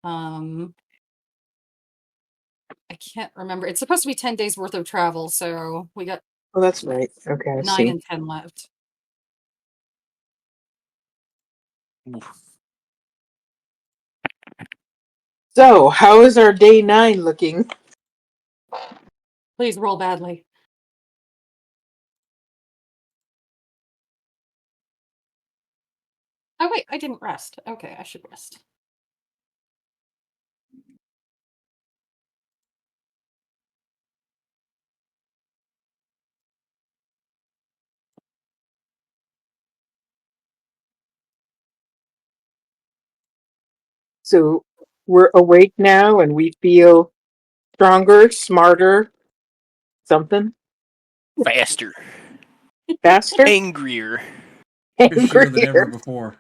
I can't remember. It's supposed to be 10 days worth of travel, so we got Oh, that's right. Okay, I 9 see. and 10 left. So, how is our day 9 looking? Please roll badly. Oh, wait, I didn't rest. Okay, I should rest. So, we're awake now and we feel stronger, smarter, something Faster. faster, Angrier. Fishier than ever angrier. before.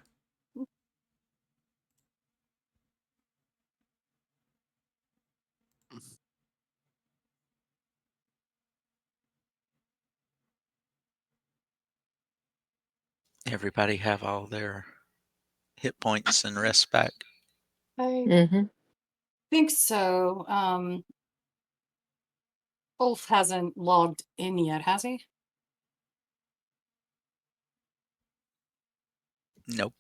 Everybody have all their hit points and rest back. I Mm-hmm. think so. Ulf hasn't logged in yet, has he? Nope.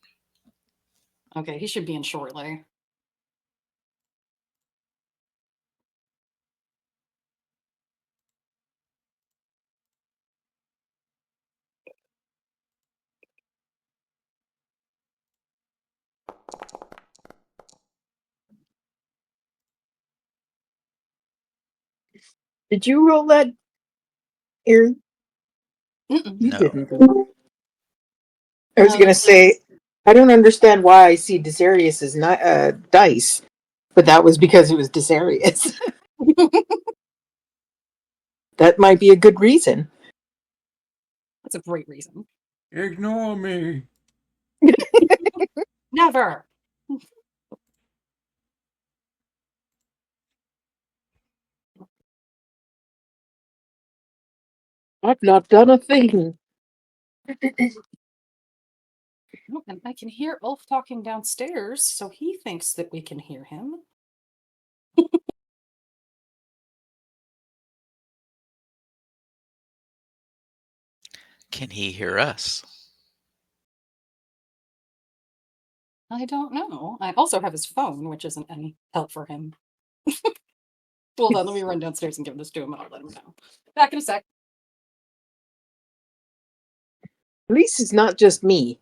Okay, he should be in shortly. Did you roll that, Erin? Mm-mm. You No. didn't. I was No, going to this say, I don't understand why I see Desarius's dice, but that was because it was Desarius. That might be a good reason. that's a great reason. Ignore me. Never. I've not done a thing. Oh, and I can hear Ulf talking downstairs, so he thinks that we can hear him. Can he hear us? I don't know. I also have his phone, which isn't any help for him. Hold on, let me run downstairs and give this to him, and I'll let him know. Back in a sec. At least it's not just me.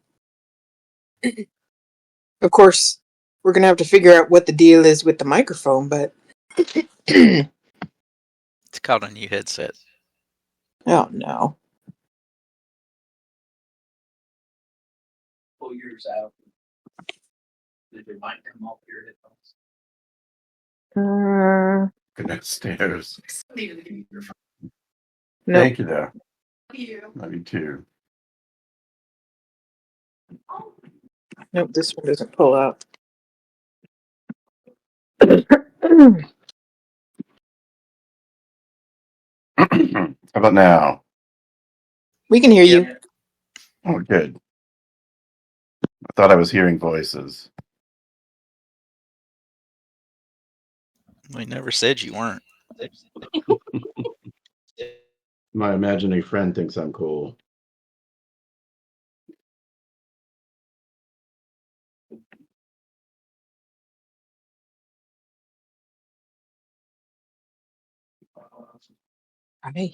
Of course, we're going to have to figure out what the deal is with the microphone, but. It's called a new headset. Oh, no. Pull yours out. It might come off your headphones. Uh, Downstairs. no. Thank you, though. Love you. Love you too. Nope, this one doesn't pull out. How about now? We can hear you. Oh, good. I thought I was hearing voices. We never said you weren't. My imaginary friend thinks I'm cool. Hi.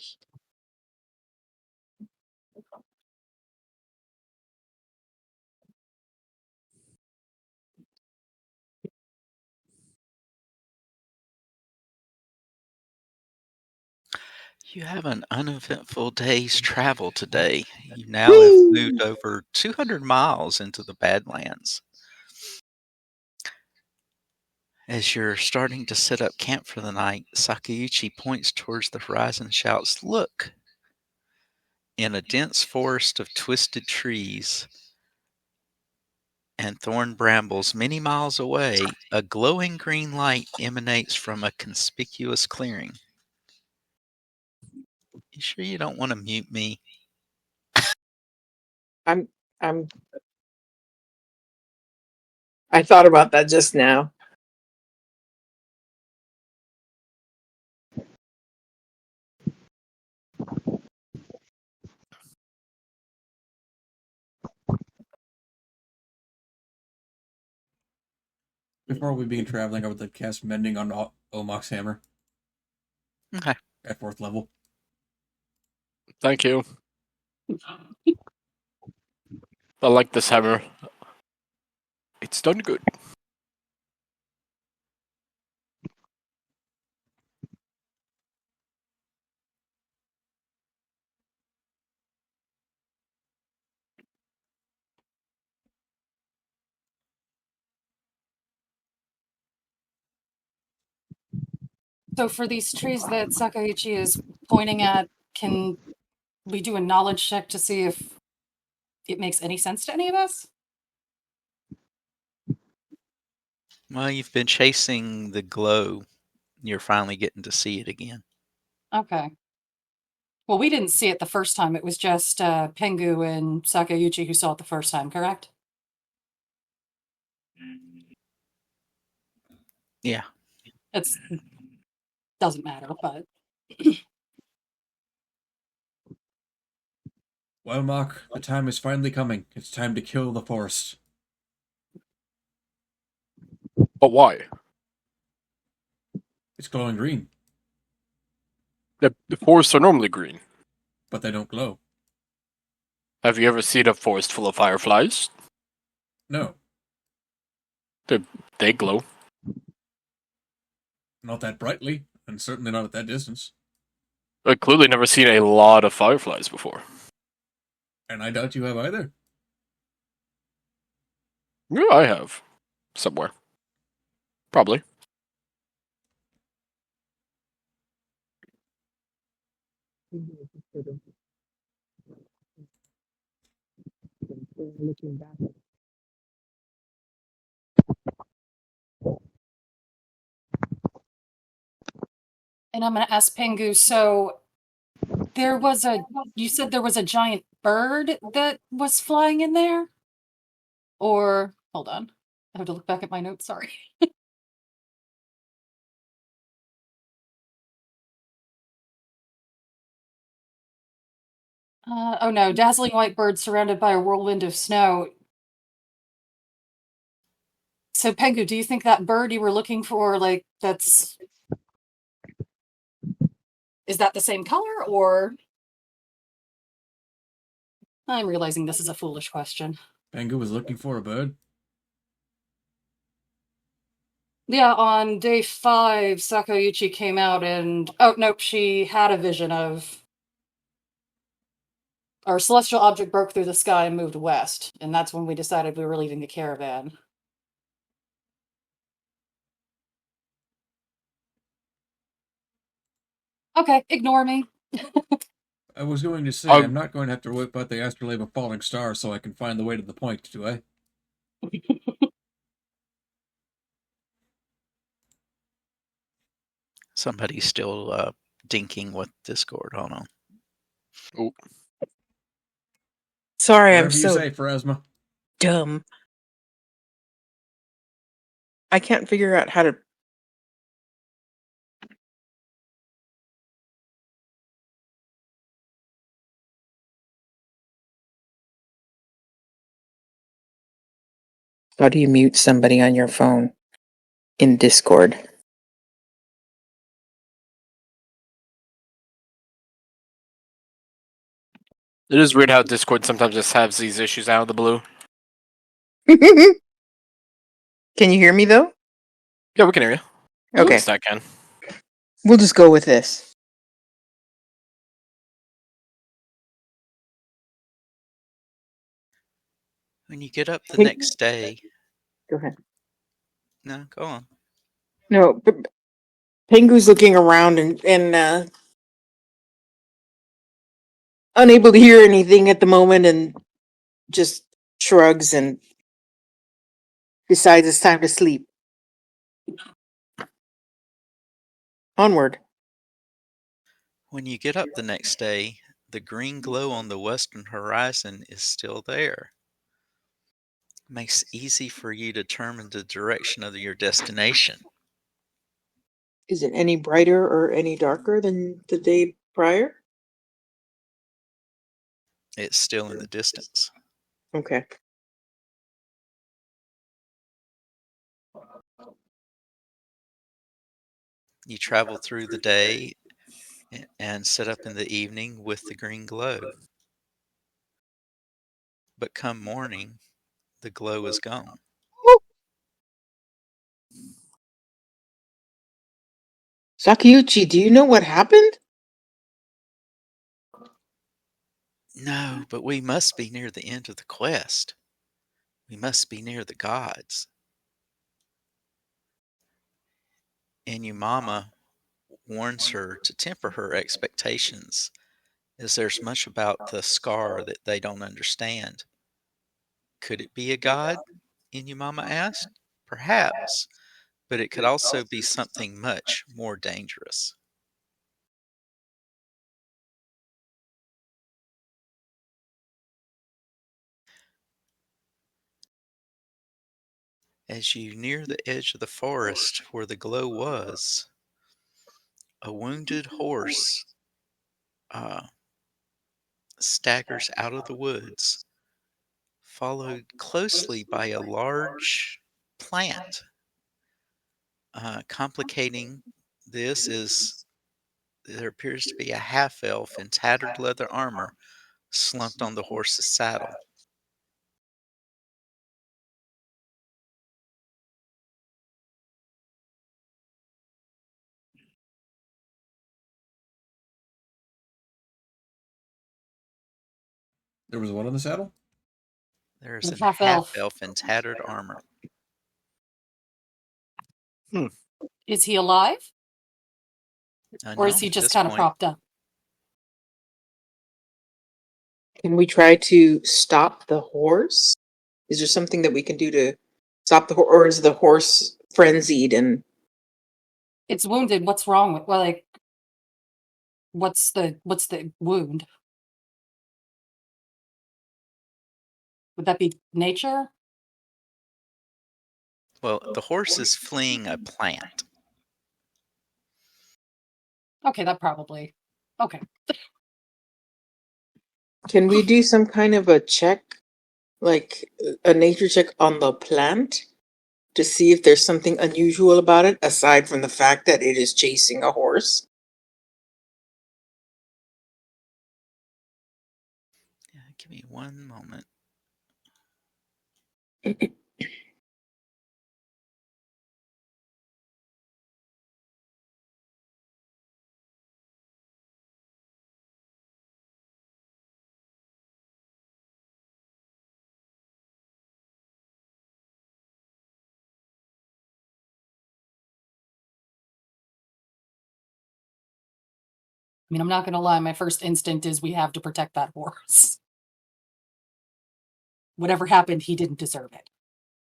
You have an uneventful day's travel today. You now have Whee! moved over 200 miles into the Badlands. As you're starting to set up camp for the night, Sakaichi points towards the horizon and shouts, "Look!" In a dense forest of twisted trees and thorn brambles many miles away, a glowing green light emanates from a conspicuous clearing. You sure you don't want to mute me? I'm I thought about that just now. Before we begin traveling, I would like to cast Mending on Omok's hammer Okay. at 4th level. Thank you. I like this hammer. It's done good. So for these trees that Sakaichi is pointing at, can we do a knowledge check to see if it makes any sense to any of us? Well, you've been chasing the glow. You're finally getting to see it again. Okay. Well, we didn't see it the first time. It was just Pengu and Sakaichi who saw it the first time, correct? Yeah. It doesn't matter, but Well, Mok, the time is finally coming. It's time to kill the forest. But why? It's glowing green, The forests are normally green. but they don't glow. Have you ever seen a forest full of fireflies? No, They glow. not that brightly, and certainly not at that distance. I've clearly never seen a lot of fireflies before. And I doubt you have either. Yeah, I have. Somewhere. Probably. Looking back. and I'm going to ask Pengu, so you said there was a giant bird that was flying in there? Or, hold on, I have to look back at my notes, sorry. Oh no, dazzling white bird surrounded by a whirlwind of snow. So Pengu, do you think that bird you were looking for, like, is that the same color, or? I'm realizing this is a foolish question. Pengu was looking for a bird. Yeah, on day 5, Sakaichi came out and... Oh, nope, she had a vision of... Our celestial object broke through the sky and moved west, and that's when we decided we were leaving the caravan. Okay, ignore me. I was going to say, Um, I'm not going to have to whip out the astrolabe of falling stars so I can find the way to the point, do I? Somebody's still dinking with Discord. Hold on. Oh, Sorry, I'm Whatever you so say, Pharasma. dumb. I can't figure out how to. How do you mute somebody on your phone in Discord? it is weird how Discord sometimes just has these issues out of the blue. Can you hear me though? Yeah, we can hear you. At Okay, least I can. we'll just go with this. When you get up the Hey. next day... Go ahead. No, go on. No, but Pengu's looking around and unable to hear anything at the moment, and just shrugs and decides it's time to sleep. Onward. When you get up the next day, the green glow on the western horizon is still there. Makes it easy for you to determine the direction of your destination. Is it any brighter or any darker than the day prior? It's still in the distance. Okay. You travel through the day and set up in the evening with the green glow. But come morning, the glow is gone. Sakiyuchi, do you know what happened? No, but we must be near the end of the quest. We must be near the gods. And your mama warns her to temper her expectations, as there's much about the scar that they don't understand. Could it be a god? Inumama asked. Perhaps, but it could also be something much more dangerous. As you near the edge of the forest where the glow was, a wounded horse staggers out of the woods, followed closely by a large plant. Complicating this is there appears to be a half elf in tattered leather armor slumped on the horse's saddle. There was one on the saddle? There's A a half half elf. elf in tattered armor. Is he alive? Or is Unknown he at just this kind of point. propped up? Can we try to stop the horse? Is there something that we can do to stop the horse, or is the horse frenzied and It's wounded. What's wrong with what's the wound? Would that be nature? Well, the horse is fleeing a plant. Okay, that probably. Okay. can we do some kind of a check, like a nature check on the plant to see if there's something unusual about it aside from the fact that it is chasing a horse? Yeah, give me one moment. I mean, I'm not going to lie. My first instinct is we have to protect that horse. Whatever happened, he didn't deserve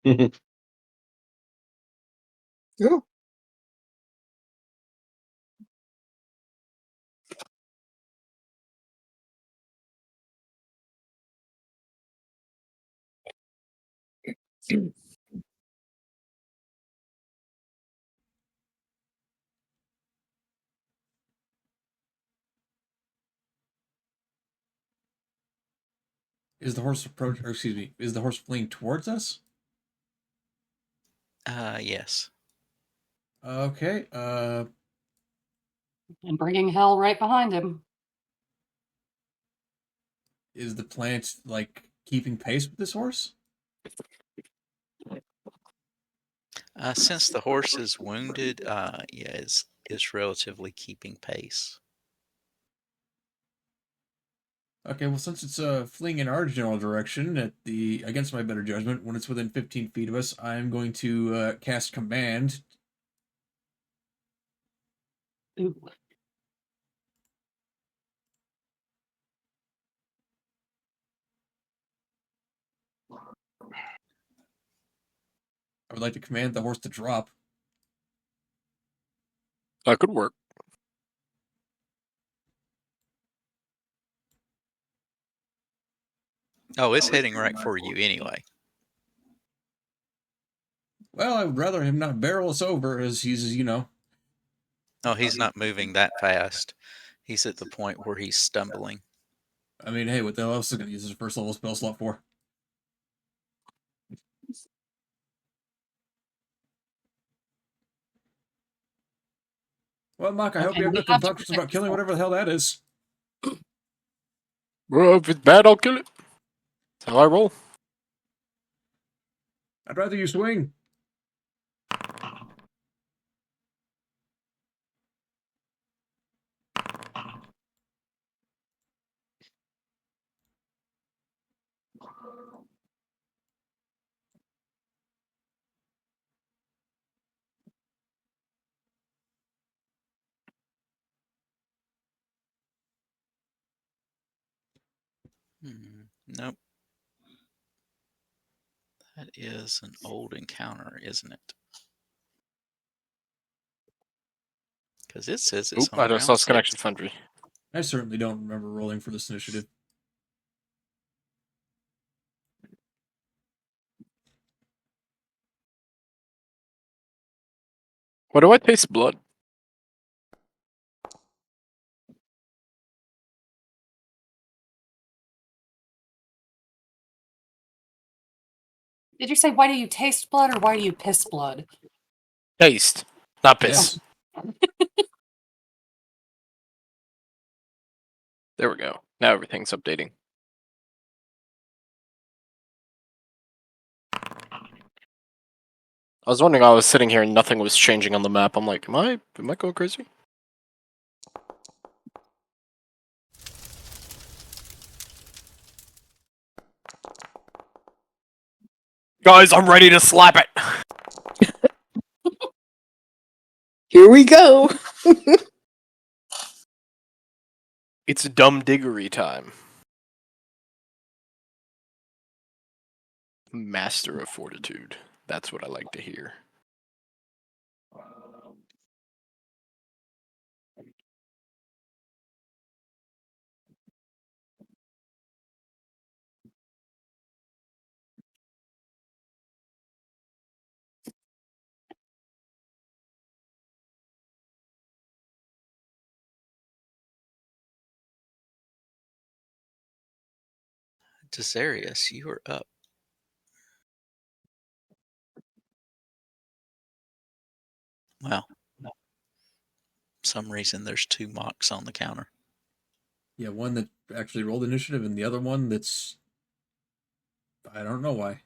it. Oh. Is the horse is the horse fleeing towards us? Yes. Okay, And bringing hell right behind him. is the plant, like, keeping pace with this horse? Since the horse is wounded, yeah, is relatively keeping pace. Okay, well, since it's fleeing in our general direction against my better judgment, when it's within 15 feet of us, I'm going to cast command. Ooh. I would like to command the horse to drop. That could work. Oh, it's heading right for you anyway. Well, I would rather him not barrel us over, as he's, Oh, he's not moving that fast. He's at the point where he's stumbling. I mean, hey, what the hell else is going to use his first level spell slot for? Well, Mark, I hope Okay, you have we no have to compunctions protect about killing yourself. whatever the hell that is. Well, if it's bad, I'll kill it. That's how I roll. I'd rather you swing. Nope. That is an old encounter, isn't it? Because it says it's Oop, on I just round lost 6. connection foundry. I certainly don't remember rolling for this initiative. Why do I taste blood? Did you say why do you taste blood or why do you piss blood? Taste, not piss. Yes. There we go. Now everything's updating. I was wondering, I was sitting here and nothing was changing on the map. I'm like, am I going crazy? Guys, I'm ready to slap it! Here we go. It's dumb diggery time. Master of Fortitude. That's what I like to hear. Desarius, you are up. Well, some reason there's 2 mocks on the counter. Yeah, one that actually rolled initiative and the other one that's... I don't know why.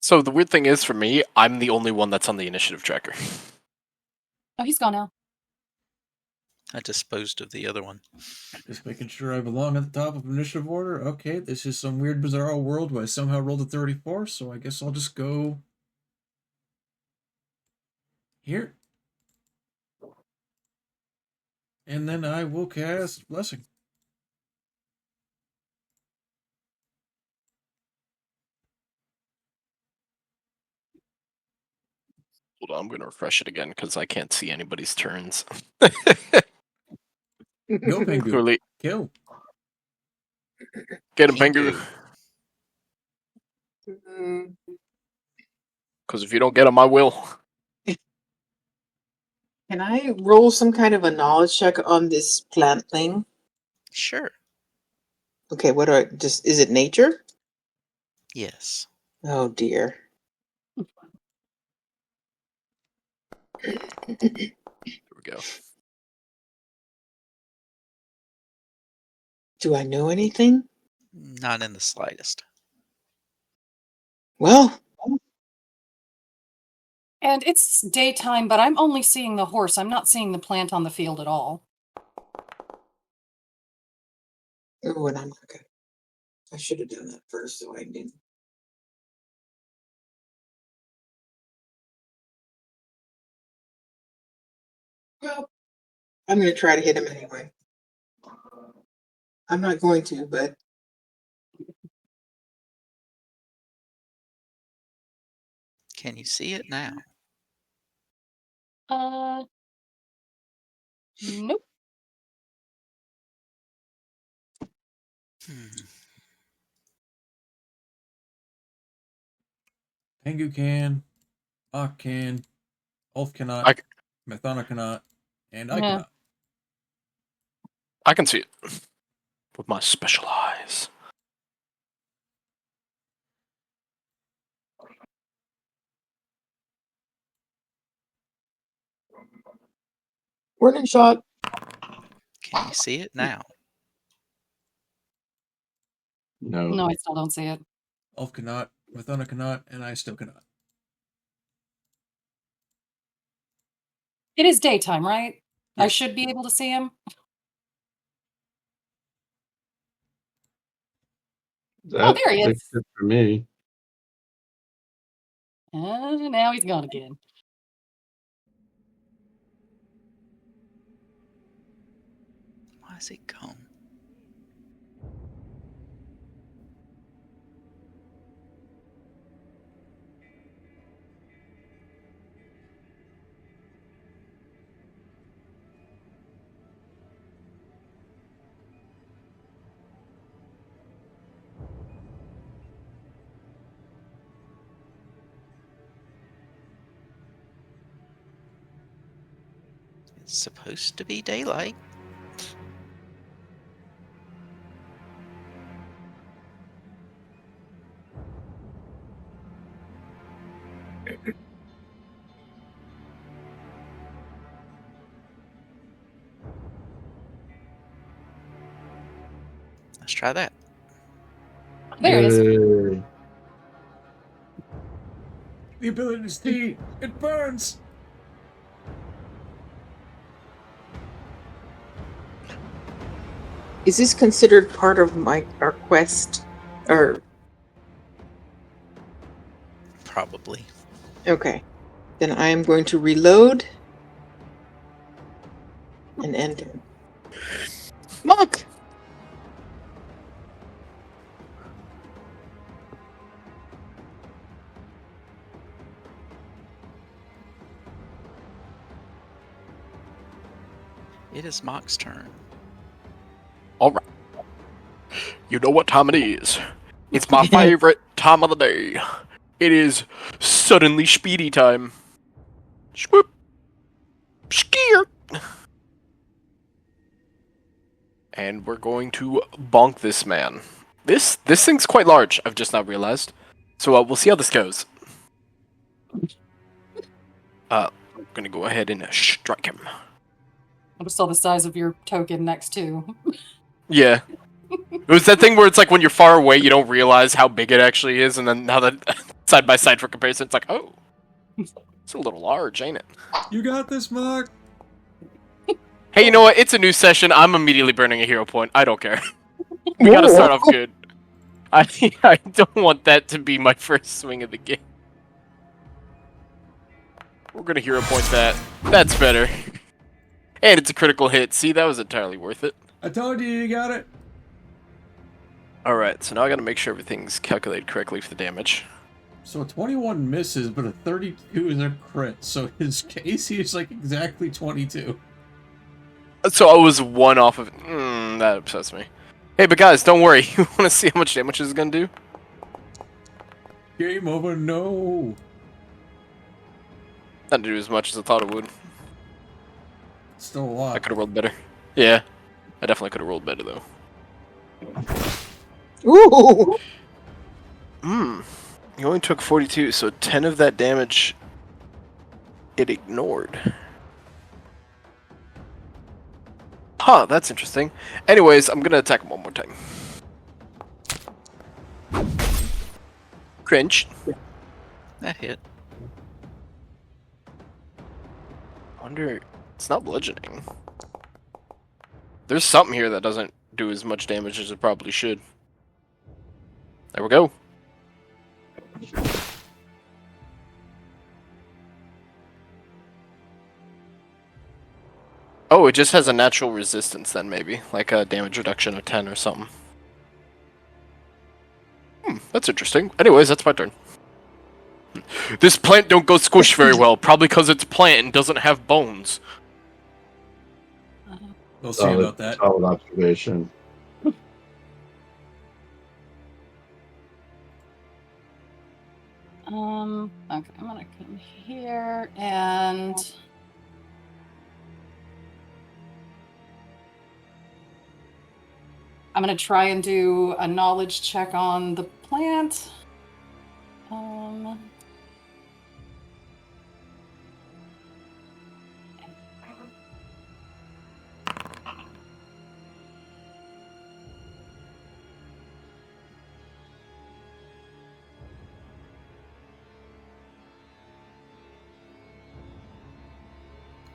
So the weird thing is, for me, I'm the only one that's on the initiative tracker. Oh, he's gone now. I disposed of the other one. Just making sure I belong at the top of initiative order. Okay, this is some weird bizarre world where I somehow rolled a 34, so I guess I'll just go... here. And then I will cast Blessing. Hold on, I'm going to refresh it again because I can't see anybody's turns. Go, Pengu. Clearly, Kill. get him, Pengu. Mm, Because if you don't get him, I will. Can I roll some kind of a knowledge check on this plant thing? Sure. Okay, what do I just, is it nature? Yes. Oh dear. There we go. Do I know anything? Not in the slightest. Well, And it's daytime, but I'm only seeing the horse. I'm not seeing the plant on the field at all. oh, and I'm not good. I should have done that first, so I didn't. Well, I'm going to try to hit him anyway. I'm not going to, but Can you see it now? Nope. Hmm. Pengu can. Ak can. Ulf cannot. I- Mathana cannot. And I Yeah. cannot. I can see it. With my special eyes. Warning shot. Can you see it now? No. No, I still don't see it. Elf cannot, Mathona cannot, and I still cannot. It is daytime, right? I Yes. should be able to see him. That there he is. looks good for me. And now he's gone again. Why is it gone? It's supposed to be daylight. Let's try that. There it is. Yay. The ability to see, it burns. Is this considered part of our quest? Or Probably. okay, then I am going to reload and enter. Monk. It is Mock's turn. All right. You know what time it is. It's my favorite time of the day. It is suddenly speedy time. Swoop. Skier. And we're going to bonk this man. This thing's quite large, I've just now realized. So we'll see how this goes. I'm gonna go ahead and strike him. I just saw the size of your token next to. Yeah. It was that thing where it's like when you're far away, you don't realize how big it actually is, and then now that side by side for comparison, it's like, oh, it's a little large, ain't it? You got this, Mark. Hey, you know what? It's a new session. I'm immediately burning a hero point. I don't care. We gotta start off good. I don't want that to be my first swing of the game. We're gonna hero point that. That's better. And it's a critical hit. See, that was entirely worth it. I told you got it. Alright, so now I gotta make sure everything's calculated correctly for the damage. So 21 misses, but a 32 is a crit. So his AC is like exactly 22. So I was one off of... that upsets me. Hey, but guys, don't worry. You wanna see how much damage this is gonna do? Game over, no. Not do as much as I thought it would. Still a lot. I could've rolled better. Yeah. I definitely could've rolled better, though. Ooh. You only took 42, so 10 of that damage it ignored. Huh, that's interesting. Anyways, I'm gonna attack him one more time. Cringe. That hit. Wonder... It's not bludgeoning. There's something here that doesn't do as much damage as it probably should. There we go. Oh, it just has a natural resistance then, maybe. Like a damage reduction of 10 or something. That's interesting. Anyways, that's my turn. This plant don't go squish very well, probably because it's plant and doesn't have bones. We'll see about that. Solid observation. Okay, I'm gonna come here and I'm gonna try and do a knowledge check on the plant.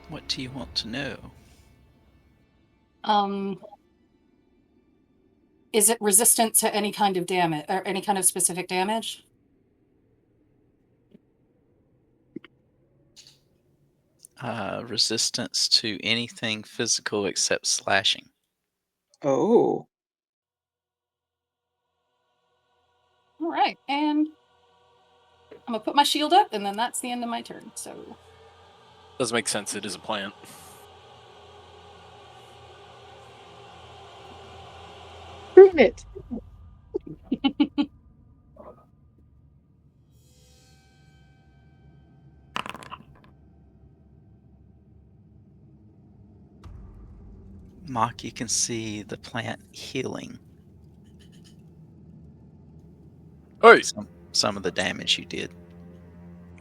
What do you want to know? Is it resistant to any kind of damage or any kind of specific damage? Resistance to anything physical except slashing. Oh. All right, and I'm gonna put my shield up, and then that's the end of my turn. So Does make sense. It is a plant. Prune it. Mock, you can see the plant healing Hey, some of the damage you did.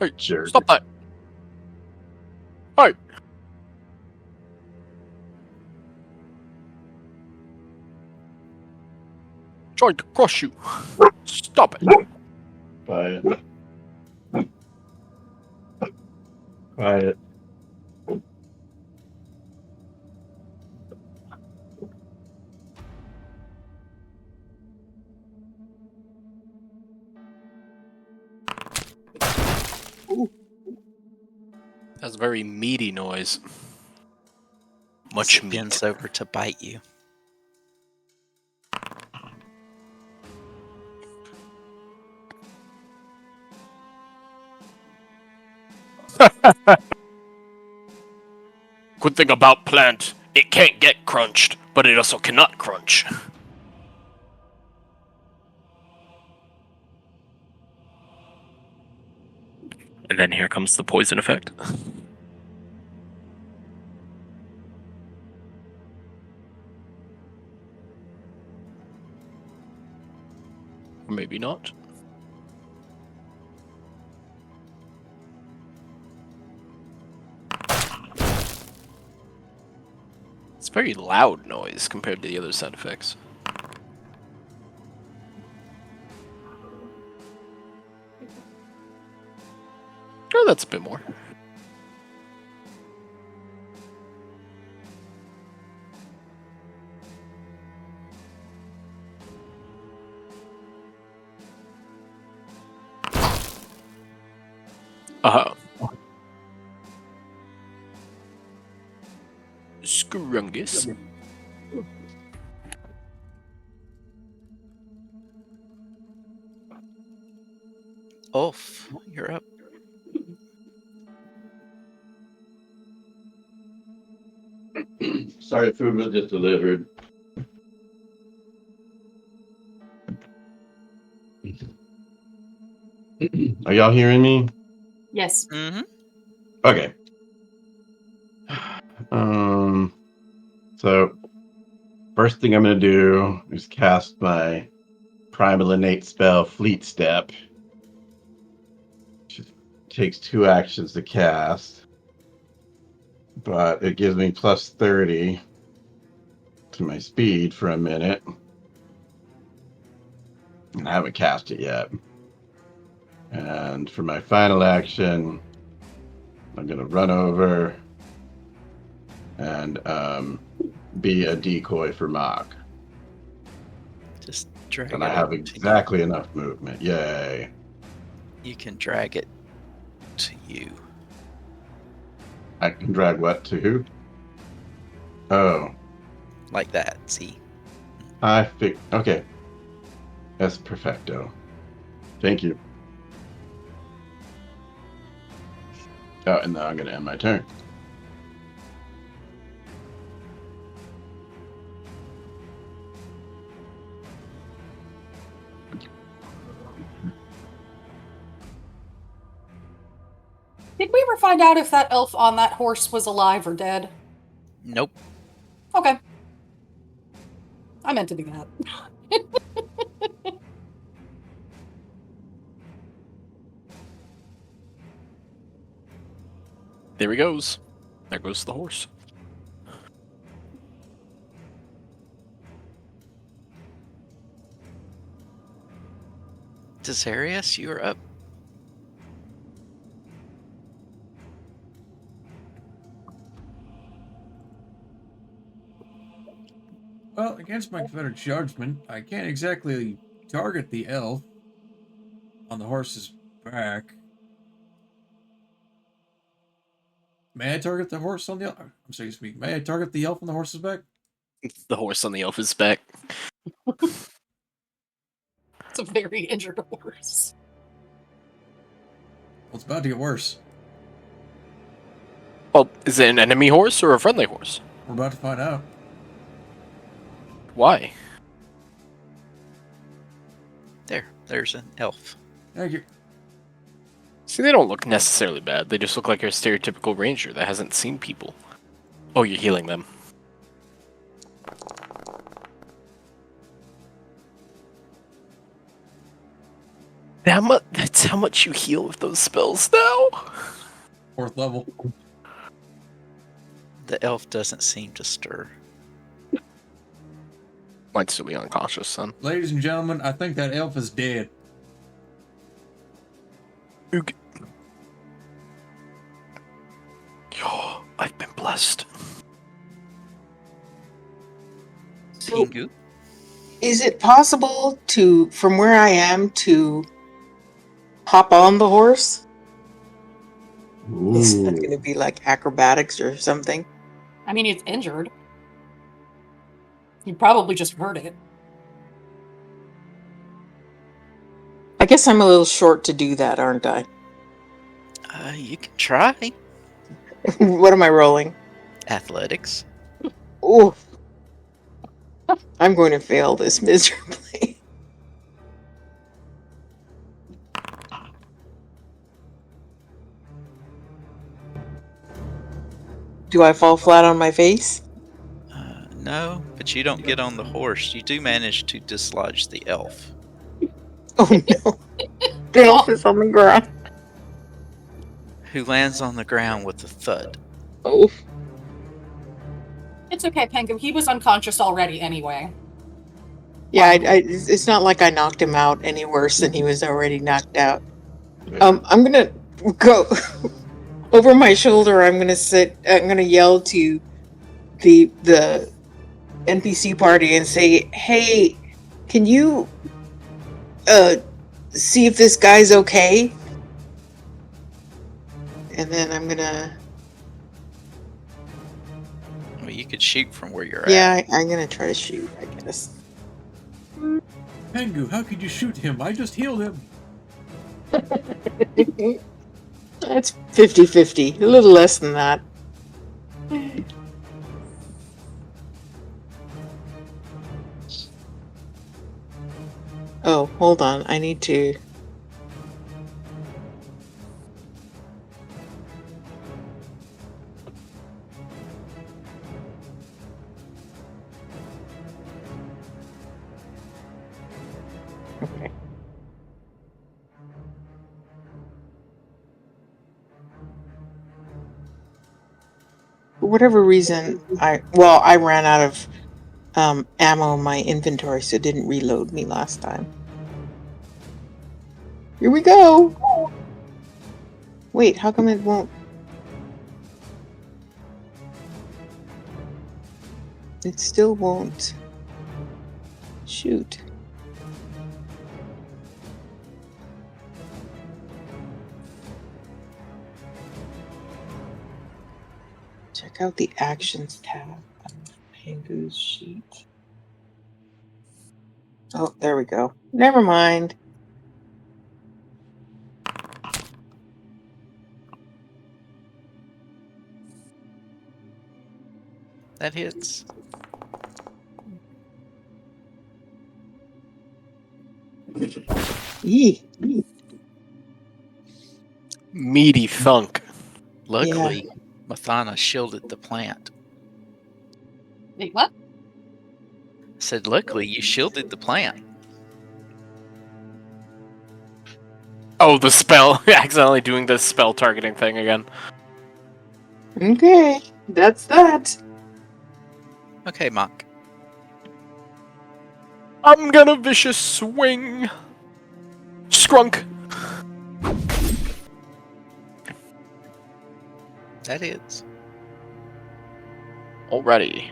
hey, Sure. stop that. Hey. Tried to crush you. Stop it. Quiet. Quiet. That's a very meaty noise. Much It meat. bends over to bite you. Good thing about plant, it can't get crunched, but it also cannot crunch. And then here comes the poison effect. Or maybe not. It's very loud noise compared to the other sound effects. Oh, that's a bit more. Uh-huh. Scrungus. Ulf, you're up. Sorry, food was just delivered. Are y'all hearing me? yes. Mm-hmm. Okay. So first thing I'm gonna do is cast my primal innate spell, Fleet Step. Which takes 2 actions to cast, but it gives me plus 30 to my speed for a minute. And I haven't cast it yet. And for my final action, I'm gonna run over and be a decoy for Mock. Just drag And it I have up to exactly enough movement. Yay. you. You can drag it to you. I can drag what to who? Oh, Like that, see? okay. That's perfecto. Thank you. Oh, and now I'm gonna end my turn. Did we ever find out if that elf on that horse was alive or dead? Nope. Okay. I meant to do that. There he goes. There goes the horse. Desarius, you're up. Well, against my better judgment, I can't exactly target the elf on the horse's back. May I target the horse on the elf? I'm sorry, excuse me. May I target the elf on the horse's back? The horse on the elf's back. It's a very injured horse. Well, it's about to get worse. Well, is it an enemy horse or a friendly horse? We're about to find out. Why? There's an elf. Thank you. See, they don't look necessarily bad. They just look like your stereotypical ranger that hasn't seen people. Oh, you're healing them. That's how much you heal with those spells now? 4th level. The elf doesn't seem to stir. Might still be unconscious, son. Ladies and gentlemen, I think that elf is dead. I've been blessed. So, Pingu? is it possible to, from where I am, to hop on the horse? Is that going to be like acrobatics or something? I mean, it's injured. You probably just hurt it. I guess I'm a little short to do that, aren't I? You can try. What am I rolling? Athletics. Oh, I'm going to fail this miserably. Do I fall flat on my face? No, but you don't get on the horse. You do manage to dislodge the elf. Oh no. The elf is on the ground. Who lands on the ground with a thud. Oh. It's okay, Pengu. He was unconscious already anyway. Yeah, it's not like I knocked him out any worse than he was already knocked out. I'm gonna go over my shoulder. I'm gonna yell to the NPC party and say, "Hey, can you see if this guy's okay?" And then I'm gonna. Well, you could shoot from where you're Yeah, I'm gonna try to shoot, I guess. Pengu, how could you shoot him? I just healed him. That's 50-50. A little less than that. Oh, hold on. I need to... Okay. For whatever reason, I ran out of ammo in my inventory, so it didn't reload me last time. Here we go! Wait, how come it won't? It still won't shoot. Check out the Actions tab on Pengu's sheet. Oh, there we go. Never mind. That hits. Yee. Meaty thunk. Luckily, Mathana shielded the plant. Wait, what? I said, luckily, you shielded the plant. Oh, the spell. Accidentally doing the spell targeting thing again. Okay, that's that. Okay, Mock. I'm gonna vicious swing. Scrunk. That hits. Alrighty.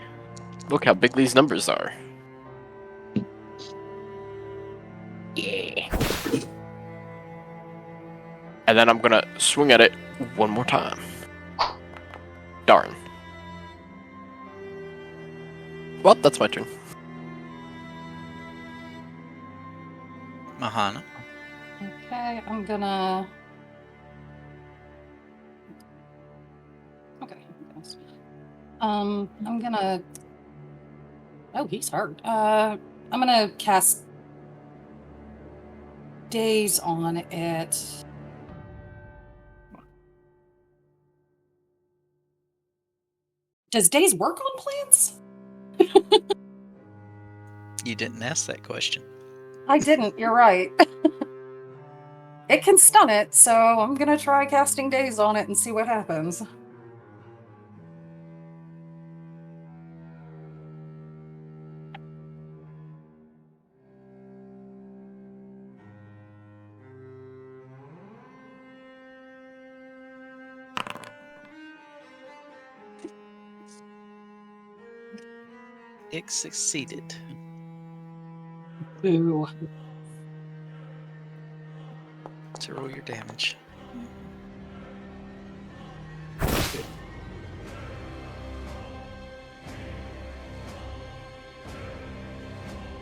Look how big these numbers are. Yeah. And then I'm gonna swing at it one more time. Darn. Well, that's my turn. Mahana. Okay, I'm gonna. Okay. I'm gonna. Oh, he's hurt. I'm gonna cast Daze on it. Does Daze work on plants? You didn't ask that question. I didn't. You're right. It can stun it, so I'm gonna try casting Daze on it and see what happens. It succeeded. Boo. To roll your damage.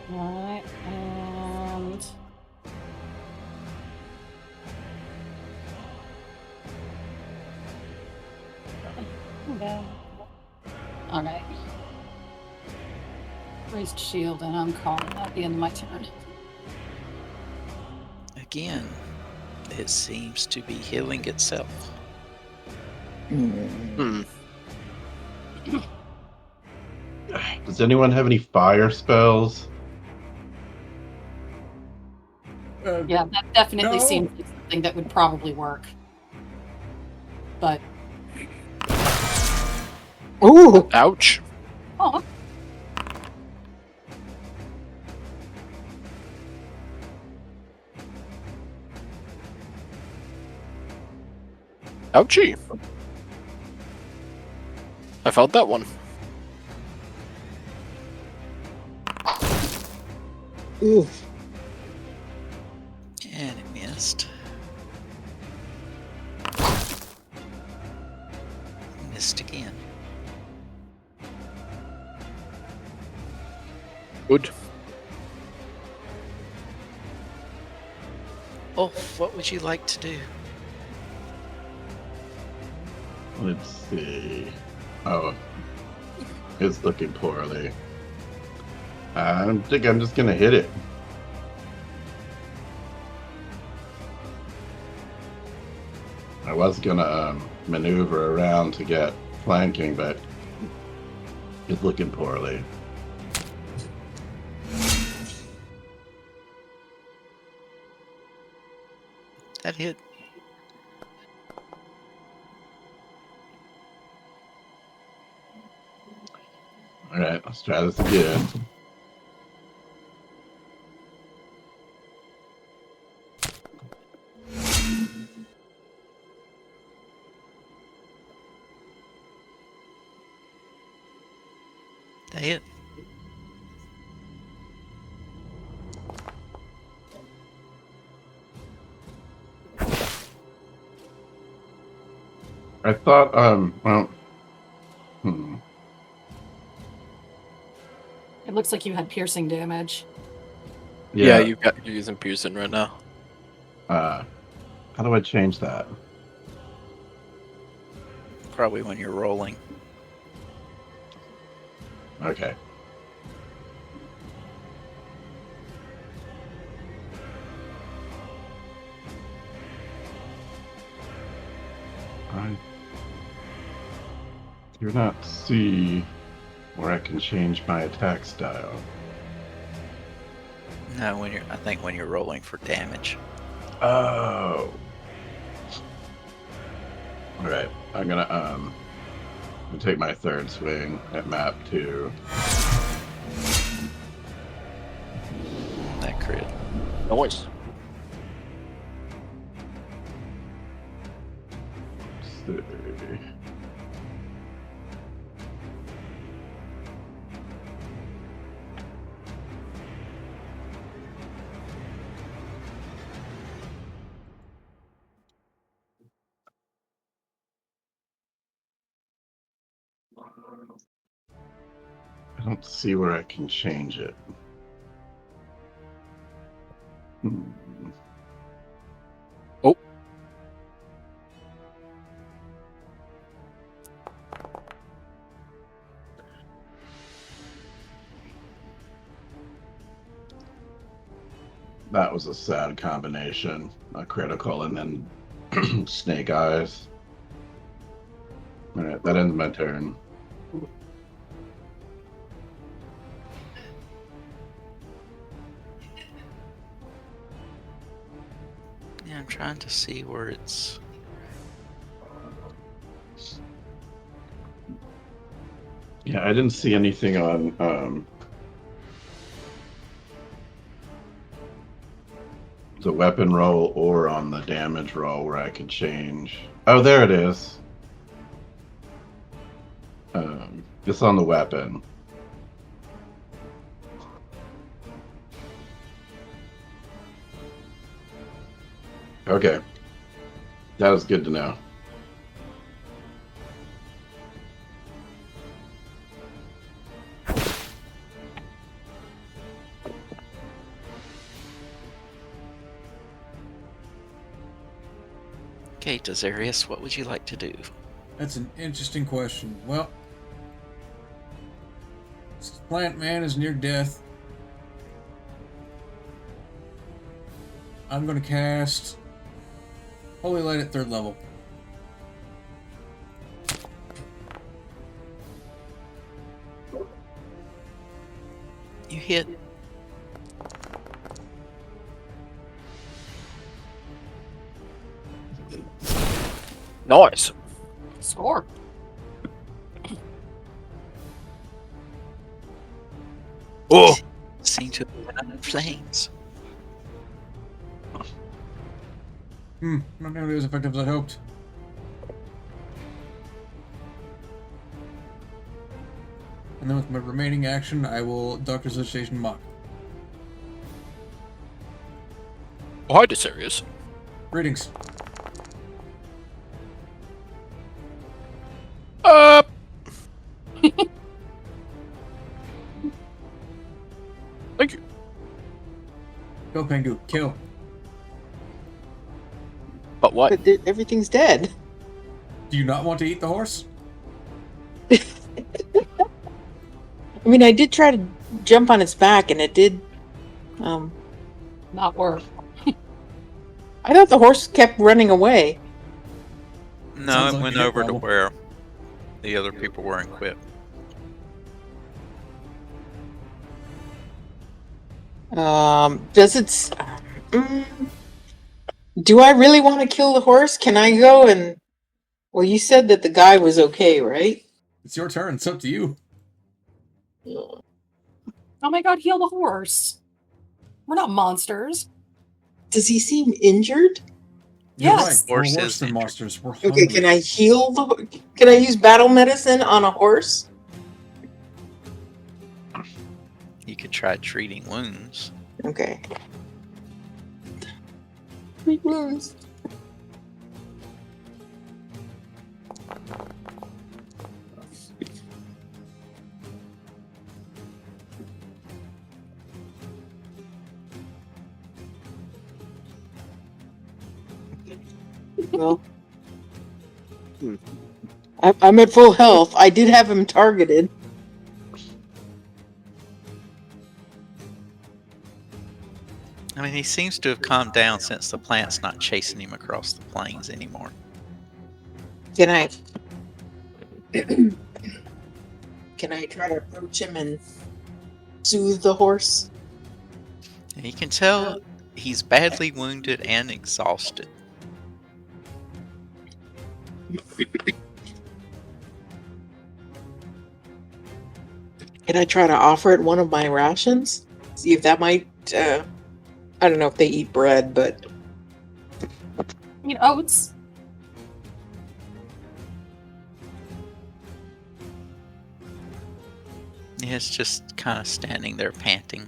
Right, and okay. All right. Raised shield, and I'm calling at the end of my turn. Again, it seems to be healing itself. Hmm. Does anyone have any fire spells? Yeah, that definitely No. seems like something that would probably work. But Ooh, Ouch. oh, Ouchie. I felt that one. ooh. And it missed. Missed again. Good. Oh, what would you like to do? Let's see. Oh, it's looking poorly. I think I'm just gonna hit it. I was gonna maneuver around to get flanking, but it's looking poorly. That hit. All right, let's try this again. That hit. I thought, well, it looks like you had piercing damage. Yeah, yeah. you're using Pearson right now. How do I change that? Probably when you're rolling. Okay. I do not see where I can change my attack style. No, I think when you're rolling for damage. Oh. Alright, I'm gonna take my third swing at map 2. That crit. Noise. See. I don't see where I can change it. Hmm. Oh. That was a sad combination. A critical and then snake eyes. Alright, that ends my turn. Yeah, I'm trying to see where it's. Yeah, I didn't see anything on the weapon roll or on the damage roll where I could change. Oh, there it is. It's on the weapon. Okay. That was good to know. Okay, Desarius, what would you like to do? That's an interesting question. Well, this plant man is near death. I'm going to cast Holy Light at 3rd level. You hit. Nice. Score. Oh, Seem to have been up in flames. Not nearly as effective as I hoped. And then with my remaining action, I will Doctor's Association Mock. oh hi, Desarius. Greetings. Thank you. Go, Pengu. Kill. But what? But everything's dead. Do you not want to eat the horse? I mean, I did try to jump on its back, and it did. Not work. I thought the horse kept running away. No, Sounds it like went a hit over to problem. where the other people were equipped. Does it? Do I really want to kill the horse? Can I go and? Well, you said that the guy was okay, right? It's your turn. It's up to you. Oh my god, heal the horse. We're not monsters. Does he seem injured? You're Yes. right. We're Horse worse is than injured. monsters. We're Okay, hungry. can I heal the? Can I use battle medicine on a horse? You could try treating wounds. Okay. 3 wounds. Well, I'm at full health. I did have him targeted. I mean, he seems to have calmed down since the plant's not chasing him across the plains anymore. Can I? Can I try to approach him and soothe the horse? And you can tell he's badly wounded and exhausted. Can I try to offer it one of my rations? See if that might. I don't know if they eat bread, but I mean, oats. It's just kind of standing there panting.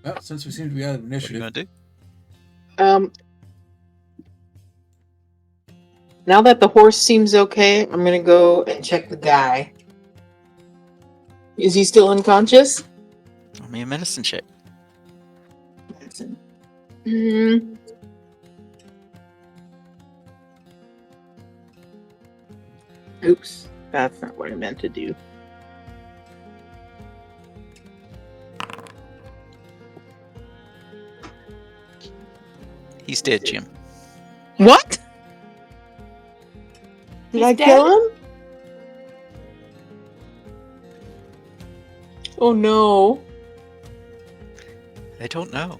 Well, since we seem to be out of What are you initiative, gonna do? Now that the horse seems okay, I'm gonna go and check the guy. Is he still unconscious? Roll me a medicine check. Hmm. Oops, that's not what I meant to do. He's dead, Jim. What? Did He's I dead? kill him? Oh no. I don't know.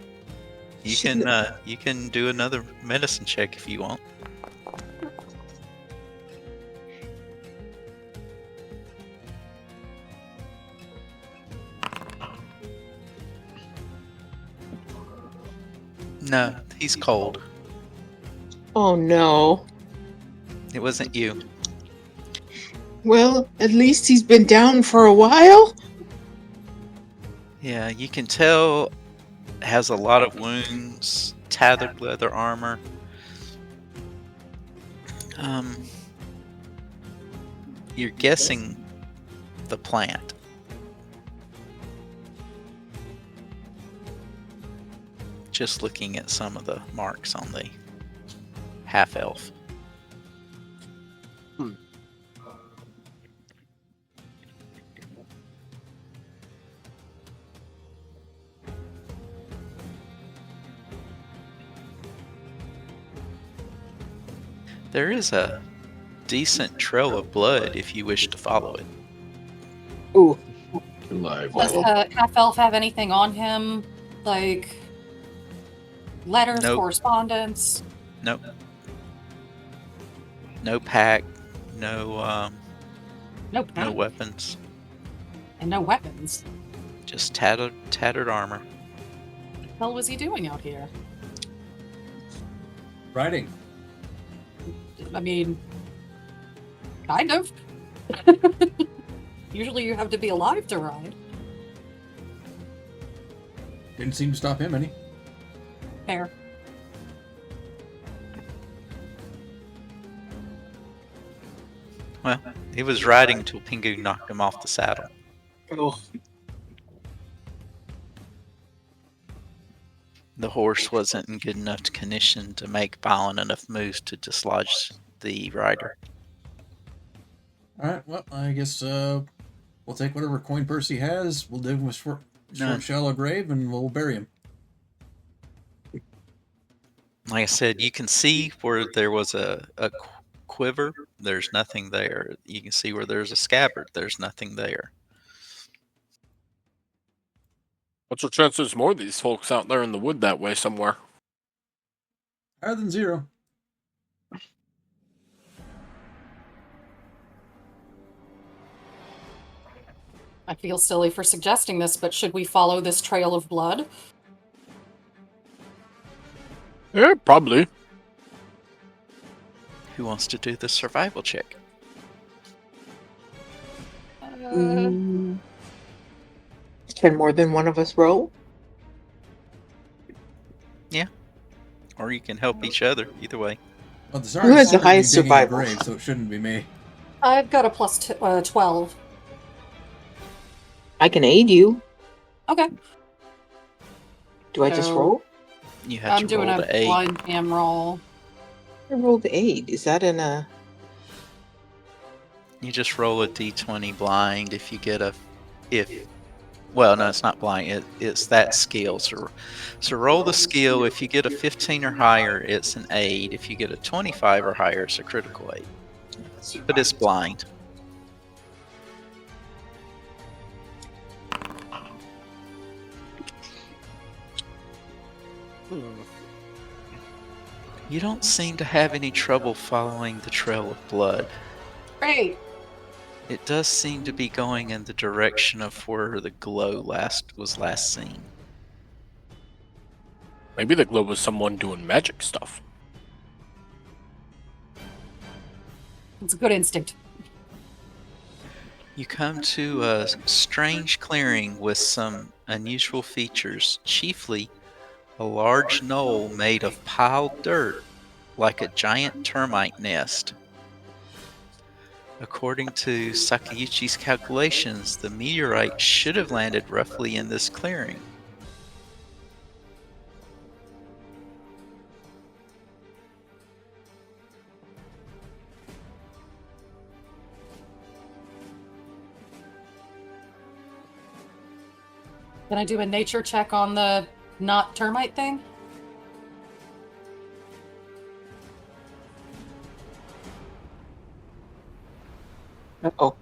You Shit. you can do another medicine check if you want. No, he's cold. Oh no. It wasn't you. Well, at least he's been down for a while. Yeah, you can tell has a lot of wounds, tethered leather armor. You're guessing the plant. Just looking at some of the marks on the half-elf. There is a decent trail of blood if you wish to follow it. Ooh. Does half-elf have anything on him? Like letters, Nope. correspondence? Nope. No pack, no No, no weapons. and no weapons. Just tattered armor. What the hell was he doing out here? riding. I mean, kind of. Usually you have to be alive to ride. Didn't seem to stop him any. Fair. Well, he was riding till Pingu knocked him off the saddle. Oh. The horse wasn't in good enough condition to make violent enough moves to dislodge the rider. Alright, well, I guess we'll take whatever coin purse he has, we'll dig him a short, shallow grave, and we'll bury him. Like I said, you can see where there was a quiver, there's nothing there. You can see where there's a scabbard, there's nothing there. What's the chance there's more of these folks out there in the wood that way somewhere? Higher than 0. I feel silly for suggesting this, but should we follow this trail of blood? Yeah, probably. Who wants to do the survival check? Can more than one of us roll? Or you can help each other, either way. Well, the Who has the sergeant's already highest digging a survival? grave, so it shouldn't be me. I've got a plus 12. I can aid you. Okay. Do I just So- roll? You have I'm to roll doing a the 8. blind cam roll. I rolled 8. Is that in a... You just roll a d20 blind if you get well, no, it's not blind. It's that skill. So roll the skill. If you get a 15 or higher, it's an aid. If you get a 25 or higher, it's a critical aid. But it's blind. You don't seem to have any trouble following the trail of blood. Great. It does seem to be going in the direction of where the glow was last seen. Maybe the glow was someone doing magic stuff. It's a good instinct. You come to a strange clearing with some unusual features, chiefly a large knoll made of piled dirt, like a giant termite nest. According to Sakayuchi's calculations, the meteorite should have landed roughly in this clearing. Can I do a nature check on the not termite thing? Uh-oh.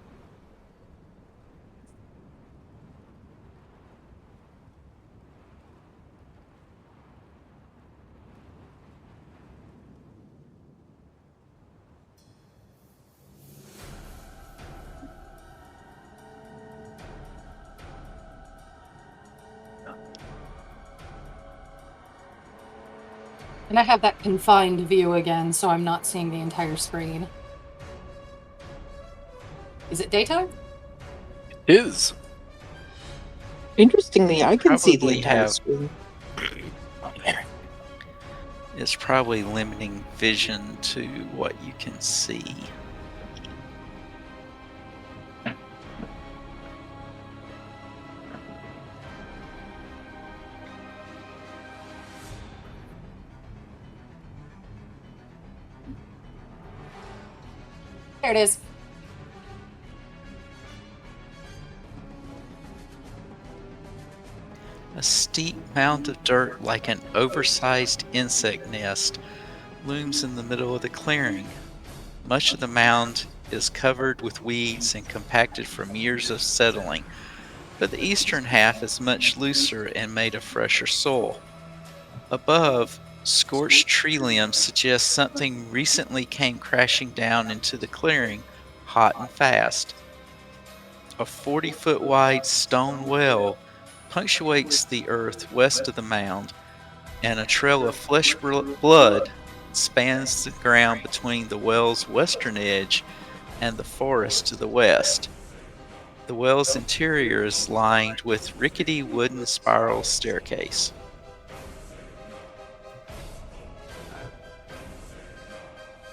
And I have that confined view again, so I'm not seeing the entire screen. Is it daytime? Is. Interestingly, I can see the Probably entire have- screen. It's probably limiting vision to what you can see. There it is. A steep mound of dirt like an oversized insect nest looms in the middle of the clearing. Much of the mound is covered with weeds and compacted from years of settling, but the eastern half is much looser and made of fresher soil. Above, scorched tree limbs suggest something recently came crashing down into the clearing, hot and fast. A 40-foot wide stone well punctuates the earth west of the mound, and a trail of flesh blood spans the ground between the well's western edge and the forest to the west. The well's interior is lined with rickety wooden spiral staircase.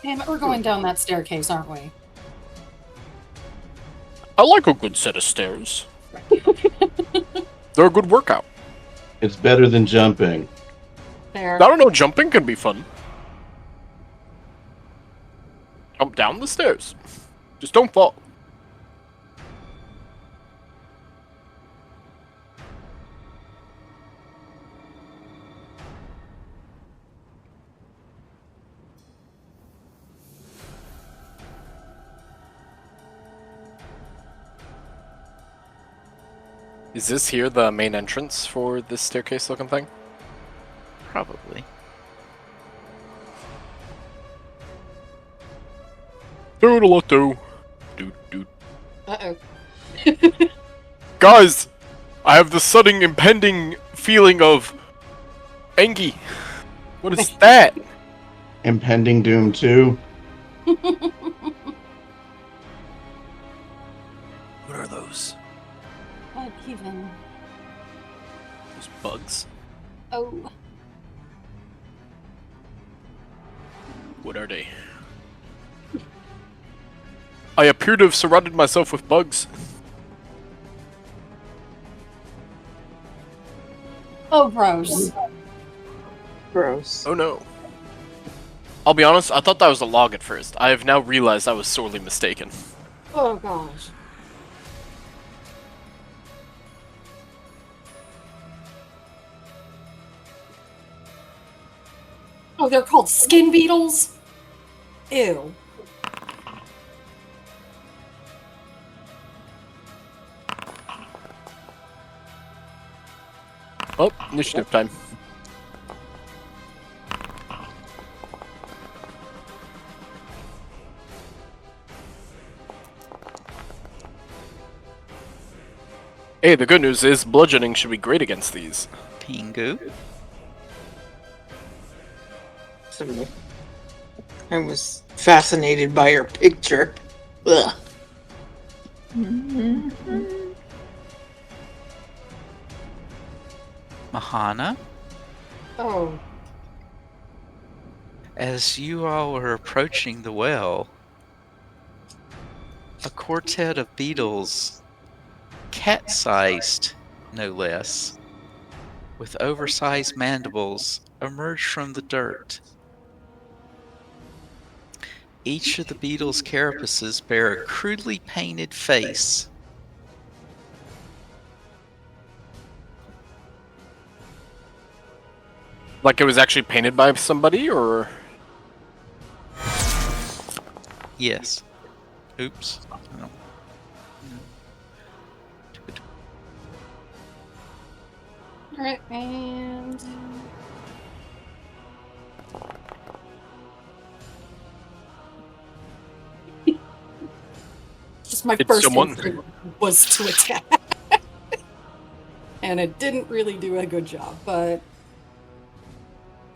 Damn it, we're going down that staircase, aren't we? I like a good set of stairs. They're a good workout. It's better than jumping. There. I don't know, jumping can be fun. Jump down the stairs. Just don't fall. Is this here the main entrance for this staircase looking thing? Probably. Doodle-a-doo. Doot-doot. Uh-oh. Guys! I have the sudden impending feeling of... Engi. What is that? Impending Doom 2. What are those? Even. Those bugs. Oh. What are they? I appear to have surrounded myself with bugs. Oh, gross. Gross. Oh no. I'll be honest, I thought that was a log at first. I have now realized I was sorely mistaken. Oh, gosh. Oh, they're called skin beetles? Ew. Oh, initiative time. Hey, the good news is bludgeoning should be great against these. Pingu. Sorry. I was fascinated by your picture. Ugh. Mahana, Oh, as you all are approaching the well, a quartet of beetles, cat-sized no less, with oversized mandibles, emerge from the dirt. Each of the beetles' carapaces bear a crudely painted face. Like it was actually painted by somebody, or Yes. Oops. Oh. alright, and... Just my It's first someone. instinct was to attack. And it didn't really do a good job, but...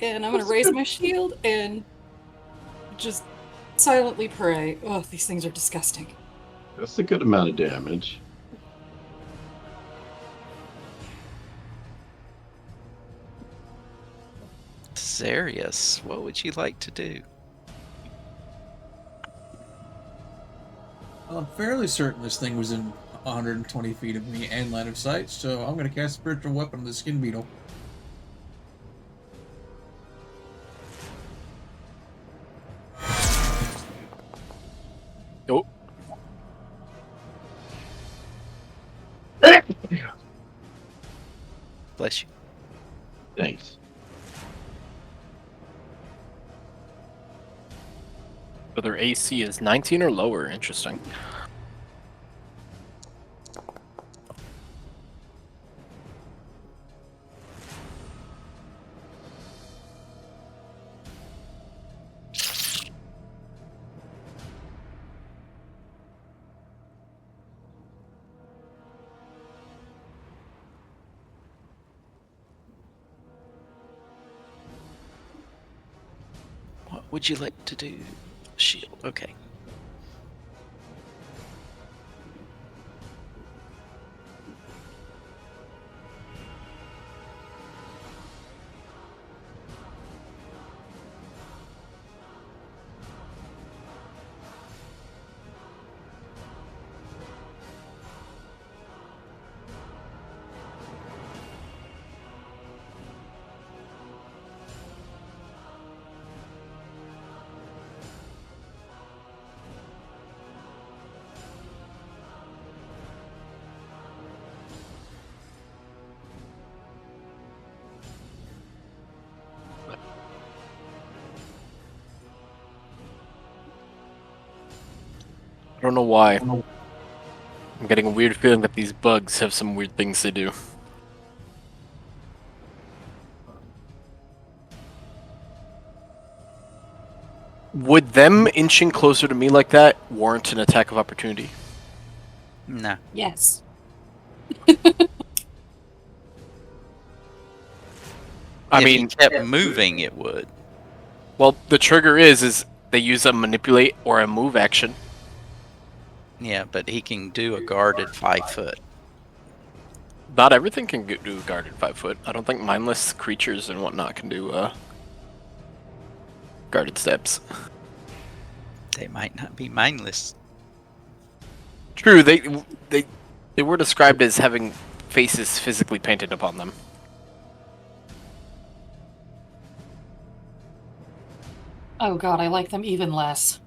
And I'm gonna raise my shield and just silently pray. Oh, these things are disgusting. That's a good amount of damage. Zarius, what would you like to do? Well, I'm fairly certain this thing was in 120 feet of me and line of sight, so I'm going to cast Spiritual Weapon on the Skin Beetle. oh, Bless you. Thanks. but their AC is 19 or lower. Interesting. What would you like to do? Shield. Okay. I don't know why. I'm getting a weird feeling that these bugs have some weird things to do. Would them inching closer to me like that warrant an attack of opportunity? No. Yes. I If mean, he kept moving, it would. well, the trigger is they use a manipulate or a move action. Yeah, but he can do a guarded 5 foot. Not everything can do guarded 5 foot. I don't think mindless creatures and whatnot can do guarded steps. They might not be mindless. True, they were described as having faces physically painted upon them. Oh god, I like them even less.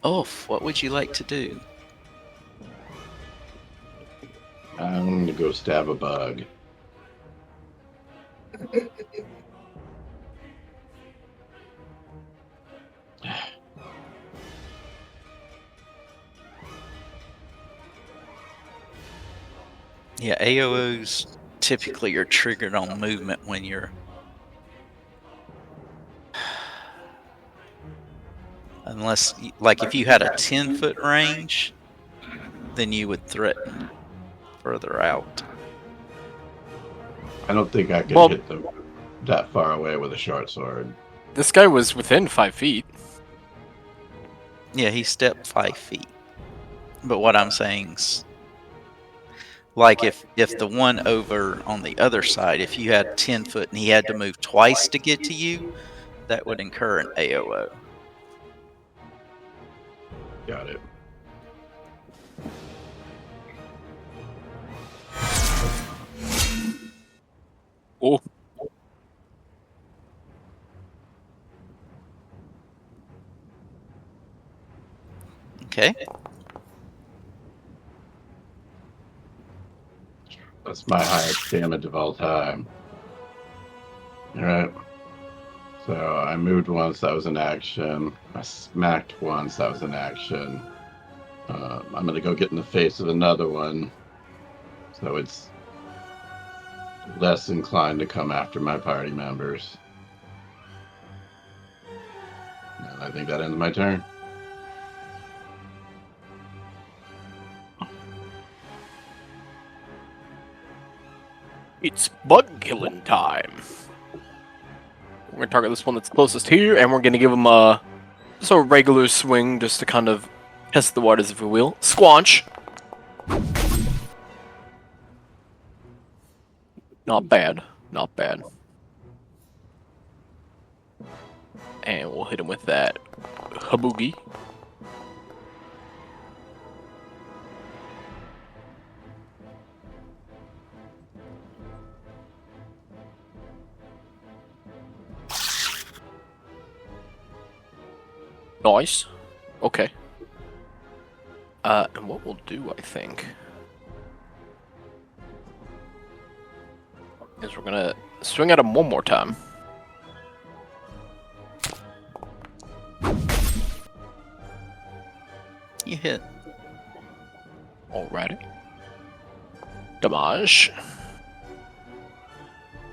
Ulf, what would you like to do? I'm gonna go stab a bug. Yeah, AOs typically are triggered on movement when you're Unless, like, if you had a 10-foot range, then you would threaten further out. I don't think I could Well- hit them that far away with a short sword. This guy was within 5 feet. Yeah, he stepped 5 feet. But what I'm saying's, like, if the one over on the other side, if you had 10 foot and he had to move twice to get to you, that would incur an AOO. Got it. Oh, Okay? That's my highest damage of all time. Alright. So I moved once, that was an action. I smacked once, that was an action. I'm gonna go get in the face of another one. So it's less inclined to come after my party members. And I think that ends my turn. it's bug killing time. We're gonna target this one that's closest here, and we're gonna give him a just a regular swing, just to kind of test the waters, if we will. Squanch. Not bad. Not bad. And we'll hit him with that Haboogie. Nice. Okay. And what we'll do, I think, is we're gonna swing at him one more time. You hit. Alrighty. Damage.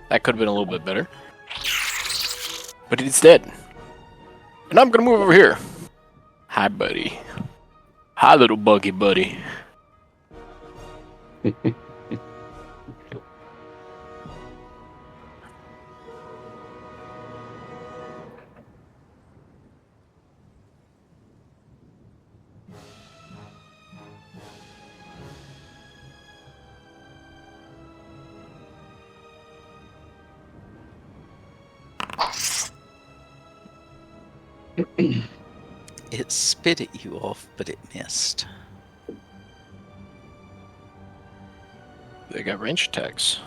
That could have been a little bit better. But it's dead. And I'm gonna move over here. Hi, buddy. Hi, little buggy buddy. It spit at you off, but it missed. They got range attacks.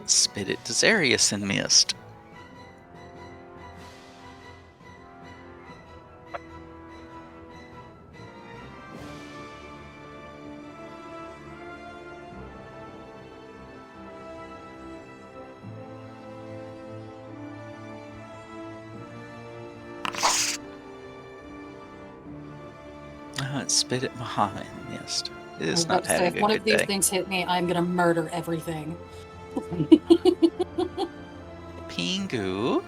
Spit at Desarius and missed. It spit at Mahana and missed. It is not having if a one good of these day. things hit me, I'm gonna murder everything. Pingu.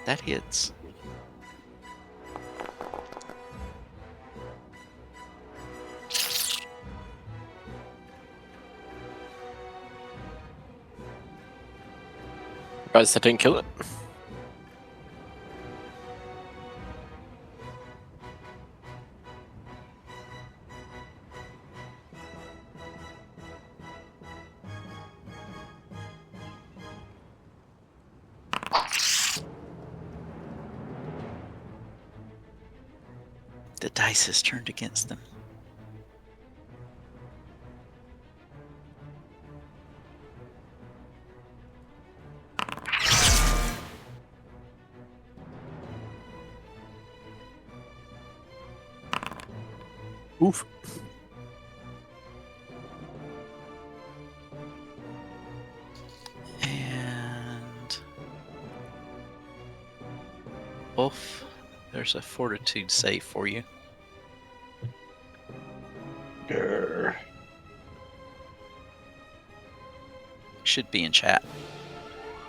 That hits. Guys, that didn't kill it. The dice has turned against them. Oof. Wolf, there's a fortitude save for you. Grr. Should be in chat.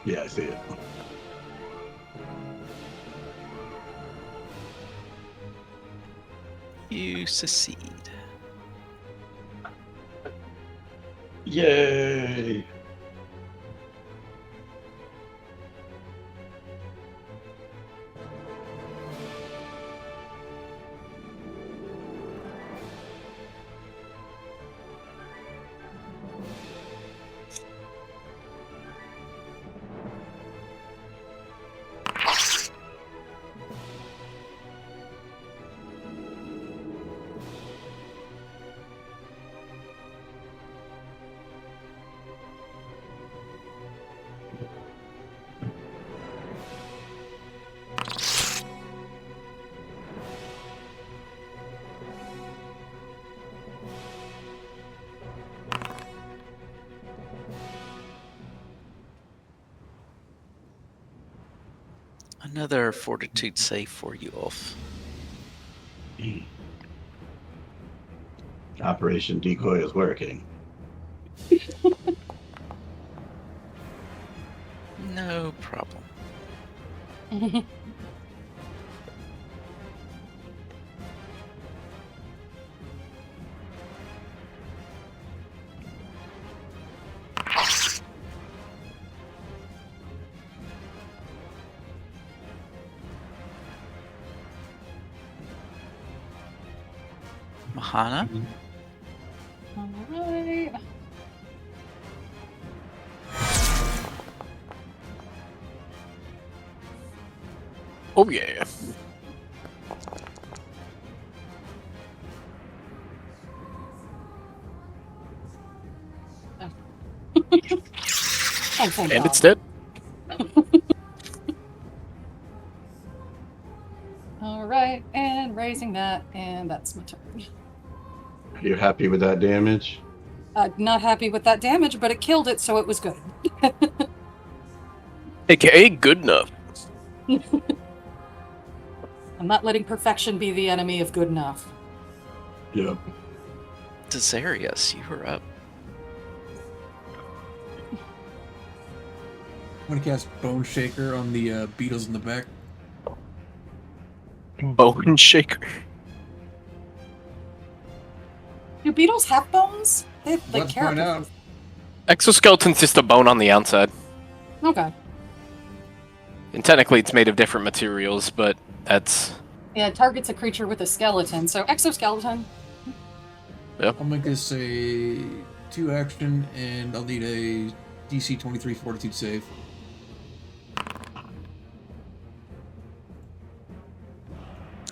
Yeah, I see it. You succeed. Yay! Another fortitude save for you, Wolf. Operation Decoy is working. No problem. Mahana? Alright. Oh yeah. Oh, thank And God. it's dead. Alright, and raising that, and that's my turn. Are you happy with that damage? Not happy with that damage, but it killed it, so it was good. AKA good enough. I'm not letting perfection be the enemy of good enough. Yep. Desarius, you were up. I'm gonna cast Bone Shaker on the beetles in the back. Bone shaker. Do beetles have bones? They have, like, Let's find out. characters. Exoskeleton's just a bone on the outside. Okay. And technically it's made of different materials, but that's... Yeah, it targets a creature with a skeleton, so exoskeleton. I'll make this a 2 action, and I'll need a DC 23 Fortitude save.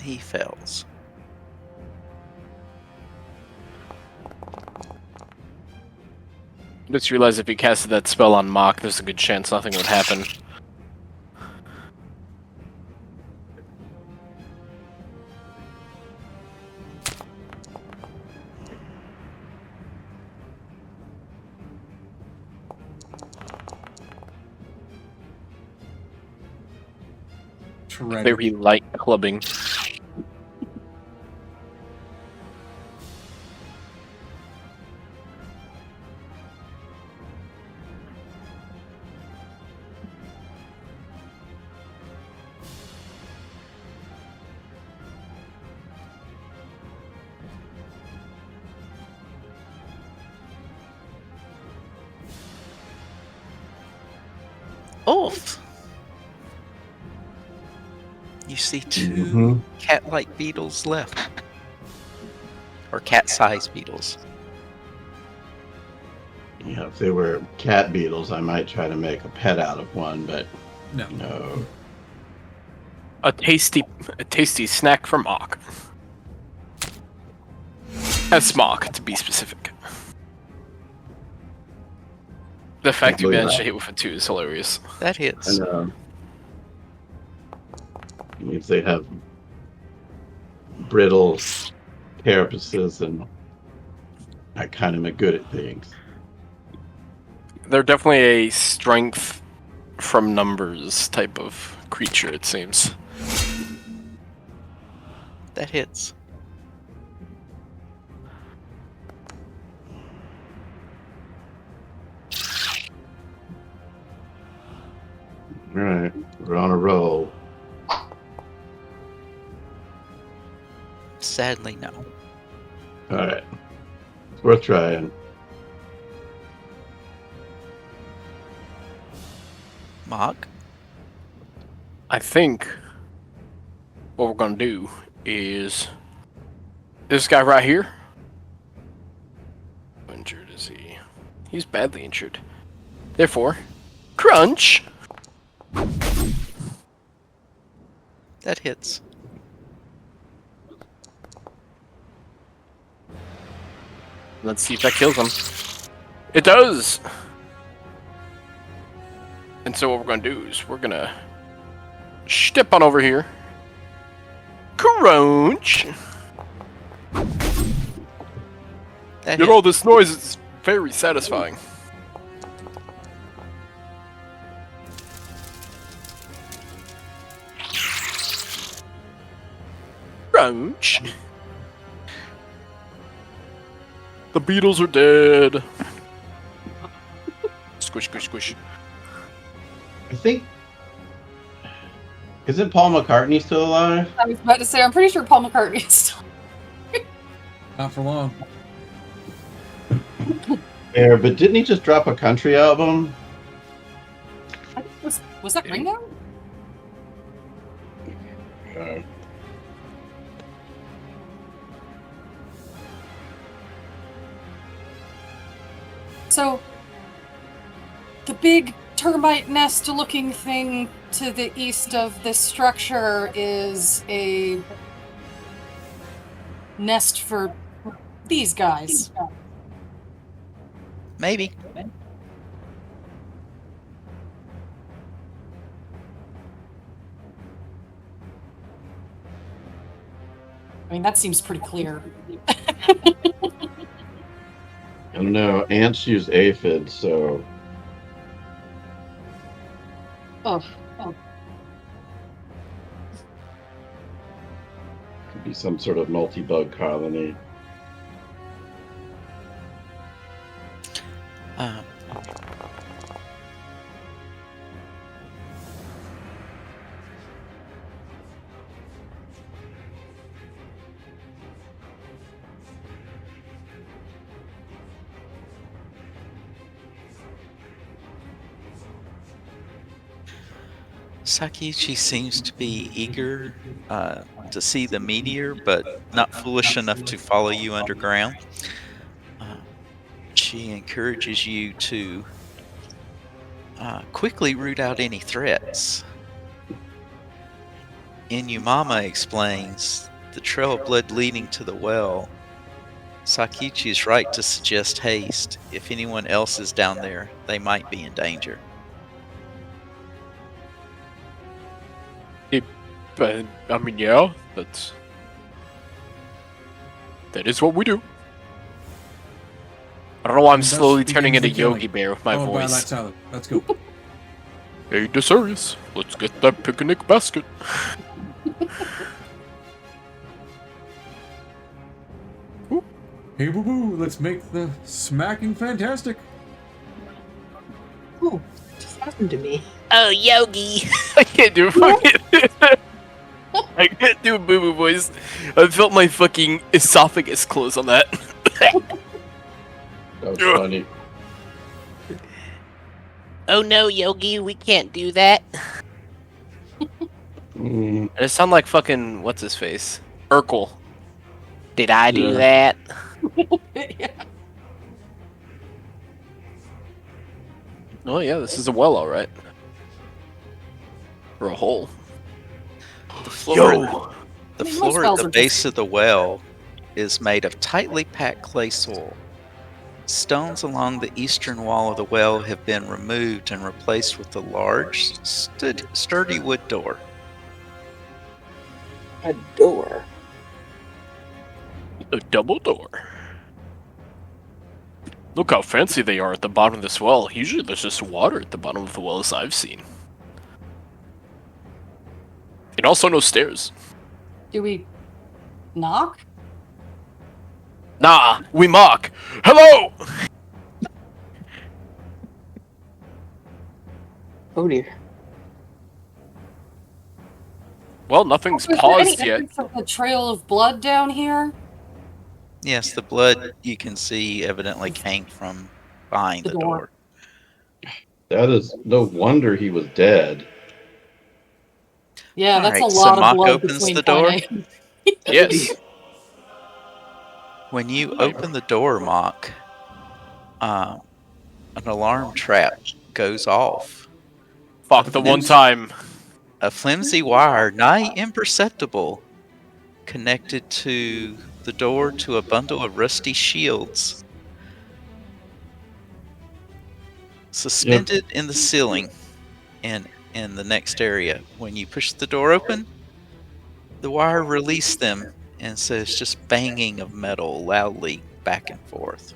He fails. Just realized if he casted that spell on Mock, there's a good chance nothing would happen. Tragic. Very light clubbing. Wolf! You see two Mhm. cat-like beetles left. Or cat-sized beetles. Yeah, if they were cat beetles, I might try to make a pet out of one, but No. no. A tasty snack from Mock. Smock, to be specific. The fact you believe managed that. to hit with a 2 is hilarious. That hits. And if they have brittle carapaces, and I kind of am good at things. They're definitely a strength from numbers type of creature, it seems. That hits. All right, we're on a roll. Sadly, no. All right, it's worth trying. Mock? I think what we're gonna do is this guy right here. How injured is he? He's badly injured. Therefore, crunch. That hits. Let's see if that kills him. It does! And so what we're gonna do is we're gonna step on over here. Crunch! That You know, this noise is very satisfying. Crunch! The Beatles are dead. Squish, squish, squish. I think. Isn't Paul McCartney still alive? I was about to say, I'm pretty sure Paul McCartney is still. Not for long. There, but didn't he just drop a country album? Was that Ringo? Uh, So, the big termite nest looking thing to the east of this structure is a nest for these guys. Maybe. I mean, that seems pretty clear. I don't know. Ants use aphids, so Oh, could be some sort of multi-bug colony. Sakichi seems to be eager to see the meteor, but not foolish enough to follow you underground. She encourages you to quickly root out any threats. Inumama explains the trail of blood leading to the well. Sakichi is right to suggest haste. If anyone else is down there, they might be in danger. But, I mean, yeah, that is what we do. I don't know why I'm And thus slowly turning begins into the killing, Yogi Bear with my followed by voice. Tyler. Let's go. Hey, Desarius, let's get that picnic basket. Hey, boo boo, let's make the smacking fantastic. Oh, what just happened to me? Oh, Yogi! I can't do fucking. I can't do a boo boo voice. I felt my fucking esophagus close on that. That was funny. Oh no, Yogi, we can't do that. Mm, It sound like fucking what's his face, Urkel. Did I do Yeah. that? yeah. Oh yeah, this is a well, all right. Or a hole. The floor, I the mean, most floor at wells the are base just- of the well is made of tightly packed clay soil. Stones along the eastern wall of the well have been removed and replaced with a large, sturdy wood door. A door. A double door. Look how fancy they are at the bottom of this well. Usually there's just water at the bottom of the wells I've seen. And also no stairs. Do we knock? Nah, we mock. Hello! Oh dear. Well, nothing's Is there paused any yet. evidence of a trail of blood down here? Yes, the blood you can see evidently came from behind The the door. door. That is no wonder he was dead. Yeah, that's Alright, a so lot of Mock blood opens between the door? point A. Yes. When you open the door, Mock, an alarm trap goes off. Fuck the one time. A flimsy wire, nigh imperceptible, connected to the door to a bundle of rusty shields, suspended in the ceiling and in the next area. When you push the door open, the wire released them, and so it's just banging of metal loudly back and forth.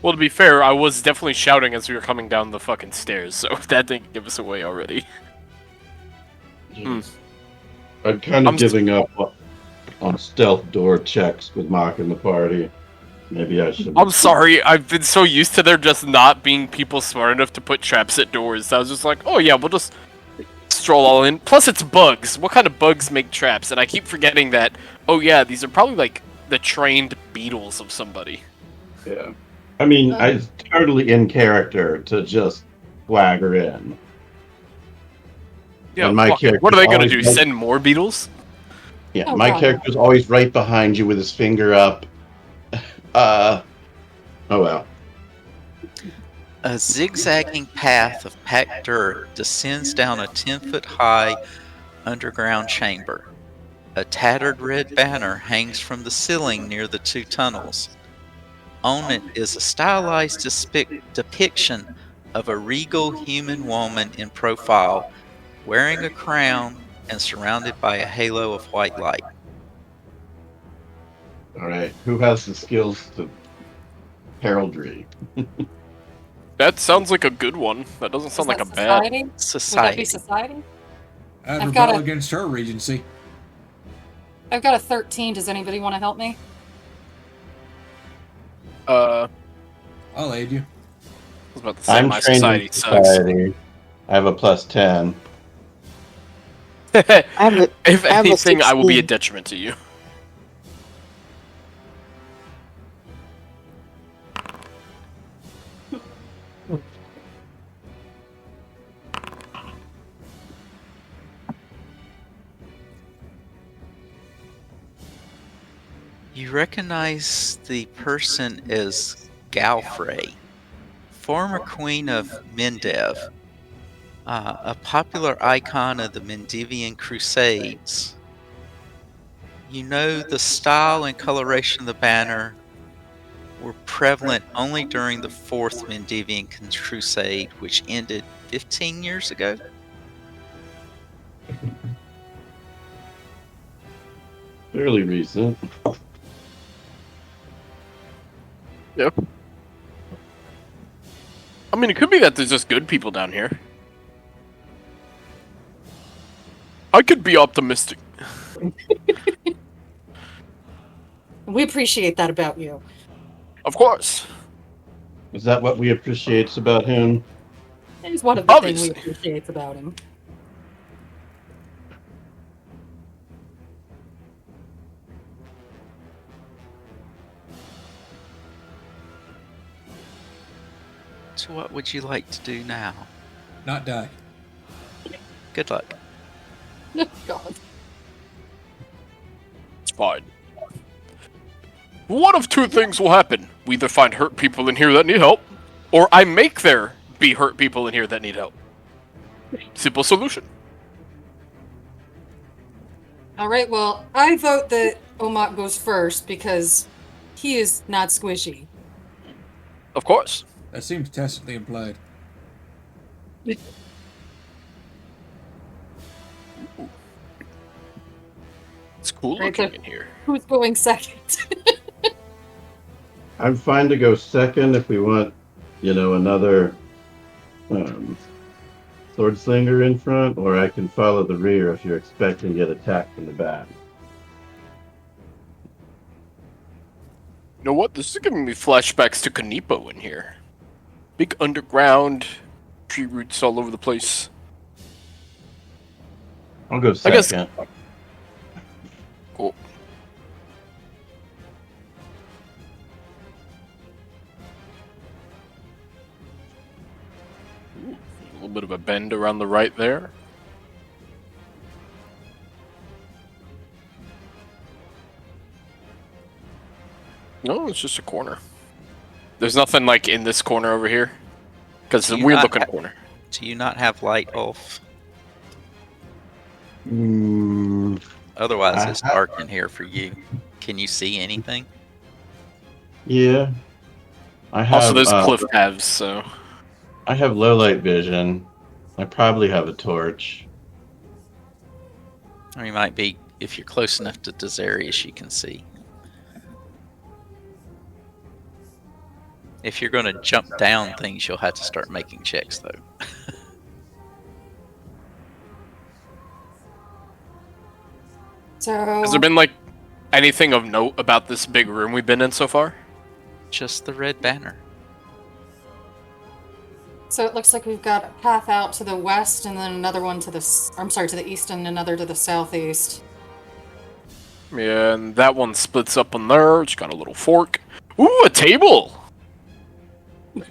Well, to be fair, I was definitely shouting as we were coming down the fucking stairs, so that didn't give us away already. I'm kind of giving up on stealth door checks with Mock in the party. Maybe I should. I'm sorry, I've been so used to there just not being people smart enough to put traps at doors. I was just like, oh yeah, we'll just stroll all in. Plus, it's bugs. What kind of bugs make traps? And I keep forgetting that, oh yeah, these are probably like the trained beetles of somebody. Yeah. I mean, it's totally in character to just swagger in. Yeah, And my fuck it. character What are they gonna always do? does- Send more beetles? Yeah, Oh, my God. character's always right behind you with his finger up. Oh well. A zigzagging path of packed dirt descends down a 10-foot-high underground chamber. A tattered red banner hangs from the ceiling near the two tunnels. On it is a stylized depiction of a regal human woman in profile, wearing a crown and surrounded by a halo of white light. All right. Who has the skills to heraldry? That sounds like a good one. That doesn't sound Is like a that bad. society? Would that Society. be society? I'd I've got rebel a- against her regency. I've got a 13. Does anybody want to help me? I'll aid you. I was about to say I'm my trained society in sucks. society. I have a +10. I have a, If I have a anything, I will be a 16. detriment to you. You recognize the person as Galfrey, former queen of Mendev, a popular icon of the Mendevian Crusades. You know the style and coloration of the banner were prevalent only during the Fourth Mendevian Crusade, which ended 15 years ago. Fairly recent. Yep. I mean, it could be that there's just good people down here. I could be optimistic. We appreciate that about you. Of course. Is that what we appreciate about him? It's one of the things we Obviously. appreciate about him. So what would you like to do now? Not die. Good luck. God. It's fine. One of two things will happen. We either find hurt people in here that need help, or I make there be hurt people in here that need help. Simple solution. All right, well, I vote that Omak goes first because he is not squishy. Of course. That seems tacitly implied. It's cool Right, looking so- in here. Who's going second? I'm fine to go second if we want, another sword slinger in front, or I can follow the rear if you're expecting to get attacked from the back. You know what? This is giving me flashbacks to Kanipo in here. Big underground, tree roots all over the place. I'll go I guess- second. Cool. Ooh, a little bit of a bend around the right there. No, it's just a corner. There's nothing like in this corner over here. Because it's a Do you weird not looking ha- corner. Do you not have light off? Otherwise, I it's have- dark in here for you. Can you see anything? Yeah. I have, Also, there's cliff paths, so. I have low light vision. I probably have a torch. Or you might be, if you're close enough to Desarius, you can see. If you're going to jump down things, you'll have to start making checks, though. So Has there been, like, anything of note about this big room we've been in so far? Just the red banner. So it looks like we've got a path out to the west, and then another one to the to the east, and another to the southeast. Yeah, and that one splits up on there. It's got a little fork. Ooh, a table! Look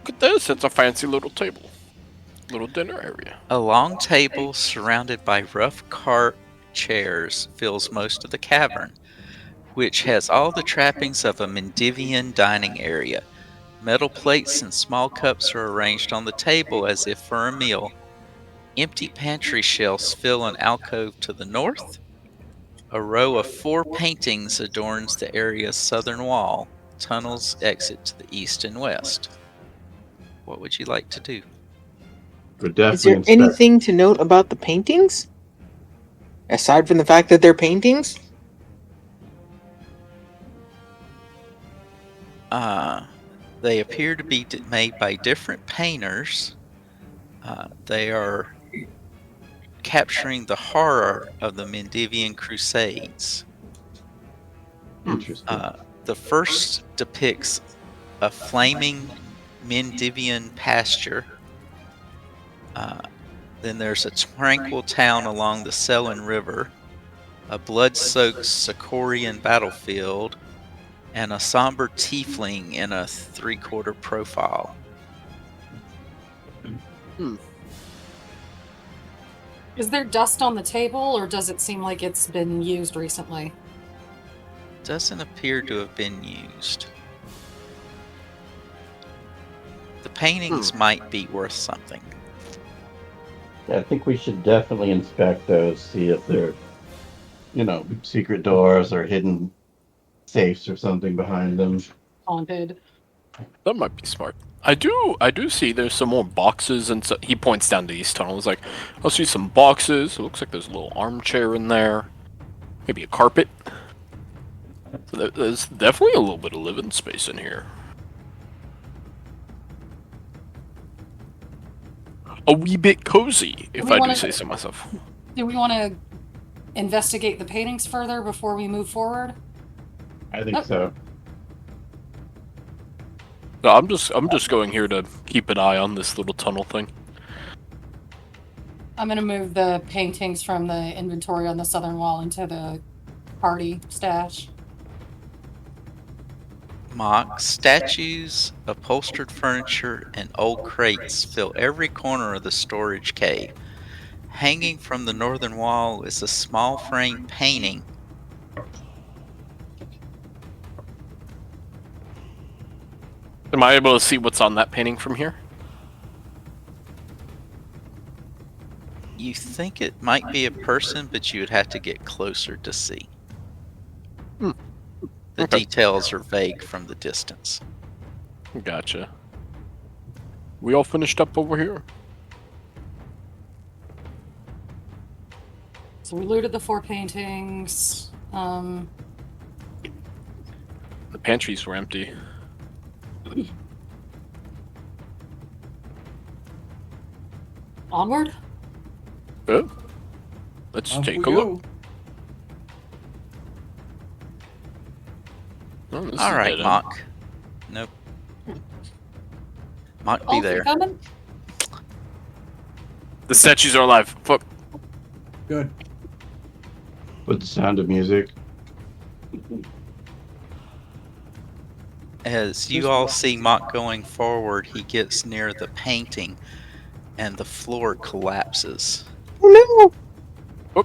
at this. It's a fancy little table. Little dinner area. A long table surrounded by rough carved chairs fills most of the cavern, which has all the trappings of a Mendivian dining area. Metal plates and small cups are arranged on the table as if for a meal. Empty pantry shelves fill an alcove to the north. A row of 4 paintings adorns the area's southern wall. Tunnels exit to the east and west. What would you like to do? Would Is definitely there inspect. anything to note about the paintings? Aside from the fact that they're paintings? They appear to be made by different painters. They are capturing the horror of the Mendivian Crusades. Interesting. The first depicts a flaming Mendivian pasture. Then there's a tranquil town along the Selin River, a blood-soaked Sicorian battlefield, and a somber tiefling in a 3/4 profile. Is there dust on the table, or does it seem like it's been used recently? Doesn't appear to have been used. The paintings might be worth something. Yeah, I think we should definitely inspect those, see if they're, secret doors or hidden safes or something behind them. Haunted. That might be smart. I do see there's some more boxes, and so he points down to these tunnels. Like, I see some boxes. It looks like there's a little armchair in there. Maybe a carpet. So there's definitely a little bit of living space in here. A wee bit cozy, if I do say so myself. Do we want to investigate the paintings further before we move forward? I think so. No, I'm just going here to keep an eye on this little tunnel thing. I'm going to move the paintings from the inventory on the southern wall into the party stash. Mock statues, upholstered furniture, and old crates fill every corner of the storage cave. Hanging from the northern wall is a small frame painting. Am I able to see what's on that painting from here? You think it might be a person, but you would have to get closer to see. The Okay. details are vague from the distance. Gotcha. We all finished up over here? So we looted the 4 paintings. The pantries were empty. Onward? Oh. Let's Off take we a look. go. Oh, this is All right, dead end. Mock. Nope. Mock be Ulf, you there. coming? The statues are alive. Fuck. Good. With the sound of music. As you all see Mock going forward, he gets near the painting and the floor collapses. Oh no!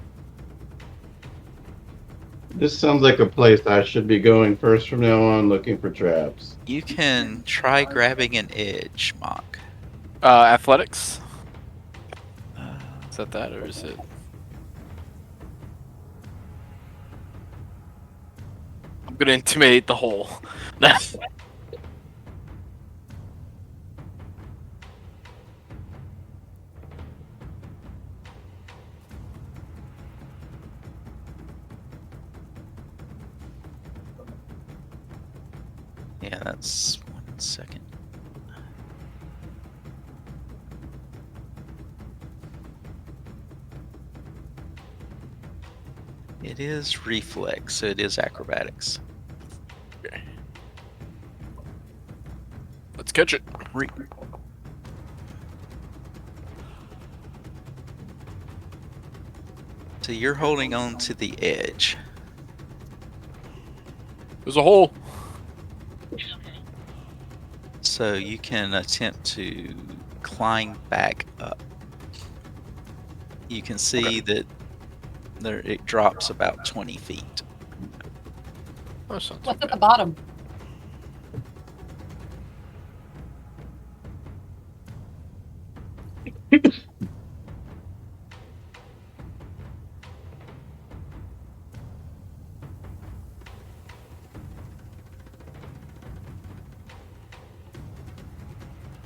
This sounds like a place I should be going first from now on, looking for traps. You can try grabbing an edge, Mock. Athletics? Is that or is it? I'm gonna intimidate the hole. Yeah, that's 1 second. It is reflex, so it is acrobatics. Okay. Let's catch it. So you're holding on to the edge. There's a hole. So you can attempt to climb back up. You can see that there it drops about 20 feet. That's not too What's at the bad. bottom?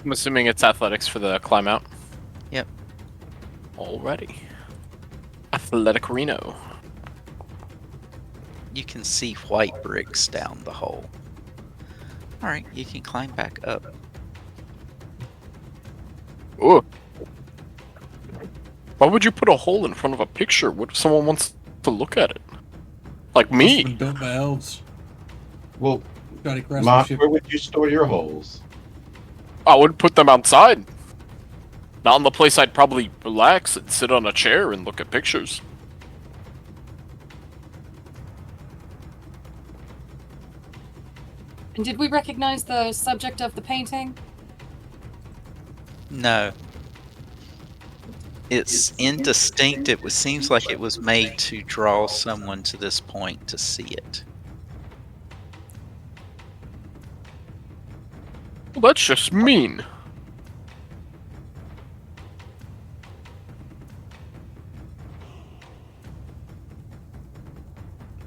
I'm assuming it's athletics for the climb out. Yep. Alrighty. Athletic Reno. You can see white bricks down the hole. Alright, you can climb back up. Ooh. Why would you put a hole in front of a picture? What if someone wants to look at it? Like It's me? been built by elves. Well, Got Mock, craftsmanship. where would you store your holes? I would put them outside. Not in the place I'd probably relax and sit on a chair and look at pictures. And did we recognize the subject of the painting? No. It's indistinct. Seems like it was made to draw someone to this point to see it. Well, that's just mean.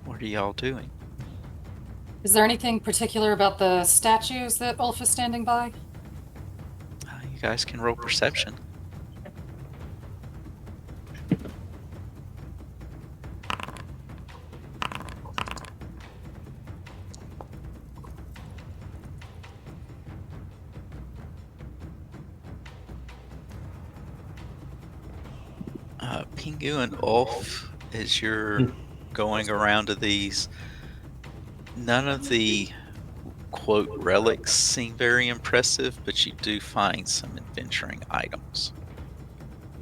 What are y'all doing? Is there anything particular about the statues that Ulf is standing by? You guys can roll perception. Pingu and Ulf, as you're going around to these, none of the quote relics seem very impressive, but you do find some adventuring items.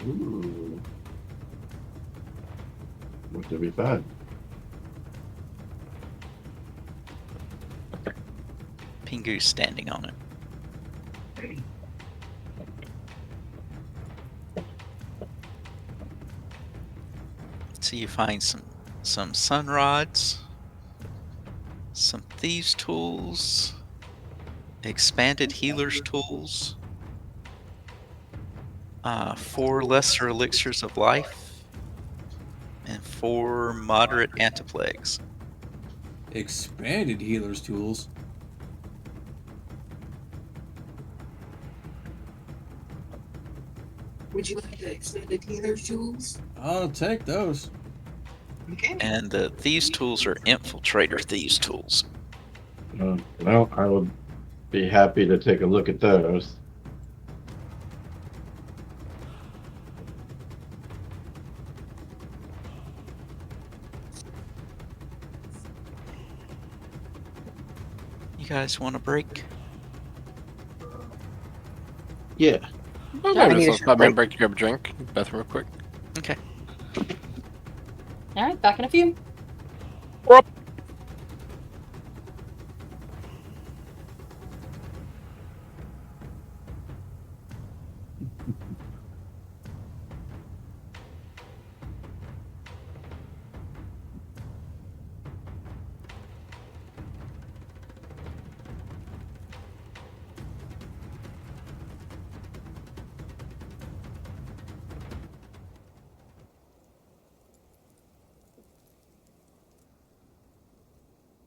Ooh. What did we find? Pingu's standing on it. So you find some sun rods, some thieves' tools, expanded healer's tools, 4 lesser elixirs of life, and 4 moderate antiplagues. Expanded healer's tools. Would you like the expanded healer's tools? I'll take those. Okay. And the thieves' tools are infiltrator thieves' tools. Well, I would be happy to take a look at those. You guys want a break? Yeah. Well, Yeah, I maybe need a let's short pop me a break. break to grab a drink. Bathroom real quick. Okay. All right, back in a few. We're up.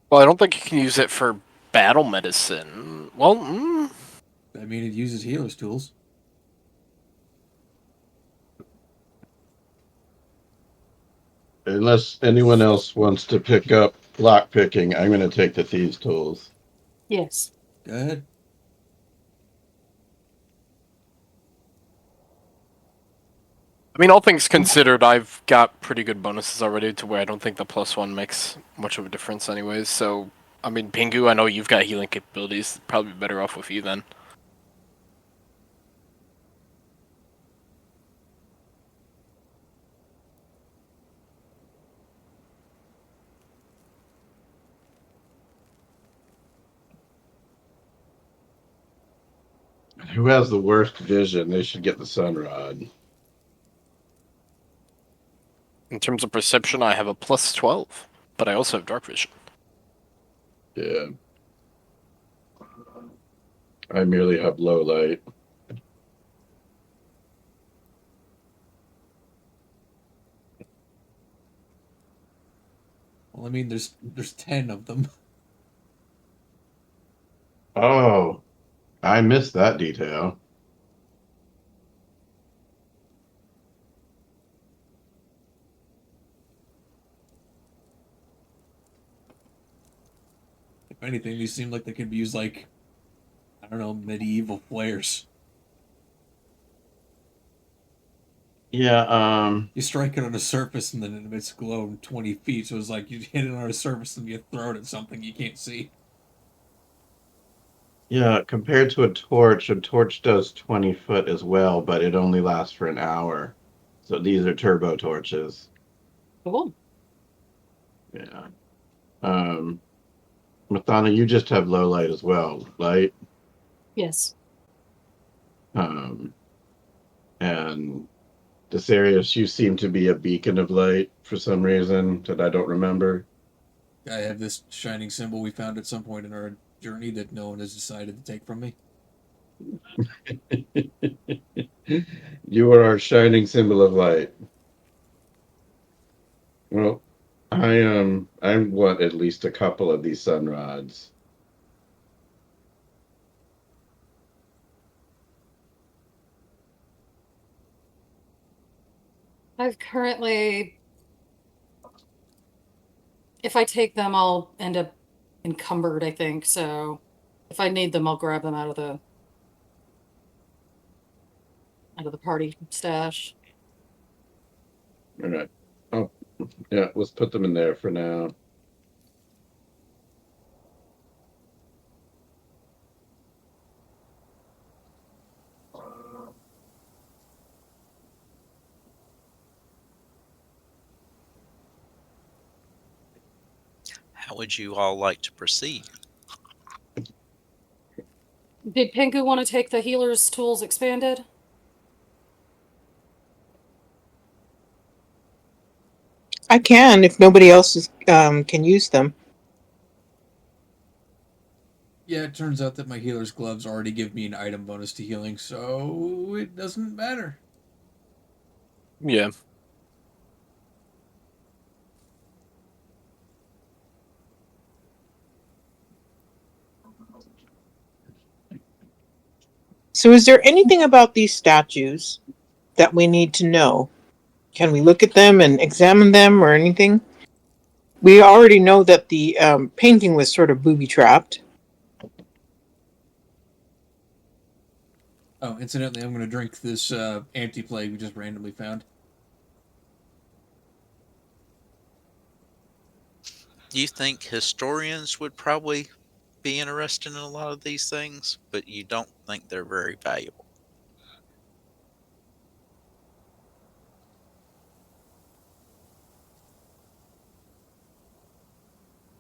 Well, I don't think you can use it for battle medicine. Well, I mean, it uses healer's tools. Unless anyone else wants to pick up lock picking, I'm going to take the thieves' tools. Yes. Go ahead. I mean, all things considered, I've got pretty good bonuses already to where I don't think the +1 makes much of a difference anyways. So, I mean, Pingu, I know you've got healing capabilities. Probably better off with you then. Who has the worst vision? They should get the sunrod. In terms of perception, I have a +12, but I also have dark vision. Yeah. I merely have low light. Well, I mean, there's 10 of them. Oh, I missed that detail. If anything, these seem like they could be used like, I don't know, medieval flares. Yeah, You strike it on a surface and then it emits glow 20 feet, so it's like you hit it on a surface and you throw it at something you can't see. yeah, compared to a torch does 20 foot as well, but it only lasts for an hour. So these are turbo torches. Cool. Yeah. Mathana, you just have low light as well, right? Yes. And Desarius, you seem to be a beacon of light for some reason that I don't remember. I have this shining symbol we found at some point in our journey that no one has decided to take from me. You are our shining symbol of light. Well, I want at least a couple of these sunrods. I've currently, if I take them, I'll end up encumbered, I think. So if I need them, I'll grab them out of the party stash. All right. Oh, yeah, let's put them in there for now. How would you all like to proceed? Did Pingu want to take the healer's tools expanded? I can if nobody else can use them. Yeah, it turns out that my healer's gloves already give me an item bonus to healing, so it doesn't matter. Yeah. So, is there anything about these statues that we need to know? Can we look at them and examine them or anything? We already know that the painting was sort of booby trapped. Oh, incidentally, I'm going to drink this anti-plague we just randomly found. You think historians would probably be interested in a lot of these things, but you don't think they're very valuable.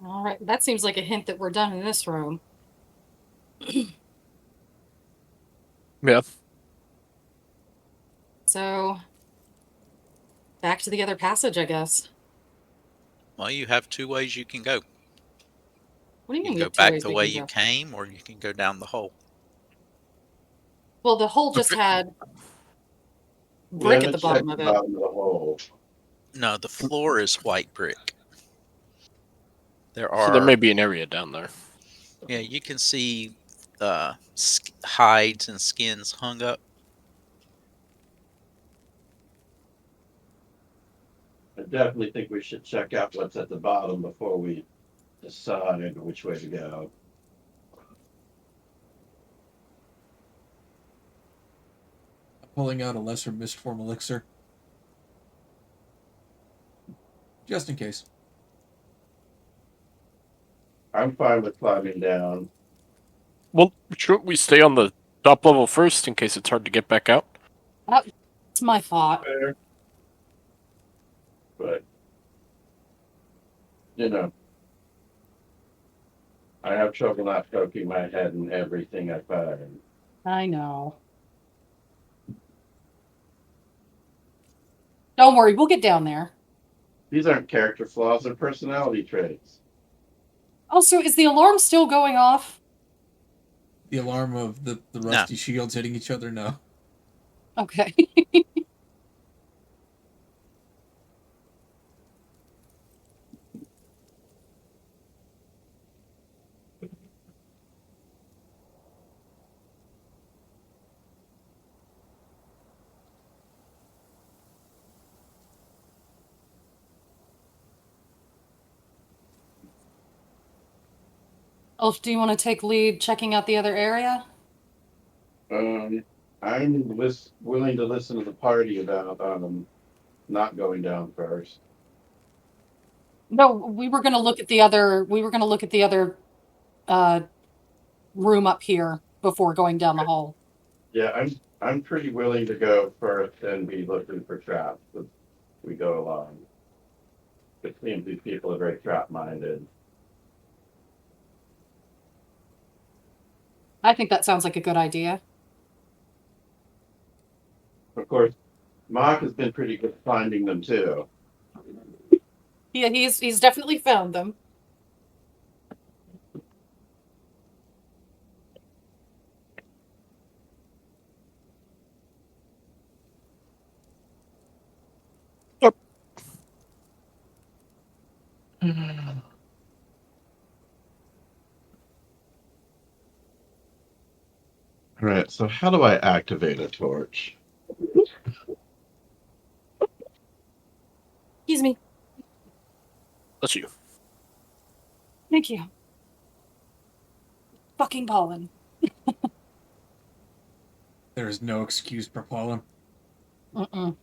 All right, that seems like a hint that we're done in this room. Yeah. So, back to the other passage, I guess. Well, you have two ways you can go. What do you You mean can we go have two back ways the we way can you go? came, or you can go down the hole. Well, the hole just Okay. had We brick at haven't the checked bottom the of it. bottom of the hole. No, the floor is white brick. There So there are, may be an area down there. yeah, you can see hides and skins hung up. I definitely think we should check out what's at the bottom before we decide which way to go. Pulling out a lesser mistform elixir. Just in case. I'm fine with climbing down. Well, shouldn't we stay on the top level first in case it's hard to get back out? That's my thought. Fair. But, you know, I have trouble not poking my head in everything I find. I know. Don't worry, we'll get down there. These aren't character flaws, they're personality traits. Also, is the alarm still going off? The alarm of the rusty shields hitting each other? No. Okay. Ulf, do you want to take lead checking out the other area? I'm willing to listen to the party about not going down first. No, we were going to look at the other. We were going to look at the other room up here before going down the hole. Yeah, I'm pretty willing to go first and be looking for traps as we go along. It seems these people are very trap minded. I think that sounds like a good idea. Of course, Mark has been pretty good finding them too. Yeah, he's definitely found them. All right, so how do I activate a torch? Excuse me. That's you. Thank you. Fucking pollen. There is no excuse for pollen. Mm-mm.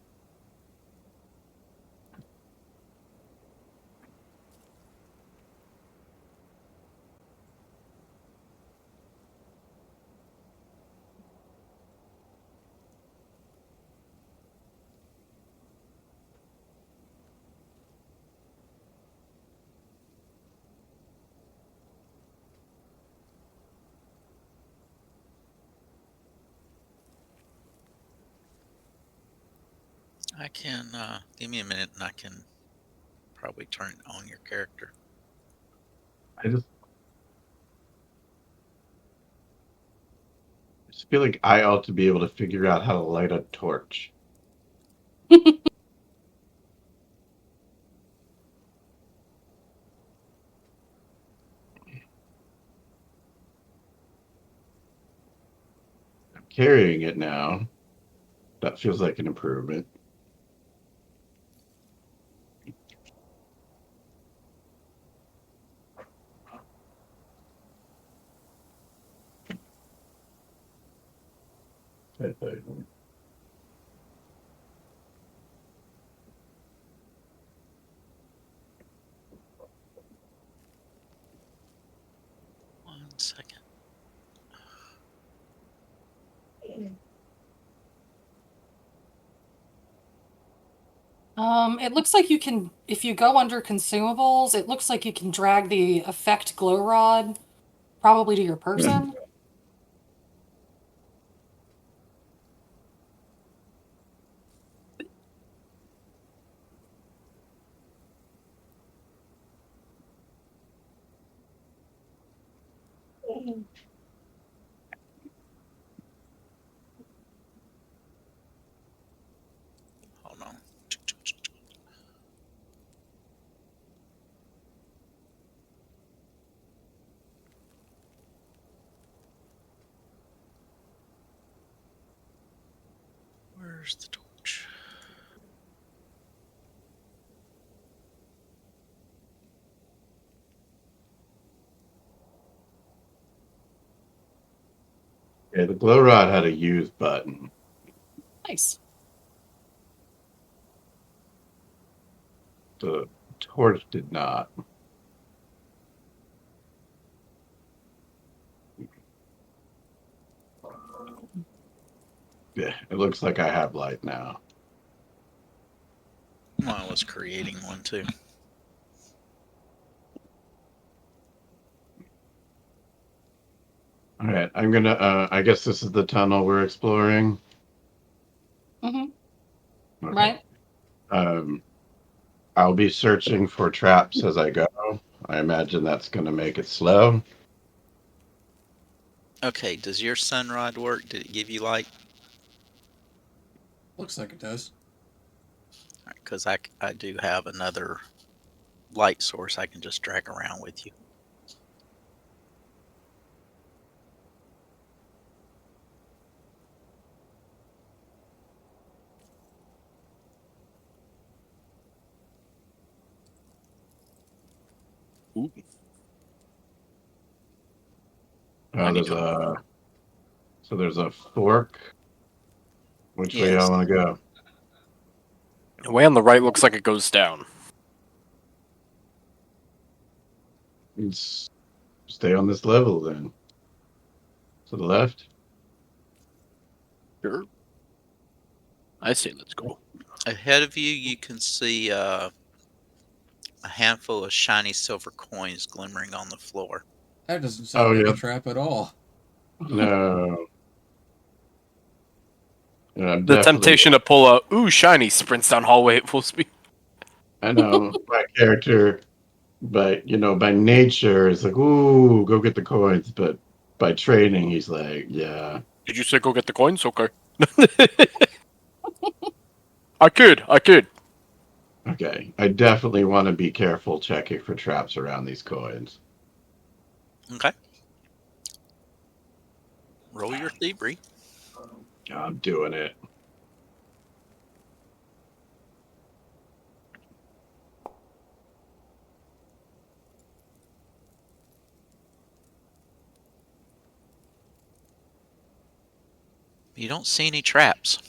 I can, give me a minute and I can probably turn it on your character. I just feel like I ought to be able to figure out how to light a torch. I'm carrying it now. That feels like an improvement. It looks like you can, if you go under consumables, it looks like you can drag the effect glow rod probably to your person. Hold on. Where's the torch? Okay, the glow rod had a use button. Nice. The torch did not. Yeah, it looks like I have light now. Well, I was creating one too. All right, I'm gonna. I guess this is the tunnel we're exploring. Mm-hmm. Okay. Right? I'll be searching for traps as I go. I imagine that's gonna make it slow. Okay, does your sun rod work? Did it give you light? Looks like it does. Because I do have another light source I can just drag around with you. Ooh. I need There's a. So there's a fork. Which way Yes. y'all want to go? The way on the right looks like it goes down. Let's stay on this level then. To the left. Sure. I say let's go. Ahead of you, you can see a handful of shiny silver coins glimmering on the floor. That doesn't sound Oh, like yeah. a trap at all. No. Yeah, I'm The definitely- temptation to pull a ooh shiny sprints down hallway at full speed. I know my character, by nature, is like, ooh, go get the coins. But by training, he's like, yeah. Did you say go get the coins? Okay. I could. Okay, I definitely want to be careful checking for traps around these coins. Okay. Roll your thievery. I'm doing it. You don't see any traps.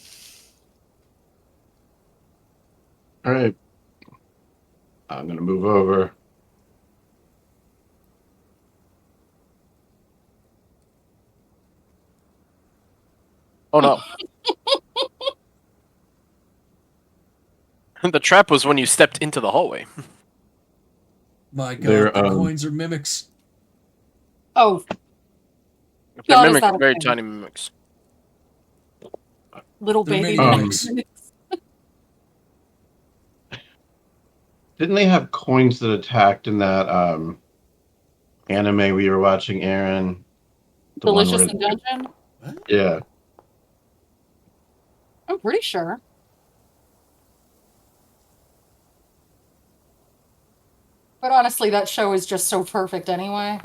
All right. I'm going to move over. Oh no. The trap was when you stepped into the hallway. My God, They're, the coins are mimics. Oh, They're God, is mimics, that a very thing? tiny mimics. Little They're baby mini mimics. Didn't they have coins that attacked in that anime we were watching, Aaron? The one Delicious where, in Dungeon? yeah. I'm pretty sure. But honestly, that show is just so perfect anyway.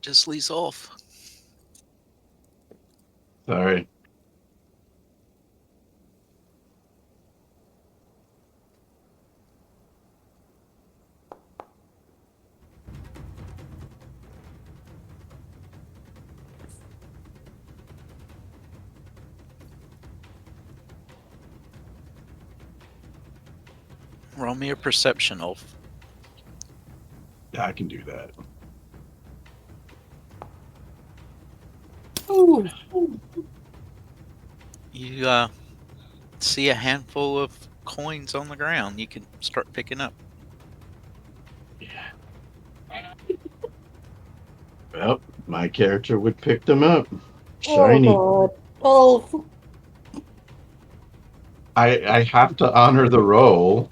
just leaves off. Sorry. Roll me a perception, Ulf. Yeah, I can do that. Ooh. You see a handful of coins on the ground. You can start picking up. Well, my character would pick them up. Shiny. Oh, God. Oh. I have to honor the roll.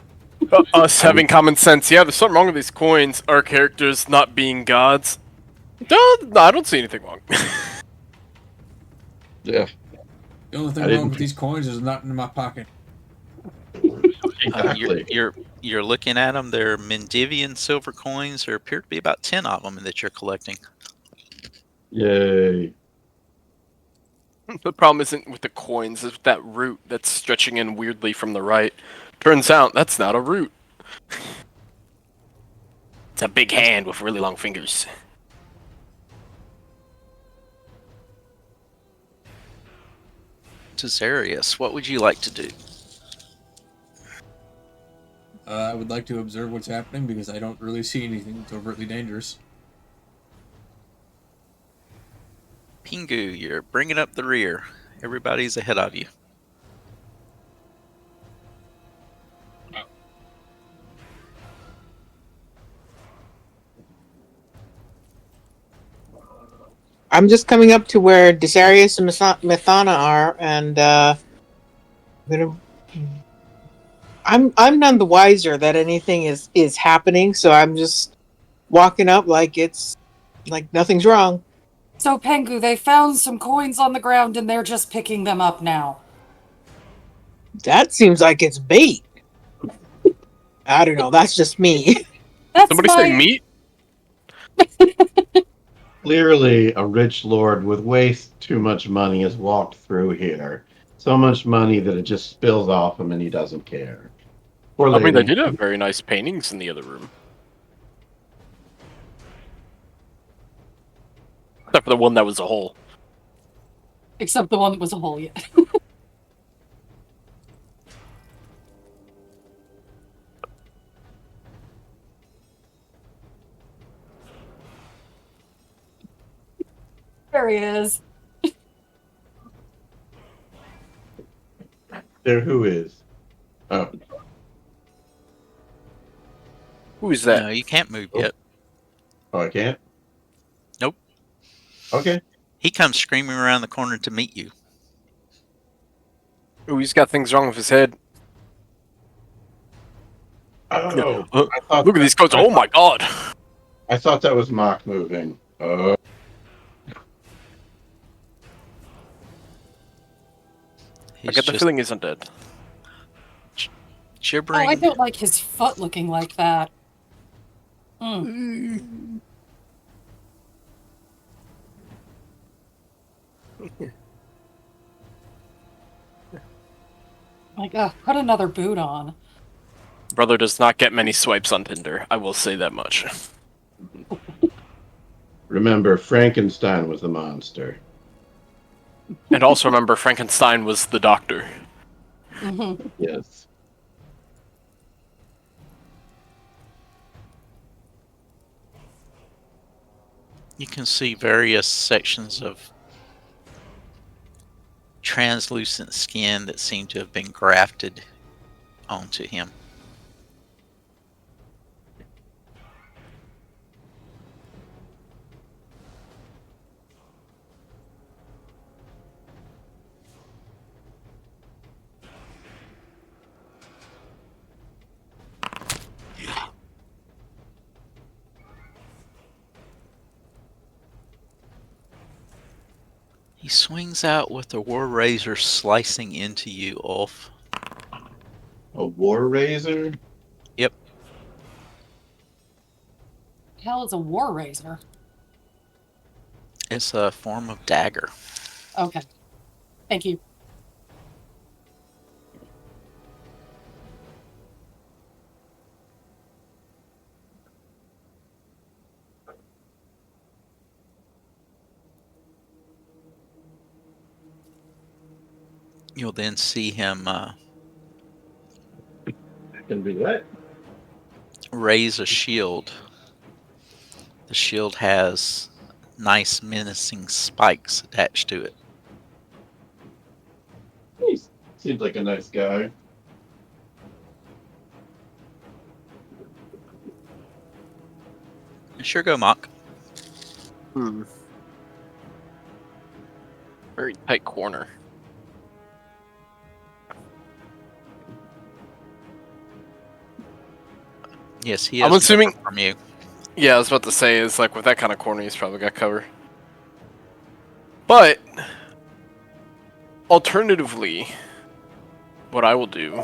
Us having common sense. Yeah, there's something wrong with these coins. Our characters not being gods. No, I don't see anything wrong. Yeah, The only I thing didn't- wrong with these coins is not in my pocket. exactly. You're looking at them. They're Mendivian silver coins. There appear to be about 10 of them that you're collecting. Yay. The problem isn't with the coins, it's with that root that's stretching in weirdly from the right. Turns out that's not a root. It's a big hand with really long fingers. Tazarius, what would you like to do? I would like to observe what's happening because I don't really see anything that's overtly dangerous. Pingu, you're bringing up the rear. Everybody's ahead of you. I'm just coming up to where Desarius and Mithana are, and I'm none the wiser that anything is happening. So I'm just walking up like it's like nothing's wrong. So, Pengu, they found some coins on the ground and they're just picking them up now. That seems like it's bait. I don't know. That's just me. That's Somebody my... say meat? Clearly, a rich lord with way too much money has walked through here. So much money that it just spills off him and he doesn't care. Poor I mean, they lady. did have very nice paintings in the other room. Except for the one that was a hole. Except the one that was a hole yet. There he is. There, who is? Oh, Who is that? No, you can't move Oh. yet. oh, I can't? Nope. Okay. He comes screaming around the corner to meet you. Ooh, he's got things wrong with his head. Oh, Uh, I thought Look at these coats. I Oh my god! I thought that was Mock moving. Oh, I get the just feeling he's undead. Oh, gibbering. I don't like his foot looking like that. Mm. Like, put another boot on. Brother does not get many swipes on Tinder. I will say that much. remember, Frankenstein was the monster. And also remember, Frankenstein was the doctor. Mm-hmm. Yes. You can see various sections of translucent skin that seem to have been grafted onto him. He swings out with the war razor slicing into you, Ulf. A war razor? Yep. Hell is a war razor. It's a form of dagger. Okay. Thank you. You'll then see him Can be what? raise a shield. The shield has nice menacing spikes attached to it. He seems like a nice guy. Sure go, Mock. Very tight corner. Yes, he I'm has assuming- cover from you. Yeah, I was about to say, is like with that kind of corner, he's probably got cover. But alternatively, what I will do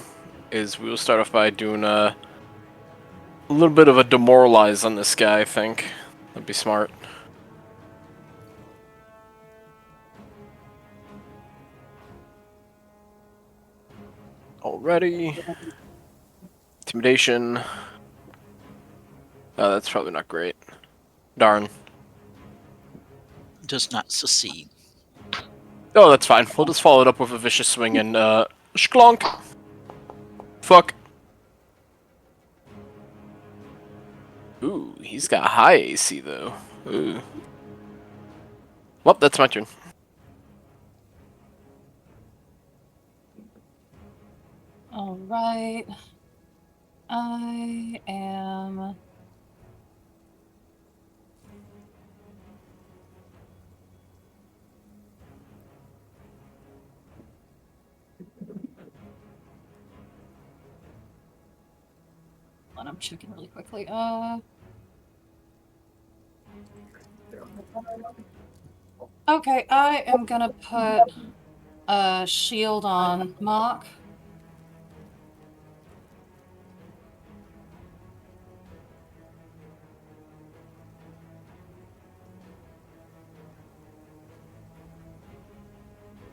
is we will start off by doing a little bit of a demoralize on this guy. I think that'd be smart. Already, intimidation. That's probably not great. Darn. Does not succeed. Oh, that's fine. We'll just follow it up with a vicious swing and sklonk. Fuck. Ooh, he's got high AC though. Ooh. Well, that's my turn. All right. I am. And I'm checking really quickly. Okay, I am gonna put a shield on Mock.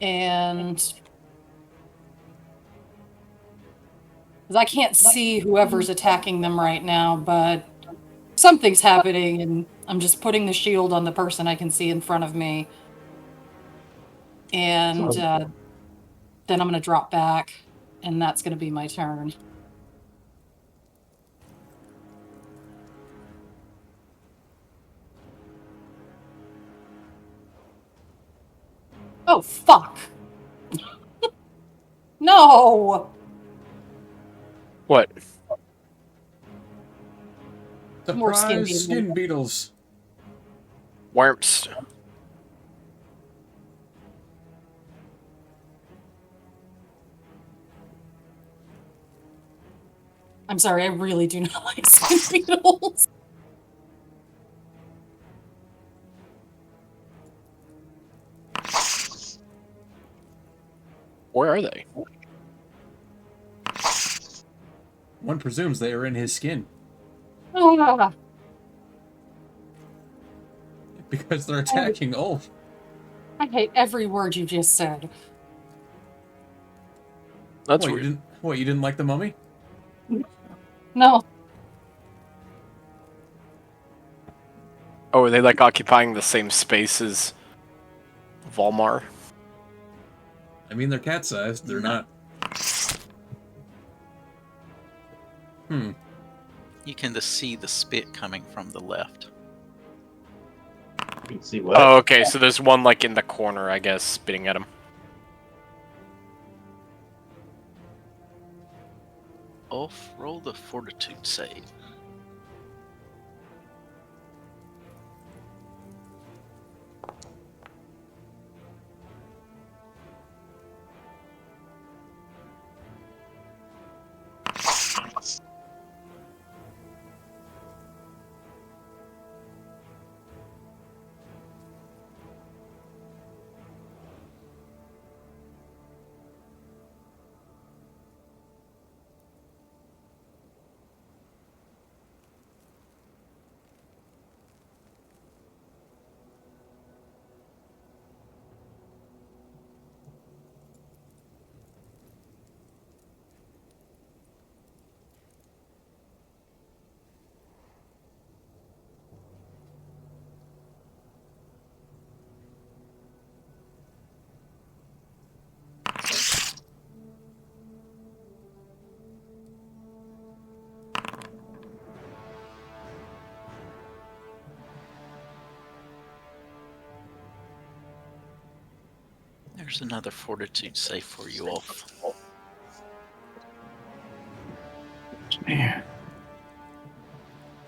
And because I can't see whoever's attacking them right now, but something's happening, and I'm just putting the shield on the person I can see in front of me. And then I'm going to drop back, and that's going to be my turn. Oh, fuck. No! What? More skin Surprise skin beetles. Worms. I'm sorry, I really do not like skin beetles. Where are they? One presumes they are in his skin Ah, because they're attacking Ulf. I hate every word you just said. That's What, weird. you didn't like the mummy? No. Oh, are they like occupying the same space as Volmar? I mean, they're cat-sized. They're No. not. You can just see the spit coming from the left. You can see what? Oh, okay. So there's one like in the corner, I guess, spitting at him. Ulf, roll the fortitude save. There's another fortitude save for you, Wolf. Man.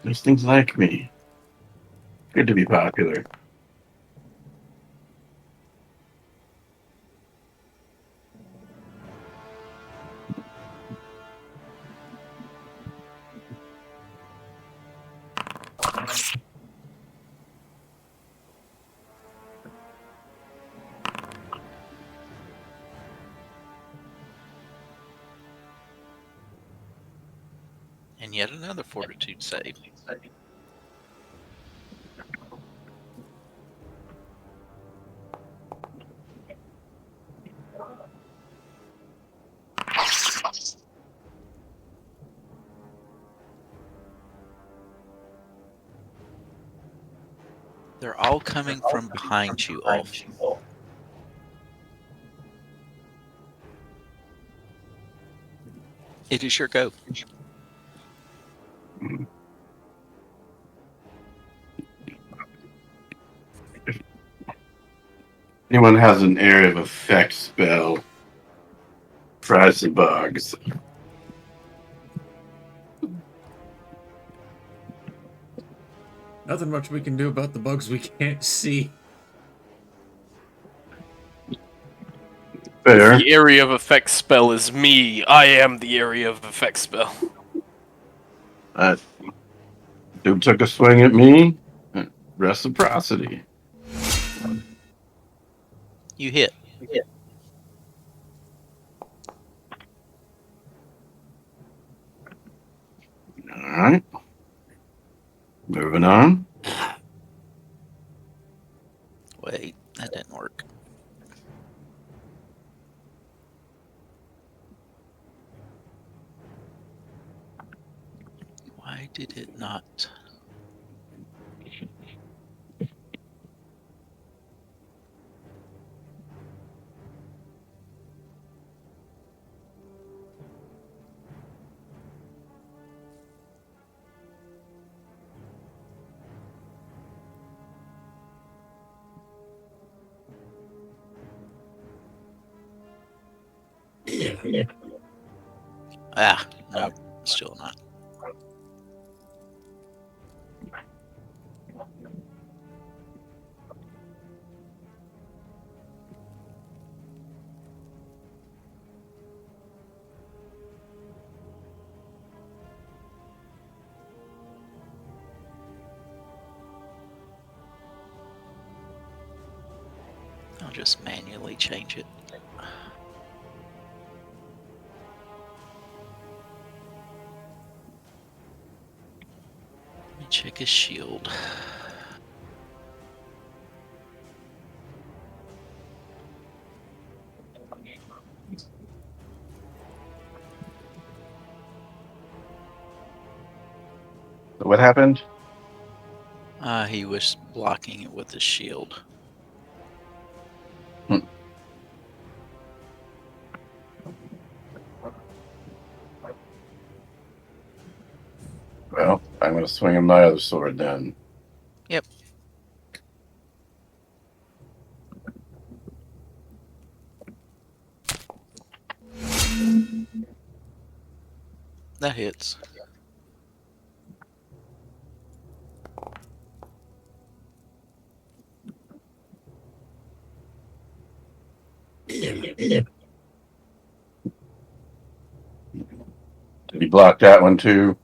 There's things like me. Good to be popular. And yet another fortitude save. They're all coming from behind you, Wolf. It is your go. Anyone has an area of effect spell, tries the bugs. Nothing much we can do about the bugs we can't see. Fair. The area of effect spell is me. I am the area of effect spell. Dude took a swing at me. Reciprocity. You hit. Alright. Moving on. Wait, that didn't work. Why did it not? Ah, no, still not. I'll just manually change it. Let me check his shield. What happened? He was blocking it with his shield. Well, I'm going to swing him my other sword then. Yep. That hits. Did he block that one too?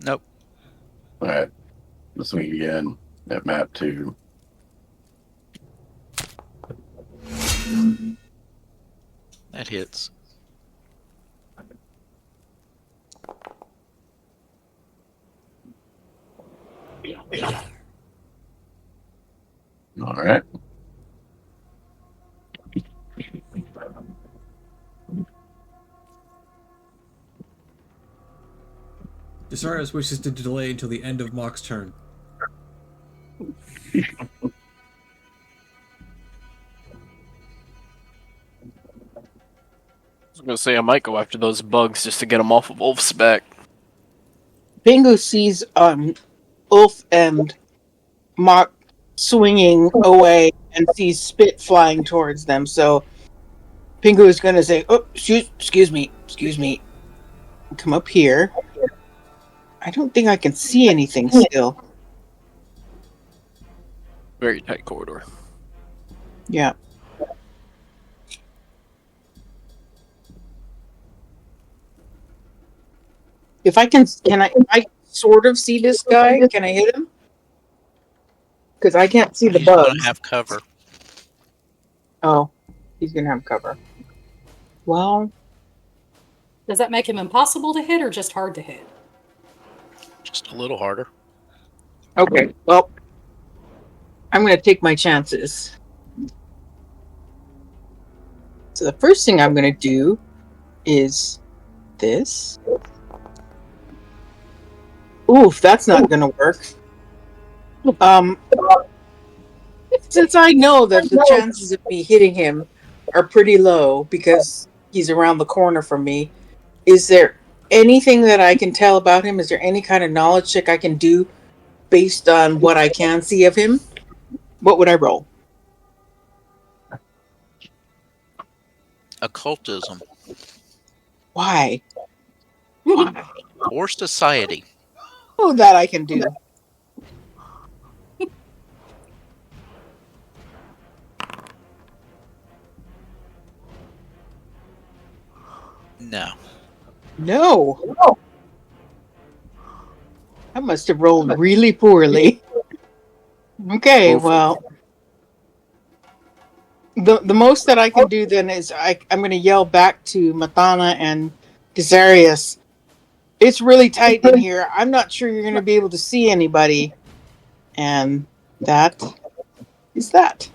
Nope. Alright. Let's swing again at map 2. That hits. Alright. Desarius wishes to delay until the end of Mock's turn. I was gonna say I might go after those bugs just to get them off of Wolf's back. Bingo sees Ulf and Mock swinging away and sees spit flying towards them. So Pingu is going to say, "Oh, excuse me, come up here." I don't think I can see anything still. Very tight corridor. Yeah. If I sort of see this guy? Can I hit him? Because I can't see the He's going bugs. to have cover. Oh, he's going to have cover. Well, Does that make him impossible to hit or just hard to hit? Just a little harder. okay. Well, I'm going to take my chances. So the first thing I'm going to do is this. Oof, that's not going to work. Since I know that the chances of me hitting him are pretty low because he's around the corner from me, is there anything that I can tell about him? Is there any kind of knowledge check I can do based on what I can see of him? What would I roll? Occultism. Why? Or society. Oh, that I can do. No. No. I must have rolled really poorly. Okay, well, the most that I can do then is I'm going to yell back to Mathana and Desarius. It's really tight in here. I'm not sure you're going to be able to see anybody. And that is that.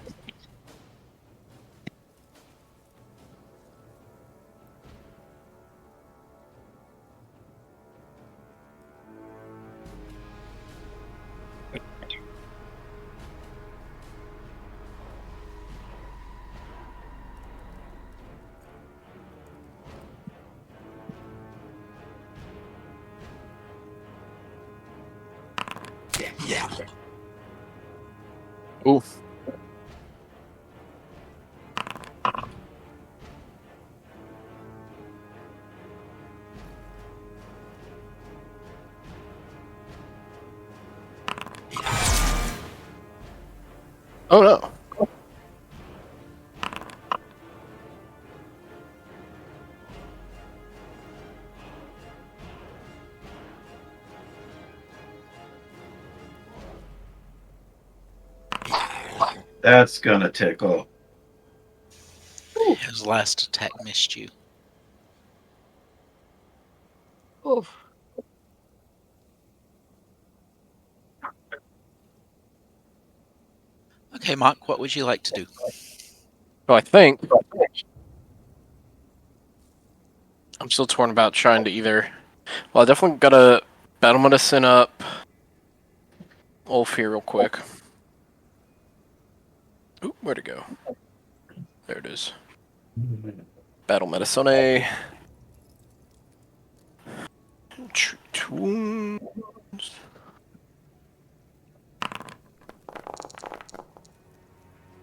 Ooh. Oh no. That's gonna tickle. His last attack missed you. Oof. Okay, Mike, what would you like to do? So I think I'm still torn about trying to either. Well, I definitely gotta battle medicine up Ulf here real quick. Ooh, where'd it go? There it is. Battle medicine A. Treat wounds.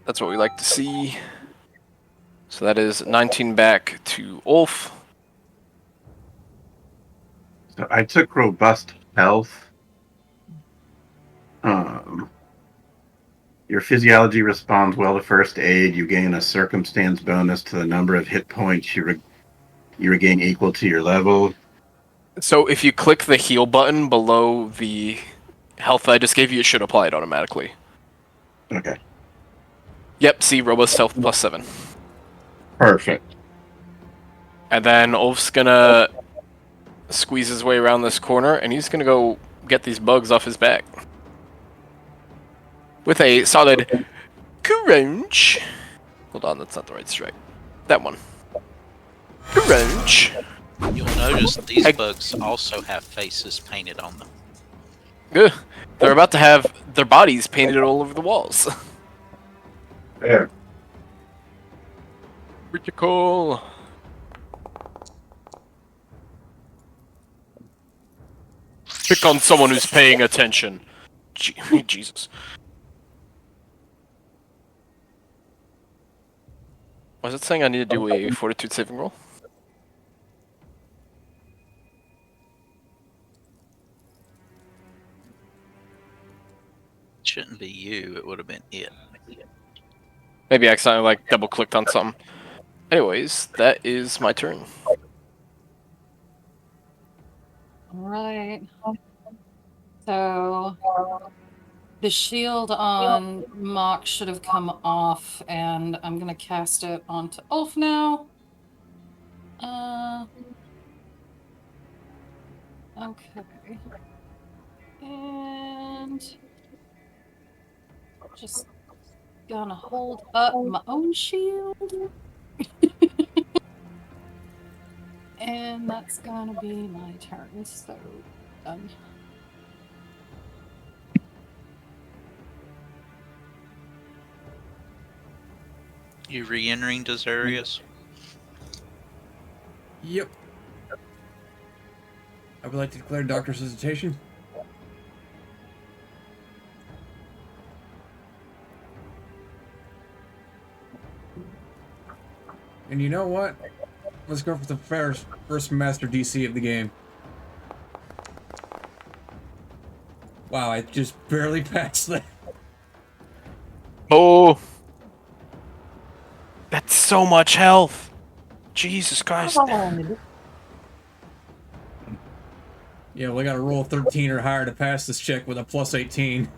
That's what we like to see. So that is 19 back to Ulf. So I took robust health. Your physiology responds well to first aid. You gain a circumstance bonus to the number of hit points you regain equal to your level. So if you click the heal button below the health I just gave you, it should apply it automatically. Okay. Yep, see, robust health +7. Perfect. And then Ulf's gonna squeeze his way around this corner, and he's gonna go get these bugs off his back. With a solid crunch. Hold on, that's not the right strike. That one. Crunch. You'll notice these bugs also have faces painted on them. Good. They're about to have their bodies painted all over the walls. There. Critical. Pick on someone who's paying attention. Jesus. Was it saying I need to do a fortitude saving roll? It shouldn't be you. It would have been it. Maybe I accidentally like double clicked on something. Anyways, that is my turn. Alright. So the shield on Mock should have come off, and I'm gonna cast it onto Ulf now. Okay. And just gonna hold up my own shield. And that's gonna be my turn, so done. You re-entering Desarius? Yep. I would like to declare doctor's visitation. And you know what? Let's go for the first master DC of the game. Wow, I just barely passed that. Oh, that's so much health. Jesus Christ. Yeah, well, I gotta roll 13 or higher to pass this check with a plus 18.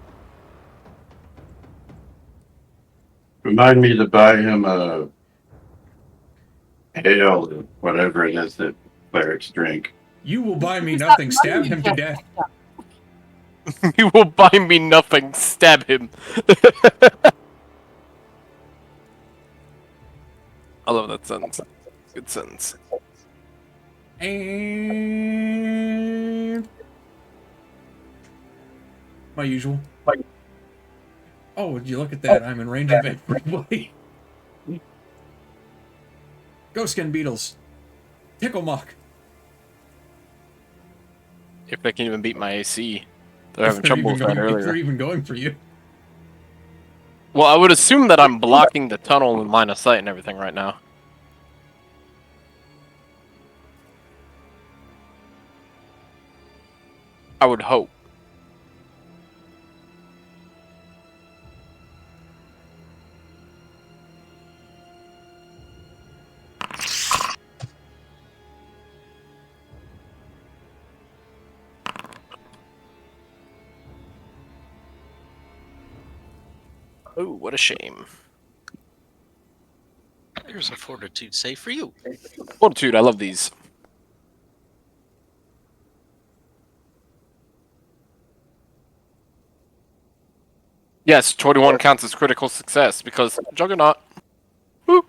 Remind me to buy him a ale, whatever it is that clerics drink. You will buy me nothing. Stab him to death. You will buy me nothing. Stab him. I love that sentence. Good sentence. And my usual. Oh, would you look at that? I'm in range of everybody. Ghost skin beetles. Tickle mock. If they can even beat my AC. They're having trouble with that If they're earlier. even going for you. Well, I would assume that I'm blocking the tunnel and line of sight and everything right now. I would hope. Oh, what a shame. There's a fortitude save for you. Fortitude, I love these. Yes, 21 counts as critical success because Juggernaut. Woo.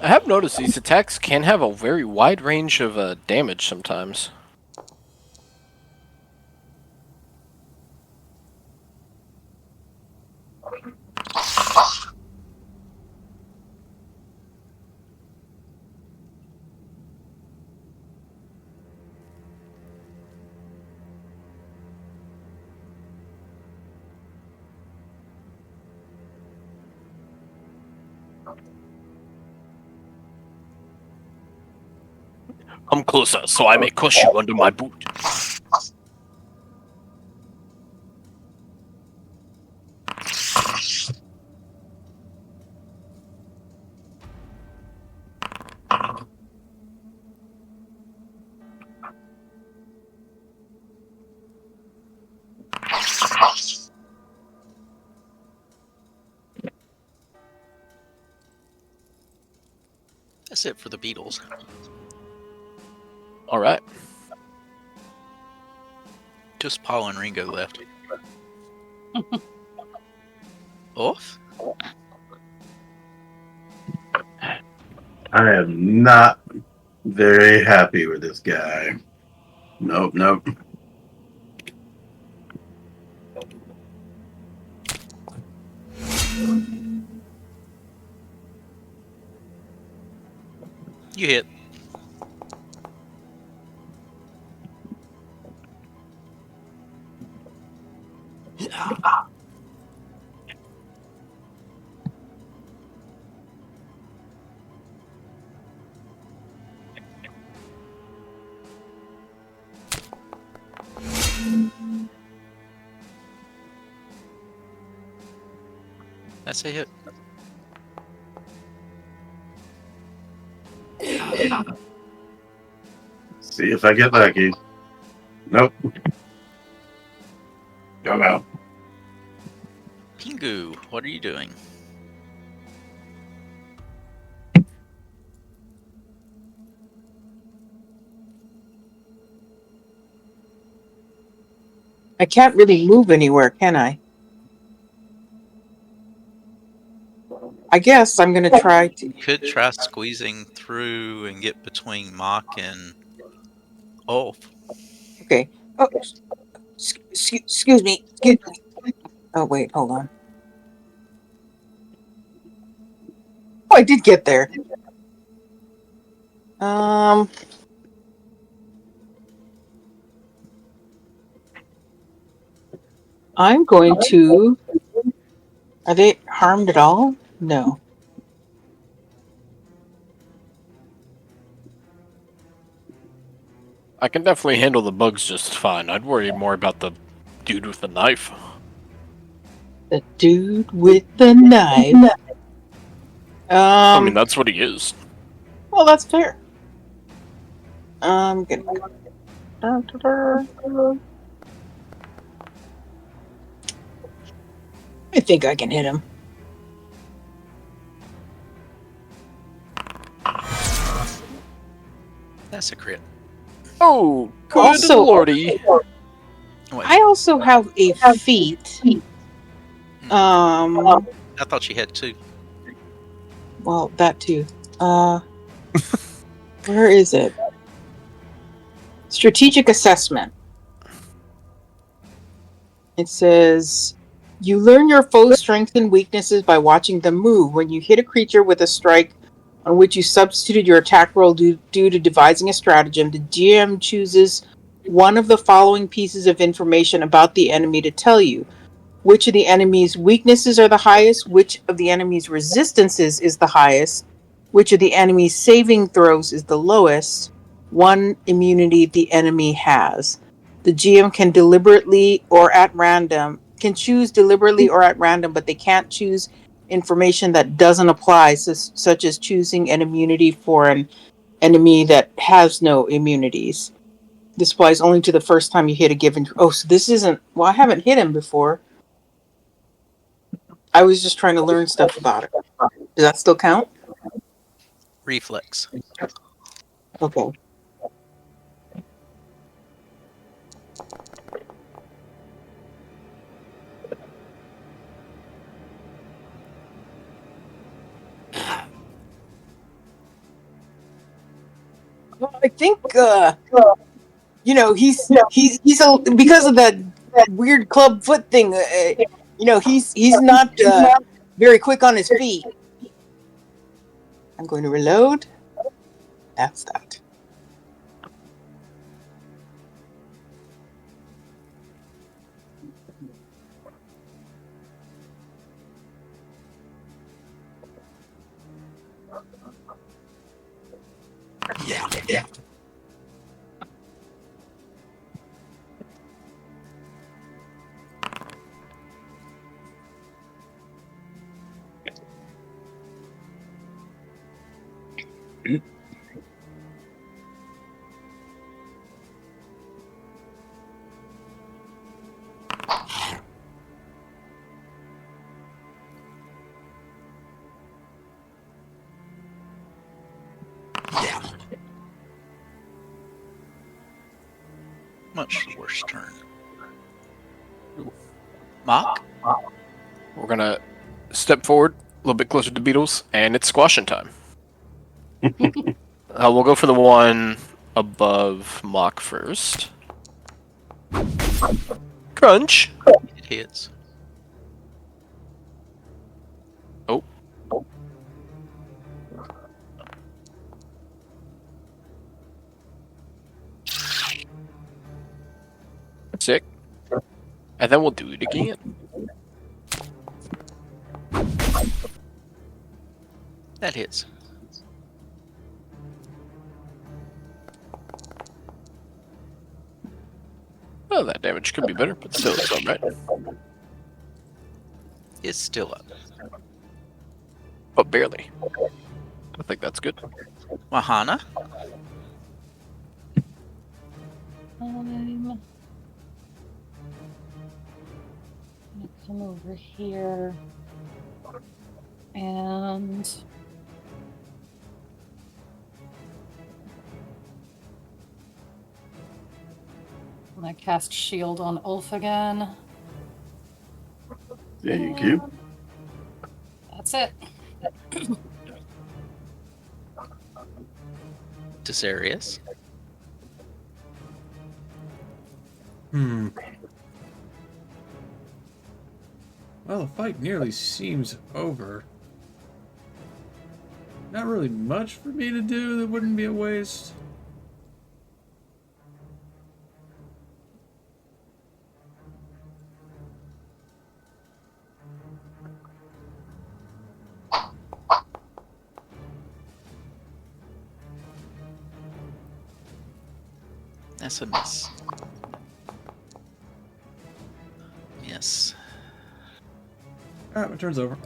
I have noticed these attacks can have a very wide range of damage sometimes. Come closer, so I may crush you under my boot. That's it for the Beatles. Alright. Just Paul and Ringo left. Off? I am not very happy with this guy. Nope, nope. You hit. That's a hit. See if I get lucky. Nope. Go out. Pingu, what are you doing? I can't really move anywhere, can I? I guess I'm going to try to... You could try squeezing through and get between Mock and Ulf. Okay. Oh, excuse me. Excuse me. Oh, wait, hold on. Oh, I did get there. I'm going to... Are they harmed at all? No. I can definitely handle the bugs just fine. I'd worry more about the dude with the knife. The dude with the knife. I mean, that's what he is. Well, that's fair. I'm gonna... I think I can hit him. That's a crit. Oh, good Also- lordy. Wait, I also have a feat. I thought you had 2. Well, that too. Where is it? Strategic assessment. It says, you learn your foe's strengths and weaknesses by watching them move. When you hit a creature with a strike on which you substituted your attack roll due to devising a stratagem, the GM chooses one of the following pieces of information about the enemy to tell you. Which of the enemy's weaknesses are the highest? Which of the enemy's resistances is the highest? Which of the enemy's saving throws is the lowest? One immunity the enemy has. The GM can choose deliberately or at random, but they can't choose information that doesn't apply, such as choosing an immunity for an enemy that has no immunities. This applies only to the first time you hit a given... Oh, so this isn't... Well, I haven't hit him before. I was just trying to learn stuff about it. Does that still count? Reflex. Okay. Well, I think, he's because of that weird club foot thing, he's not very quick on his feet. I'm going to reload. That's that. Yeah. Much worse turn. Mock? We're gonna step forward a little bit closer to Beetles, and it's squashing time. We'll go for the one above Mock first. Crunch! It hits. Oh. And then we'll do it again. That hits. Oh, that damage could be better, but still, it's alright. It's still up. But barely. I think that's good. Wahana? I'm gonna come over here and I'm gonna cast Shield on Ulf again. Thank you. That's it. Desarius? Well, the fight nearly seems over. Not really much for me to do that wouldn't be a waste. That's a miss. Yes. Alright, my turn's over.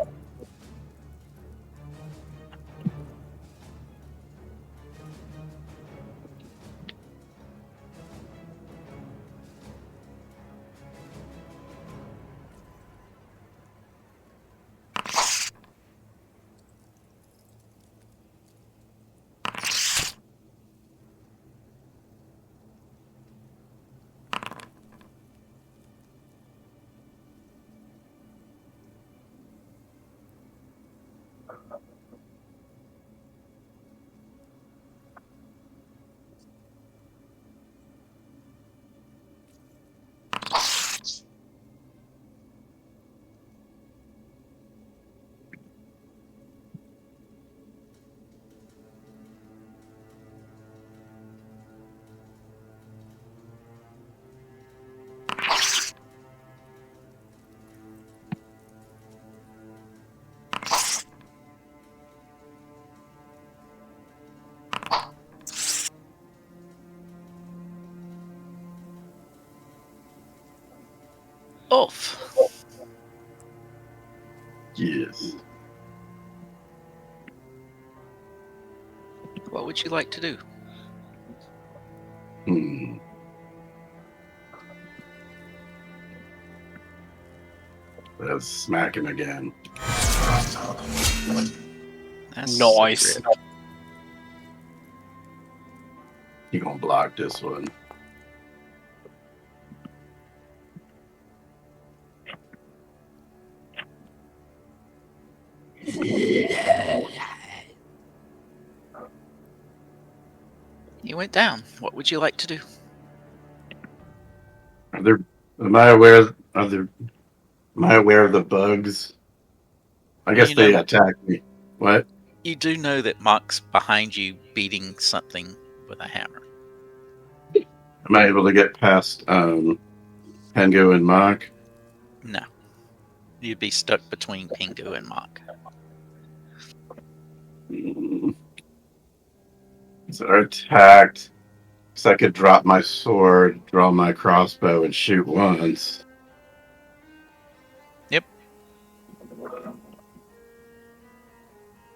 Ulf. Yes. What would you like to do? Let's smack him again. That's Nice. great. He gonna block this one. He went down. What would you like to do? Are there? Am I aware? Am I aware of the bugs? I guess You they know- attack me. What? You do know that Mock's behind you beating something with a hammer. Am I able to get past Pengo and Mock? No. You'd be stuck between Pingu and Mock. So they're attacked. So I could drop my sword, draw my crossbow, and shoot once. Yep.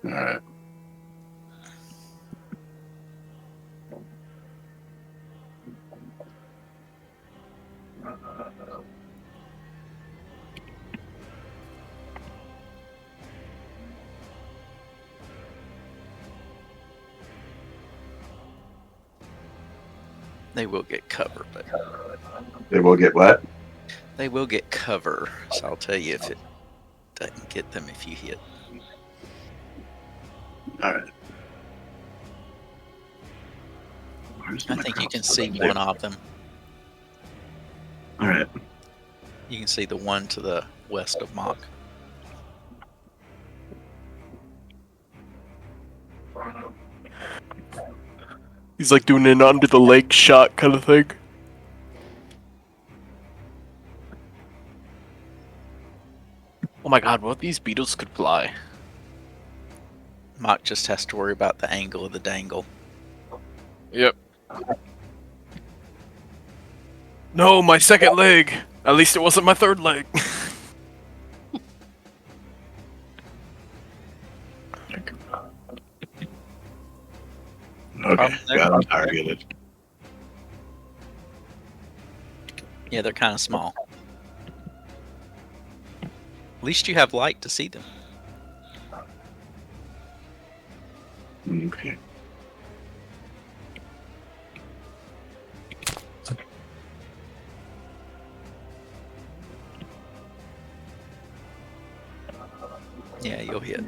Alright. They will get cover, but They will get what? they will get cover. So I'll tell you if it doesn't get them if you hit. Alright. I think you can see one of them. Alright. You can see the one to the west of Mock. He's like doing an under the leg shot kind of thing. Oh my god, what if these beetles could fly? Mock just has to worry about the angle of the dangle. Yep. No, my second leg! At least it wasn't my third leg. Okay, got him targeted. Yeah, they're kind of small. At least you have light to see them. Okay. Yeah, you'll hit.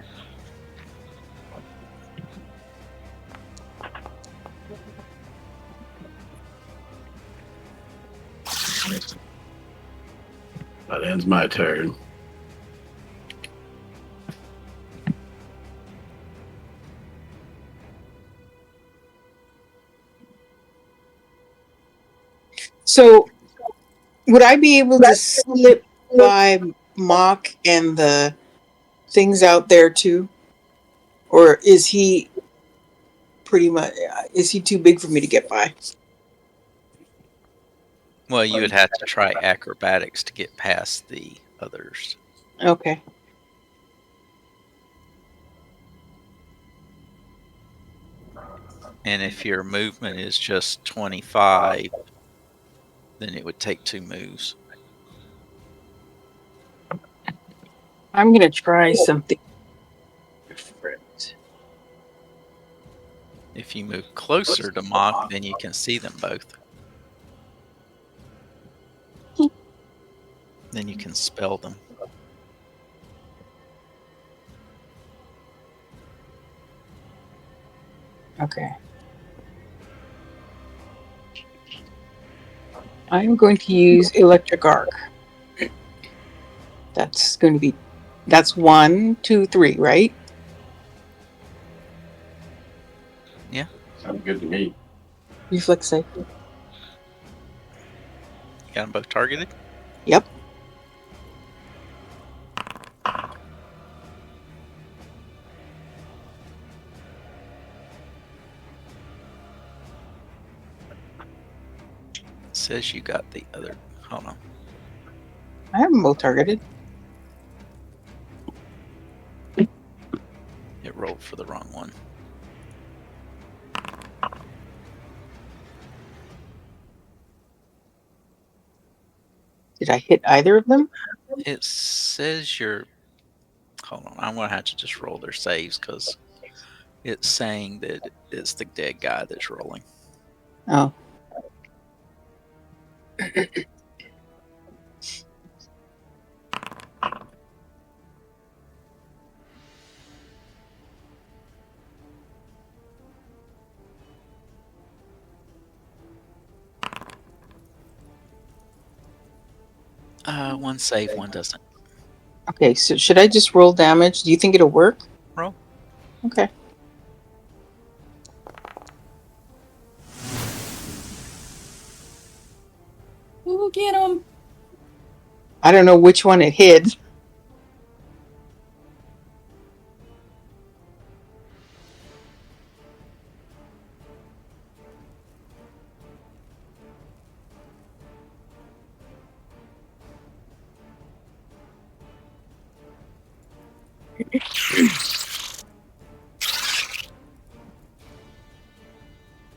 That ends my turn. So, would I be able to slip by Mock and the things out there too? Or is he pretty much, is he too big for me to get by? Well, you would have to try acrobatics to get past the others. Okay. And if your movement is just 25, then it would take 2 moves. I'm going to try something different. If you move closer to Mock, then you can see them both. Then you can spell them. Okay. I'm going to use Electric Arc. That's going to be, that's 1, 2, 3, right? Yeah. Sounds good to me. Reflex save. You got them both targeted? Yep. It says you got the other. Hold on. I have them both targeted. It rolled for the wrong one. Did I hit either of them? It says you're. Hold on. I'm going to have to just roll their saves because it's saying that it's the dead guy that's rolling. Oh. One save, one doesn't. Okay, so should I just roll damage? Do you think it'll work? Roll. Okay. Ooh, get him! I don't know which one it hit.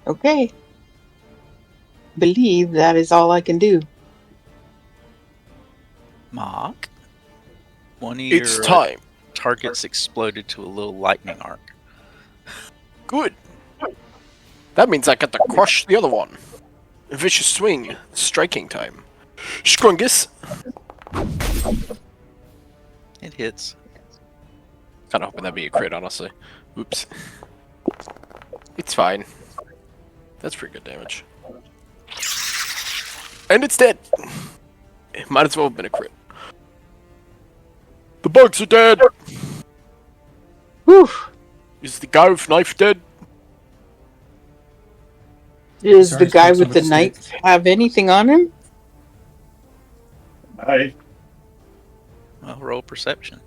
Okay. Believe that is all I can do. Mock. One of It's your time. targets exploded to a little lightning arc. Good. That means I get to crush the other one. Vicious swing. Striking time. Scrungus. It hits. Kinda hoping that'd be a crit, honestly. Oops. It's fine. That's pretty good damage. And it's dead! It might as well have been a crit. The bugs are dead! Whew. Is the guy with knife dead? Does Sorry, the guy spoke so with the much knife have anything on him? Bye. Well, roll perception.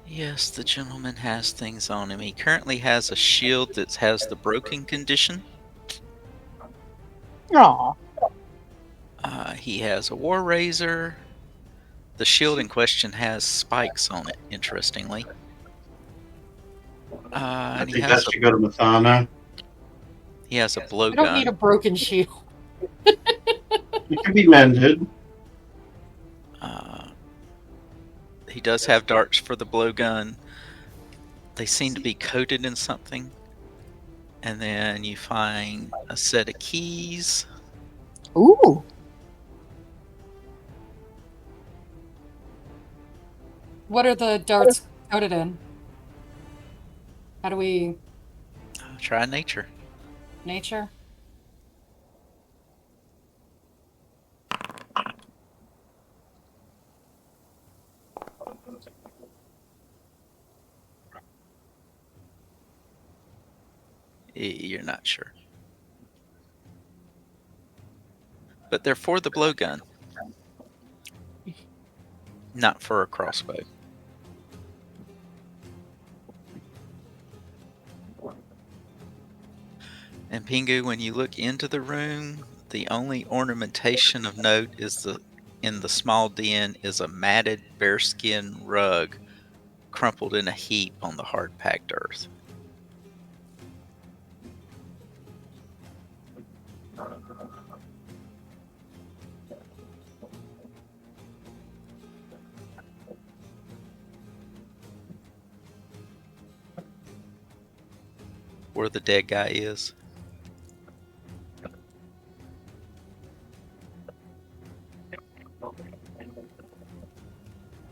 Yes, the gentleman has things on him. He currently has a shield that has the broken condition. Aw. He has a war razor. The shield in question has spikes on it, interestingly. I And he think has that should go to Mathana. he has a I don't need a blowgun. broken shield. It can be mended. He does have darts for the blowgun. They seem to be coated in something. And then you find a set of keys. Ooh. What are the darts coated in? How do we... Try nature. Nature? You're not sure. But they're for the blowgun. Not for a crossbow. And Pingu, when you look into the room, the only ornamentation of note is in the small den is a matted bearskin rug crumpled in a heap on the hard-packed earth. Where the dead guy is.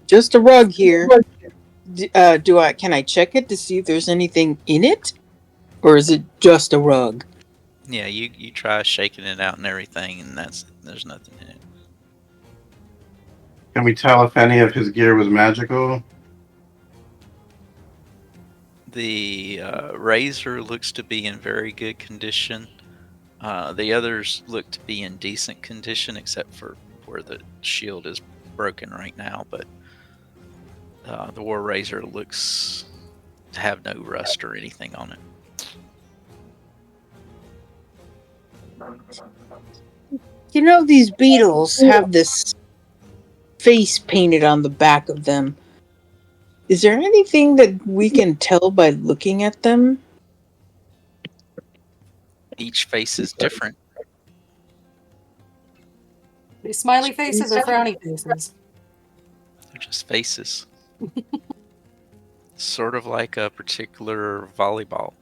Just a rug here. Can I check it to see if there's anything in it? Or is it just a rug? Yeah, you try shaking it out and everything, and there's nothing in it. Can we tell if any of his gear was magical? The razor looks to be in very good condition. The others look to be in decent condition, except for where the shield is broken right now. But the war razor looks to have no rust or anything on it. You know, these beetles have this face painted on the back of them. Is there anything that we can tell by looking at them? Each face is different. These smiley faces or frowny faces? They're just faces. Sort of like a particular volleyball.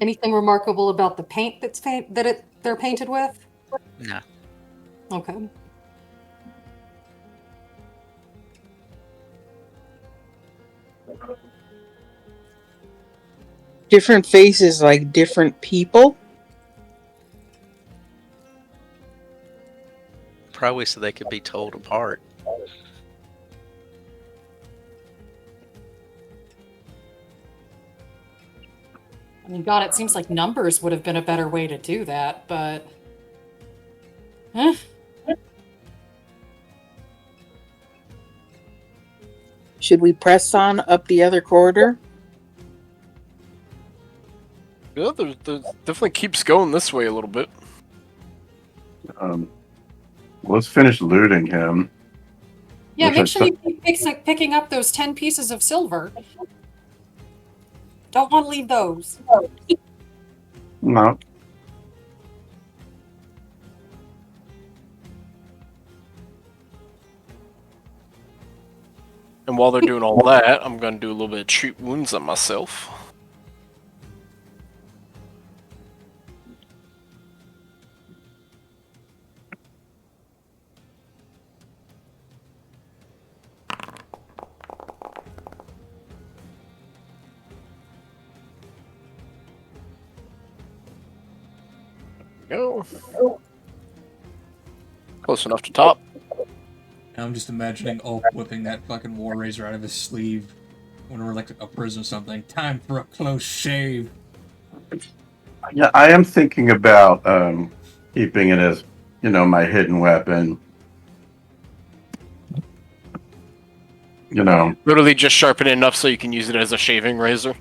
Anything remarkable about the paint they're painted with? No. Okay. Different faces like different people? Probably so they could be told apart. I mean, God, it seems like numbers would have been a better way to do that, but... Huh? Should we press on up the other corridor? Yeah, there definitely keeps going this way a little bit. Let's finish looting him. Yeah, Which make I sure you keep picking up those 10 pieces of silver. Don't want to leave those. No. And while they're doing all that, I'm going to do a little bit of treat wounds on myself. Go. Close enough to top. I'm just imagining Ulf whipping that fucking war razor out of his sleeve when we're like a prison or something. Time for a close shave. Yeah, I am thinking about keeping it as, my hidden weapon. Literally just sharpen it enough so you can use it as a shaving razor.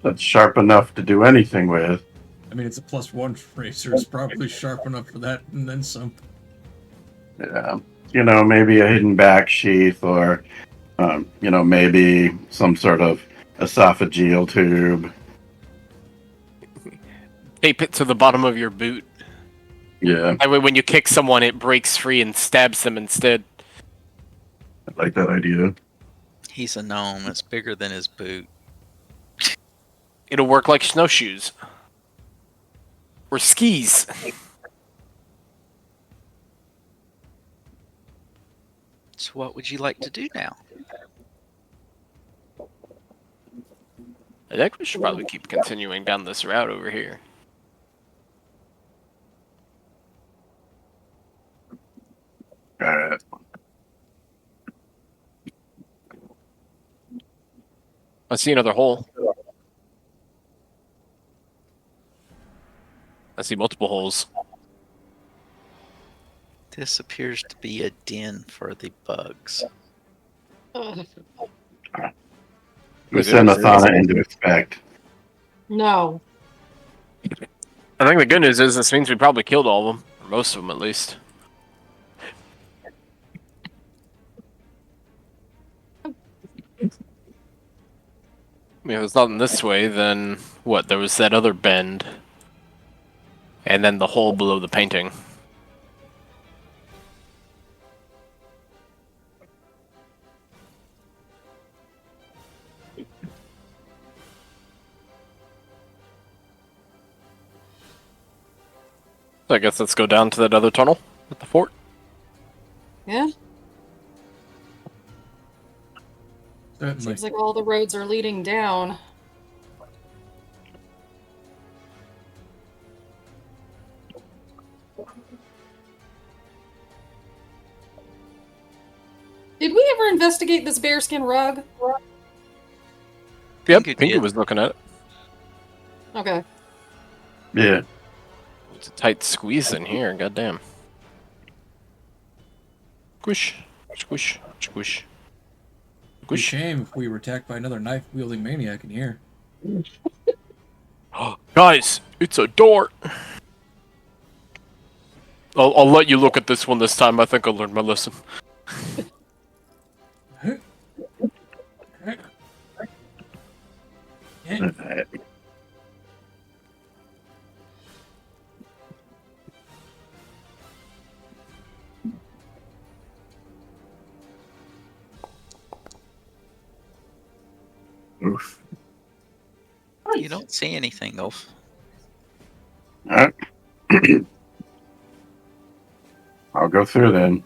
That's sharp enough to do anything with. I mean, it's a +1 razor. It's probably sharp enough for that and then some. Yeah. Maybe a hidden back sheath or, maybe some sort of esophageal tube. Tape it to the bottom of your boot. Yeah. That way when you kick someone, it breaks free and stabs them instead. I like that idea. He's a gnome. It's bigger than his boot. It'll work like snowshoes. Or skis. So what would you like to do now? I think we should probably keep continuing down this route over here. Alright. I see another hole. I see multiple holes. This appears to be a den for the bugs. Ugh. We send Athana in to inspect. No. I think the good news is this means we probably killed all of them. Or most of them, at least. I mean, if it's not in this way, then what? There was that other bend. And then the hole below the painting. So I guess let's go down to that other tunnel at the fort. Yeah? Certainly. Seems like all the roads are leading down. Did we ever investigate this bearskin rug? Yep, you Pinky did. was looking at it. Okay. Yeah. It's a tight squeeze in here, goddamn. Squish, squish, squish. It'd be a Squish. shame if we were attacked by another knife-wielding maniac in here. Guys, it's a door! I'll let you look at this one this time. I think I learned my lesson. Oof. You don't see anything, Ulf. Alright. I'll go through then.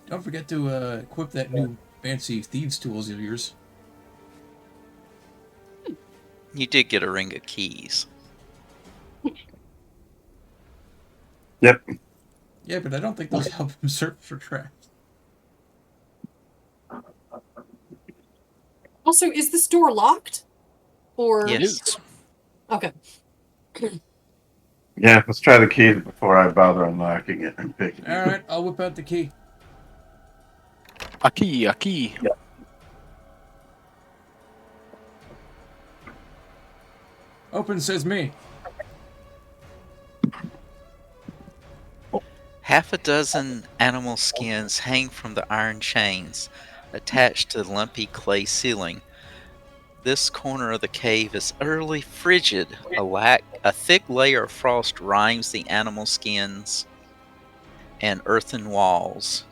Don't forget to equip that new fancy thieves tools of yours. You did get a ring of keys. Yep. Yeah, but I don't think those help him search for traps. Also, is this door locked? Or Yes. It is. Okay. Yeah, let's try the key before I bother unlocking it and picking it. Alright, I'll whip out the key. A key, a key. Open, says me. Half a dozen animal skins hang from the iron chains attached to the lumpy clay ceiling. This corner of the cave is utterly frigid. A thick layer of frost rimes the animal skins and earthen walls.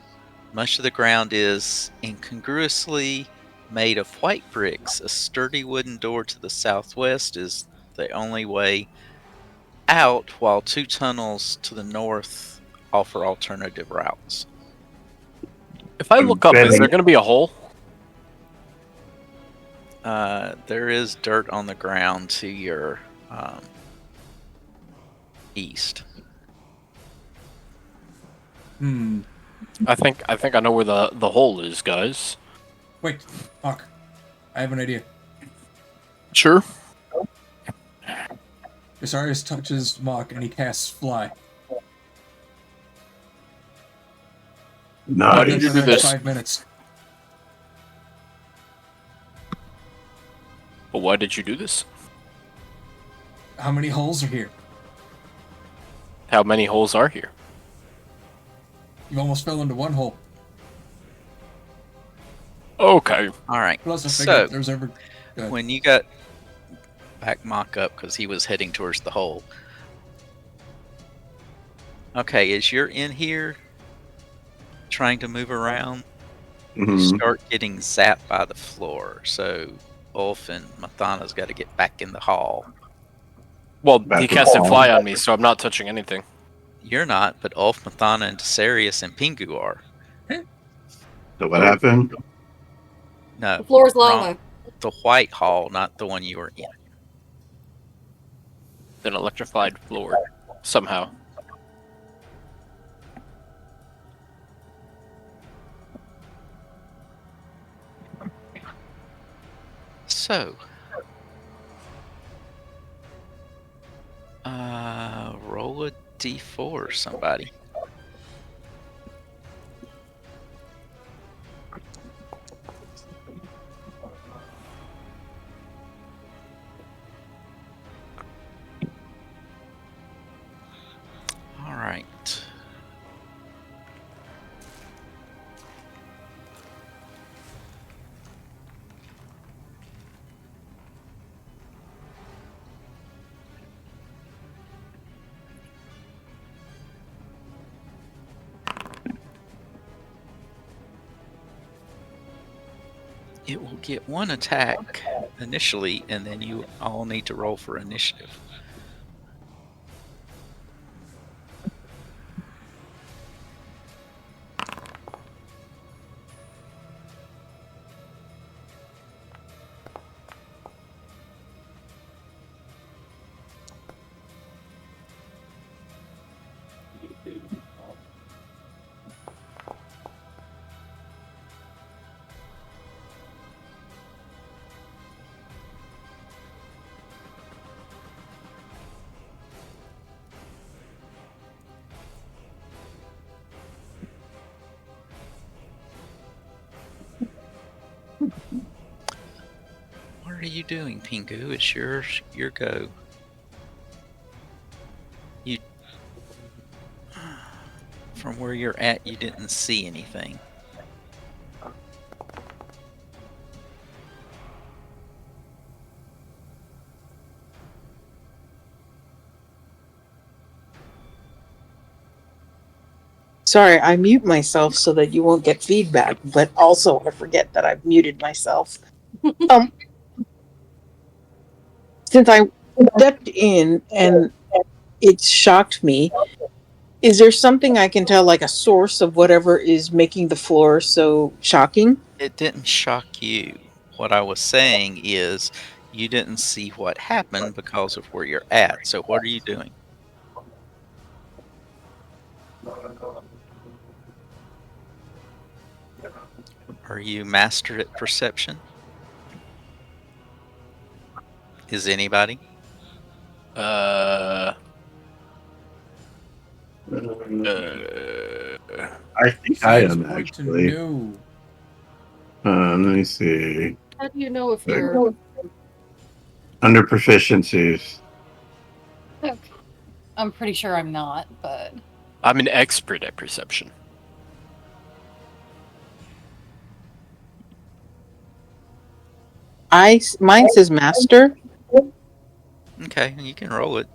Much of the ground is incongruously made of white bricks. A sturdy wooden door to the southwest is the only way out, while two tunnels to the north offer alternative routes. If I look up, is there going to be a hole? There is dirt on the ground to your east. I think I know where the hole is, guys. Wait, Hawk. I have an idea. Sure. Visarius touches Mock and he casts Fly. Why did For you the do next this? 5 minutes. But why did you do this? How many holes are here? How many holes are here? You almost fell into one hole. Okay. All right. Plus, I So figured if there's ever. when you got back Mock up because he was heading towards the hole. Okay, as you're in here trying to move around, you Mhm. start getting zapped by the floor. So Ulf and Mathana's got to get back in the hall. Well, Back he to casted hall. fly on me, so I'm not touching anything. You're not, but Ulf, Mathana, and Desarius and Pingu are. So what happened? No, The floor is wrong. lava. The white hall, not the one you were in. An electrified floor. Somehow. So, roll a d4, somebody. All right. It will get one attack initially, and then you all need to roll for initiative. What are you doing, Pingu? It's your go. You, from where you're at, you didn't see anything. Sorry, I mute myself so that you won't get feedback, but also I forget that I've muted myself. Since I stepped in and it shocked me, is there something I can tell, like a source of whatever is making the floor so shocking? It didn't shock you. What I was saying is you didn't see what happened because of where you're at. So what are you doing? Are you master at perception? Is anybody? I think I Seems am hard to actually. know. Let me see. How do you know if you're... Under proficiencies. Okay. I'm pretty sure I'm not, but... I'm an expert at perception. Mine says master. Okay, you can roll it.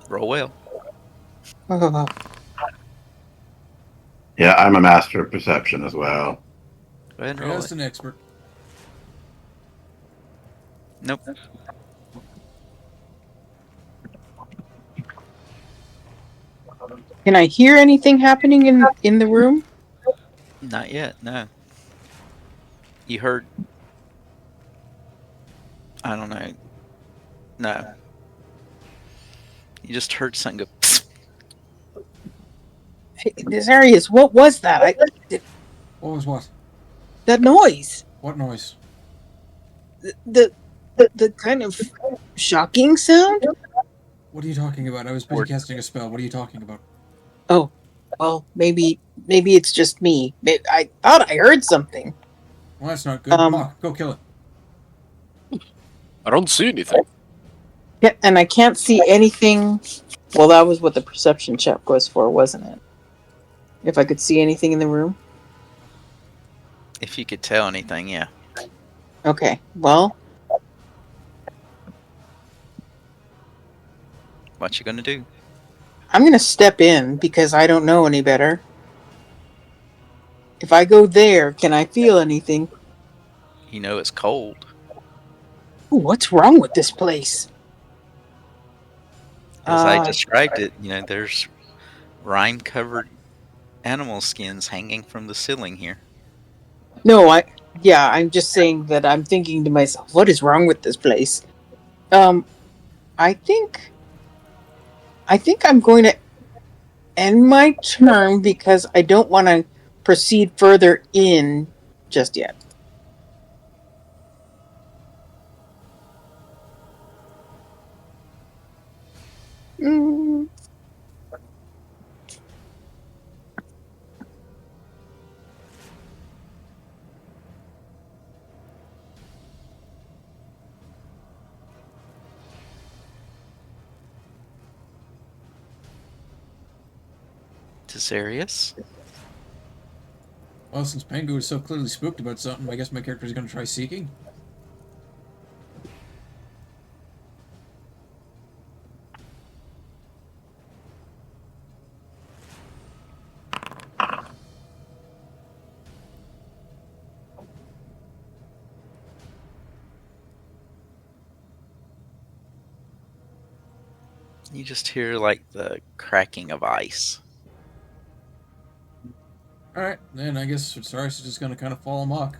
Roll well. Oh, Yeah, I'm a master of perception as well. Go ahead and roll Just it. an expert. Nope. can I hear anything happening in the room? Not yet, no. You heard... I don't know. No. You just heard something go... Darius, what was that? What was what? That noise. What noise? The the kind of shocking sound. What are you talking about? I was busy casting a spell. What are you talking about? Oh, well, maybe it's just me. I thought I heard something. Well, that's not good. Hawk, go kill it. I don't see anything. Yeah, and I can't see anything. Well, that was what the perception check was for, wasn't it? If I could see anything in the room. If you could tell anything, yeah. Okay, well, What you gonna do? I'm gonna step in because I don't know any better. If I go there, can I feel anything? You know it's cold. Ooh, what's wrong with this place? As I described it, there's rime-covered animal skins hanging from the ceiling here. No, I'm just saying that I'm thinking to myself, what is wrong with this place? I think I'm going to end my turn because I don't want to proceed further in just yet. Mm. Desarius? Well, since Pango is so clearly spooked about something, I guess my character is going to try seeking. You just hear like the cracking of ice. Alright, then I guess Cyrus is just going to kind of fall amok.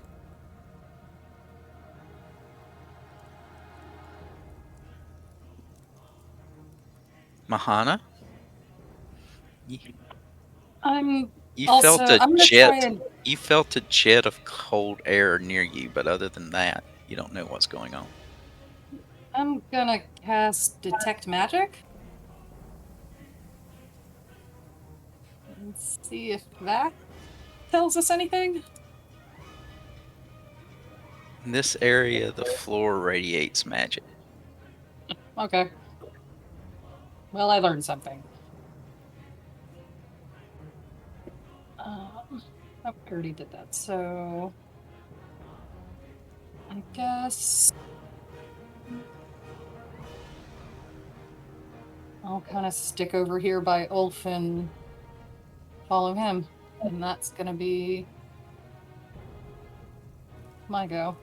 Mahana? I'm You also. felt a I'm gonna jet. try and. You felt a jet of cold air near you, but other than that, you don't know what's going on. I'm gonna cast Detect Magic. And see if that tells us anything. In this area, the floor radiates magic. Okay. Well, I learned something. Oh, I already did that, so I guess I'll kind of stick over here by Ulf and follow him, and that's gonna be my go.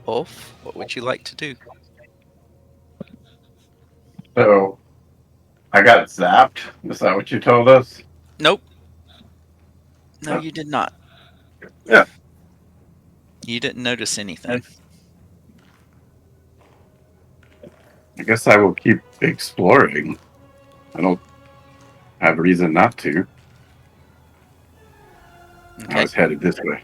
Ulf, what would you like to do? So, I got zapped. Is that what you told us? Nope. No, Oh. you did not. Yeah. You didn't notice anything. I guess I will keep exploring. I don't have a reason not to. I Okay. was headed this way.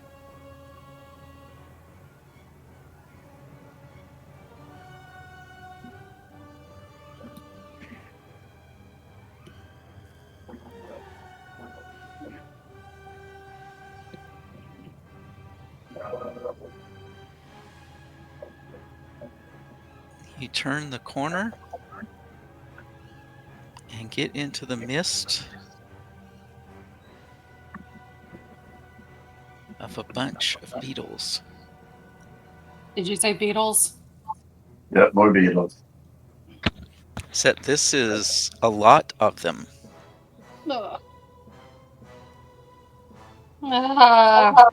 You turn the corner and get into the mist of a bunch of beetles. Did you say beetles? Yep, more beetles. Except this is a lot of them. Ugh. Ah.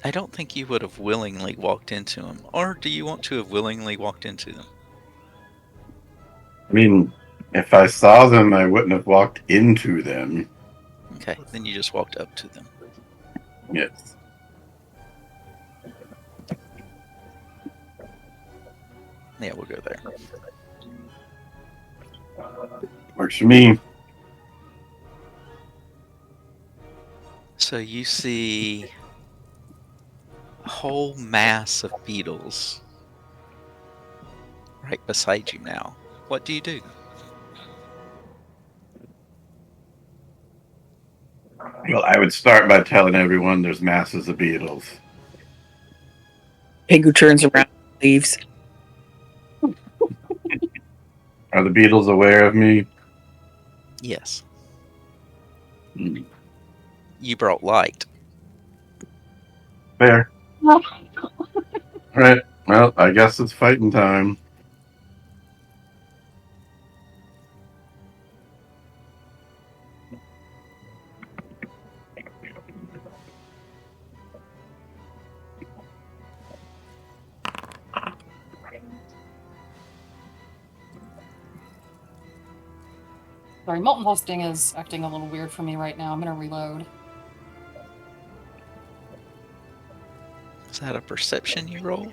I don't think you would have willingly walked into them. Or do you want to have willingly walked into them? I mean, if I saw them, I wouldn't have walked into them. Okay, then you just walked up to them. Yes. Yeah, we'll go there. Works for me. So you see a whole mass of beetles right beside you now. What do you do? Well, I would start by telling everyone there's masses of beetles. Pig who turns around and leaves. Are the beetles aware of me? Yes. Hmm. You brought light. Fair. Right. Well, I guess it's fighting time. Sorry, molten hosting is acting a little weird for me right now. I'm gonna reload. Is that a perception you rolled?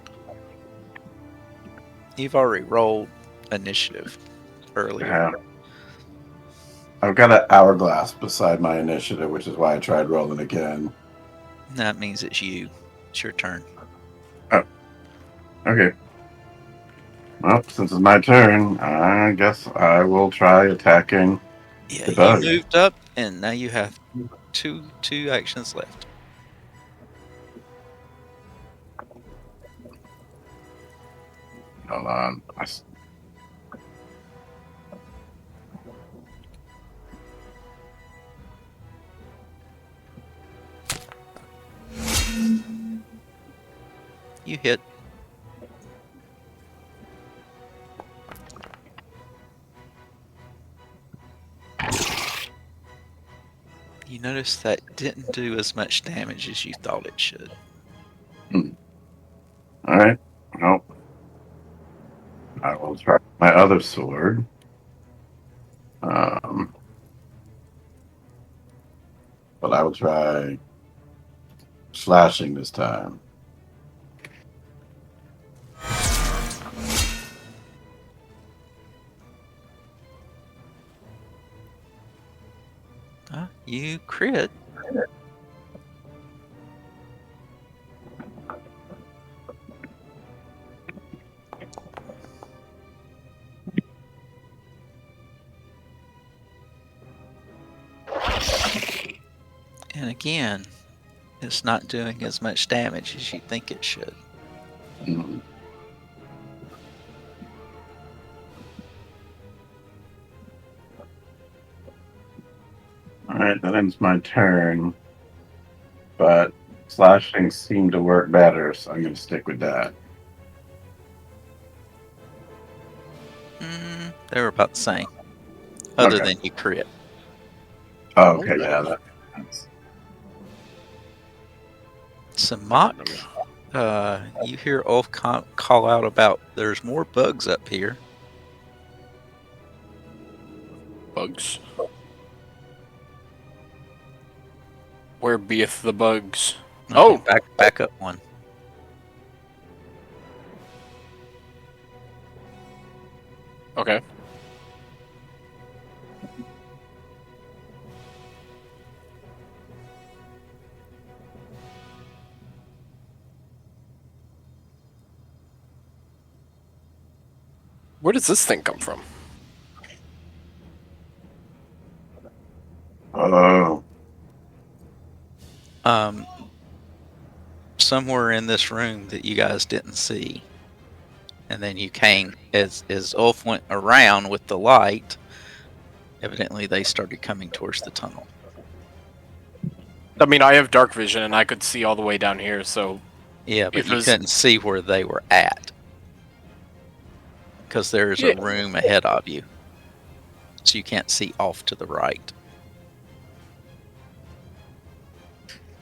You've already rolled initiative earlier. Yeah. I've got an hourglass beside my initiative, which is why I tried rolling again. That means it's you. It's your turn. Okay. Well, since it's my turn, I guess I will try attacking Yeah, the bug. you moved up, and now you have two actions left. Hold on. You hit. You notice that didn't do as much damage as you thought it should. All right. Well, I will try my other sword. But I will try slashing this time. You crit. And again, it's not doing as much damage as you think it should. Mm. Alright, that ends my turn. But slashing seemed to work better, so I'm going to stick with that. They were about the same. Other Okay. than you crit. Oh, okay, yeah, that makes sense. So Mock, you hear Ulf call out about there's more bugs up here. Bugs. Where beeth the bugs? Okay, Oh! Back up one. Okay. Where does this thing come from? Oh, Somewhere in this room that you guys didn't see. And then you came, as Ulf went around with the light, evidently they started coming towards the tunnel. I mean, I have dark vision and I could see all the way down here, so... Yeah, but If you it was- couldn't see where they were at. Because there's a Yeah. room ahead of you. So you can't see off to the right.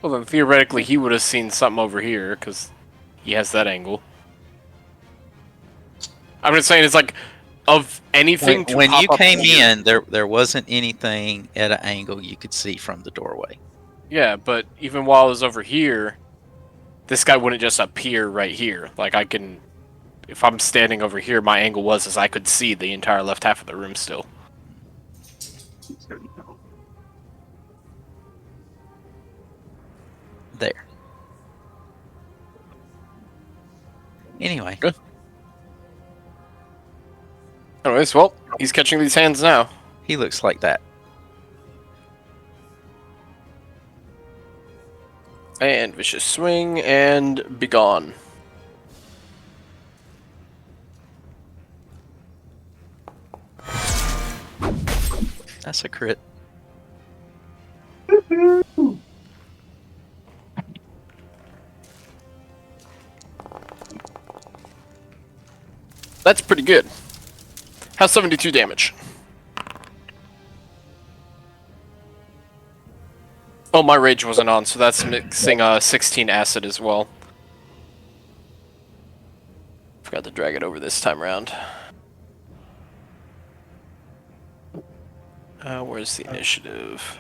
Well, then theoretically he would have seen something over here, because he has that angle. I'm just saying, it's like, of anything to When pop you up came here- in, there wasn't anything at an angle you could see from the doorway. Yeah, but even while I was over here, this guy wouldn't just appear right here. Like, I can... If I'm standing over here, my angle was as I could see the entire left half of the room still. There. Anyway. Good. Anyways, well, he's catching these hands now. He looks like that. And vicious swing, and be gone. That's a crit. That's pretty good. Has 72 damage. Oh, my rage wasn't on, so that's mixing 16 acid as well. Forgot to drag it over this time around. Where's the initiative?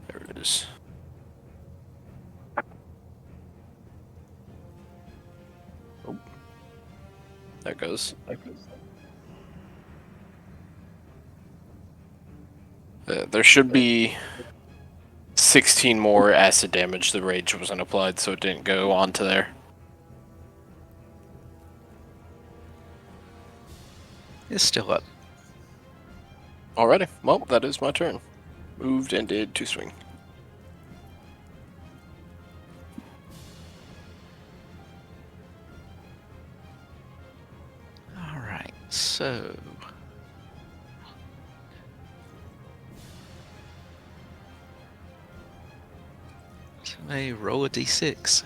There it is. Oh. There it goes. There should be 16 more acid damage. The rage wasn't applied, so it didn't go onto there. It's still up. Alrighty, well, that is my turn. Moved and did 2 swing. Alright, so... Somebody roll a d6.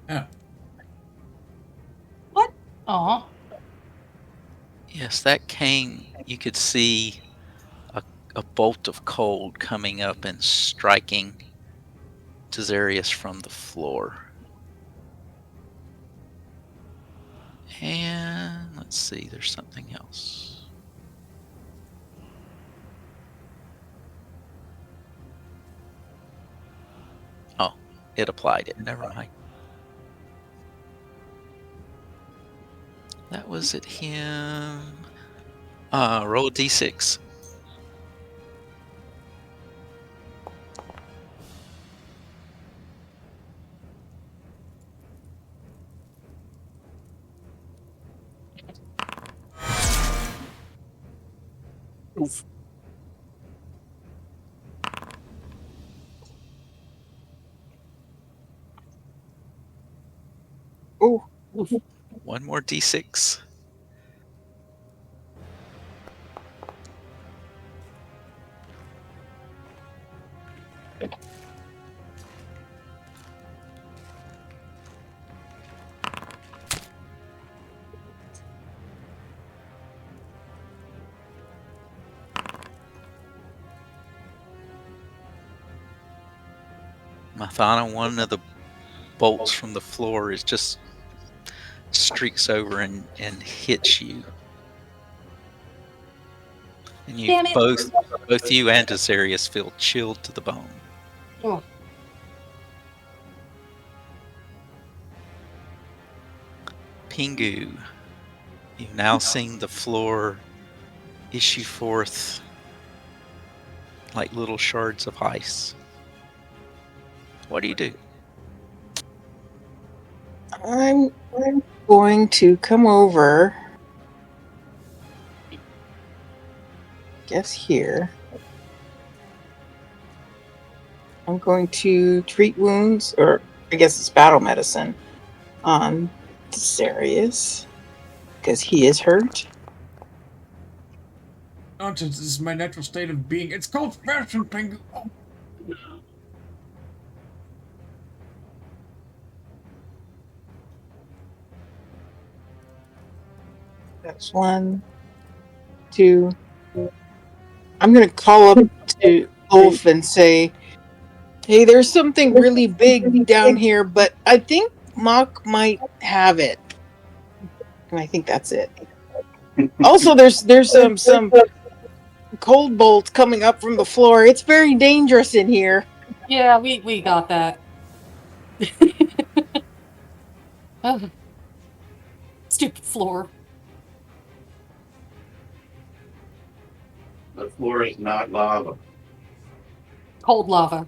Yeah. What? Aw. Yes, that came. You could see a bolt of cold coming up and striking Tazarius from the floor. And let's see, there's something else. Oh, it applied it. Never mind. That was at him. Roll a d6. Oof. Oh, One more d6. Mathana, one of the bolts from the floor is just streaks over and hits you. And you Damn it. both you and Tazarius feel chilled to the bone. Oh. Pingu, you've now seen the floor issue forth like little shards of ice. What do you do? I'm going to come over. Guess here. I'm going to treat wounds, or I guess it's battle medicine, on Darius, because he is hurt. Nonsense, this is my natural state of being. It's called fashion, Pengu. Oh. That's 1, 2. I'm going to call up to Ulf and say, hey, there's something really big down here, but I think Mock might have it. And I think that's it. Also, there's some cold bolts coming up from the floor. It's very dangerous in here. Yeah, we got that. Oh, stupid floor. The floor is not lava. Cold lava.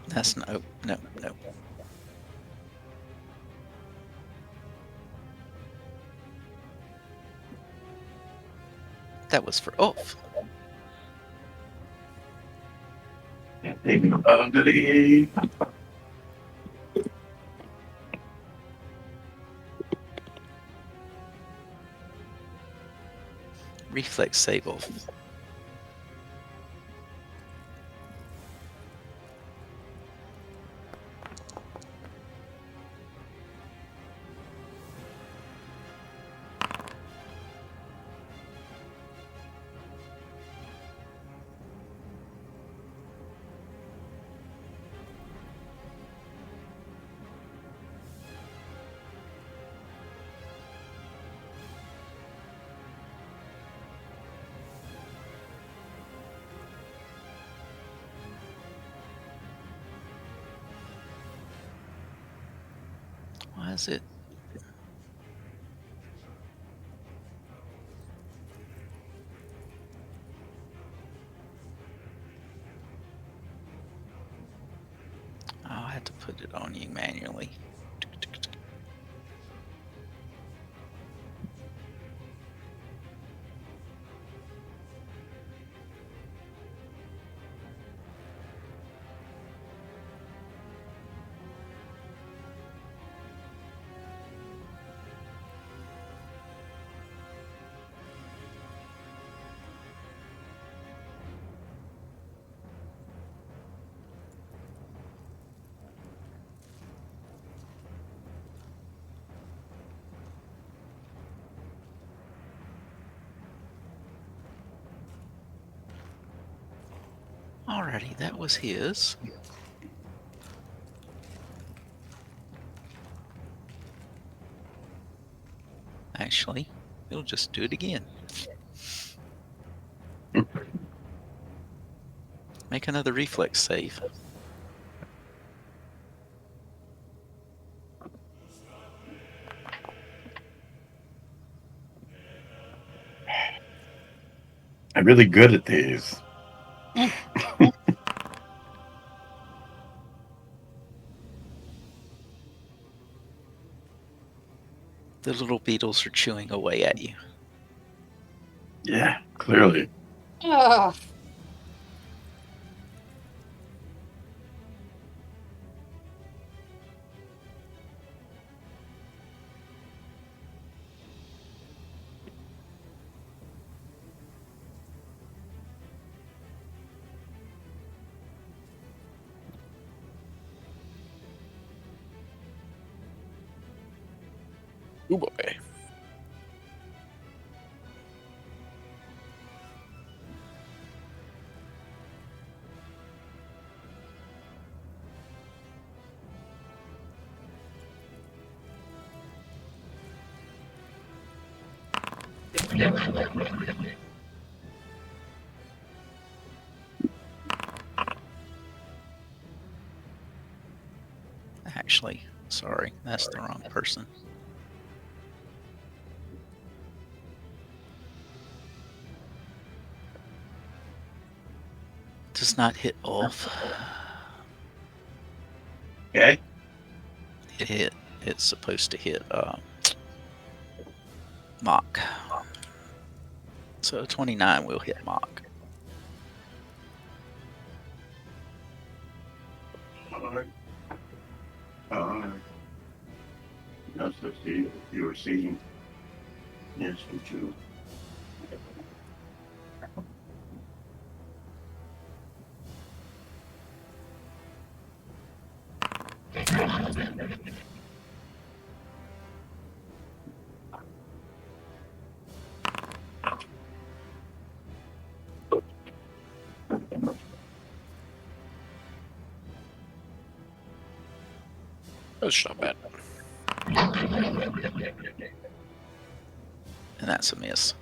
That's no. That was for Ulf. Can't take me ugly. Reflex save, Ulf. Why is it? Oh, I had to put it on you manually. Alrighty, that was his. Actually, we'll just do it again. Make another reflex save. I'm really good at these. The little beetles are chewing away at you. Yeah, clearly. Ugh. Ooh boy. Actually, sorry, that's the wrong person. Does not hit Ulf. Okay. It hit it's supposed to hit Mock. So 29 will hit Mock. Alright. That's the see you were seeing. Yes, me too. That's not bad. And that's a miss.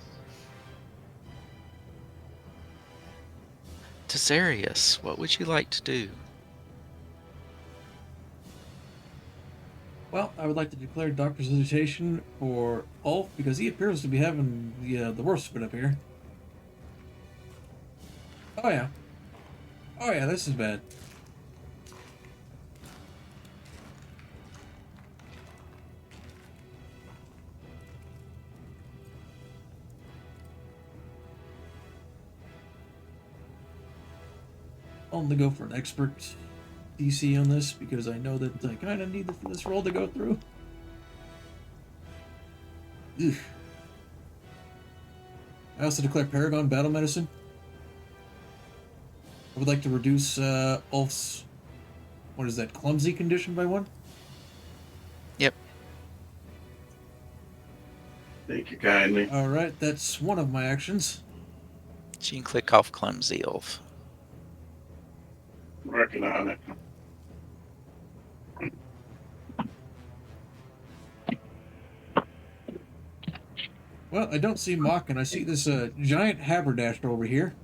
Tesarius, what would you like to do? Well, I would like to declare doctor's visitation for Ulf because he appears to be having the worst of it up here. Oh yeah. Oh yeah, this is bad. I'll only go for an expert DC on this because I know that I kind of need this roll to go through. Ugh. I also declare Paragon Battle Medicine. I would like to reduce Ulf's, what is that, clumsy condition by 1? Yep. Thank you kindly. Alright, that's one of my actions. So you can click off Clumsy Elf. Working on it. Well, I don't see Mock, and I see this giant haberdasher over here.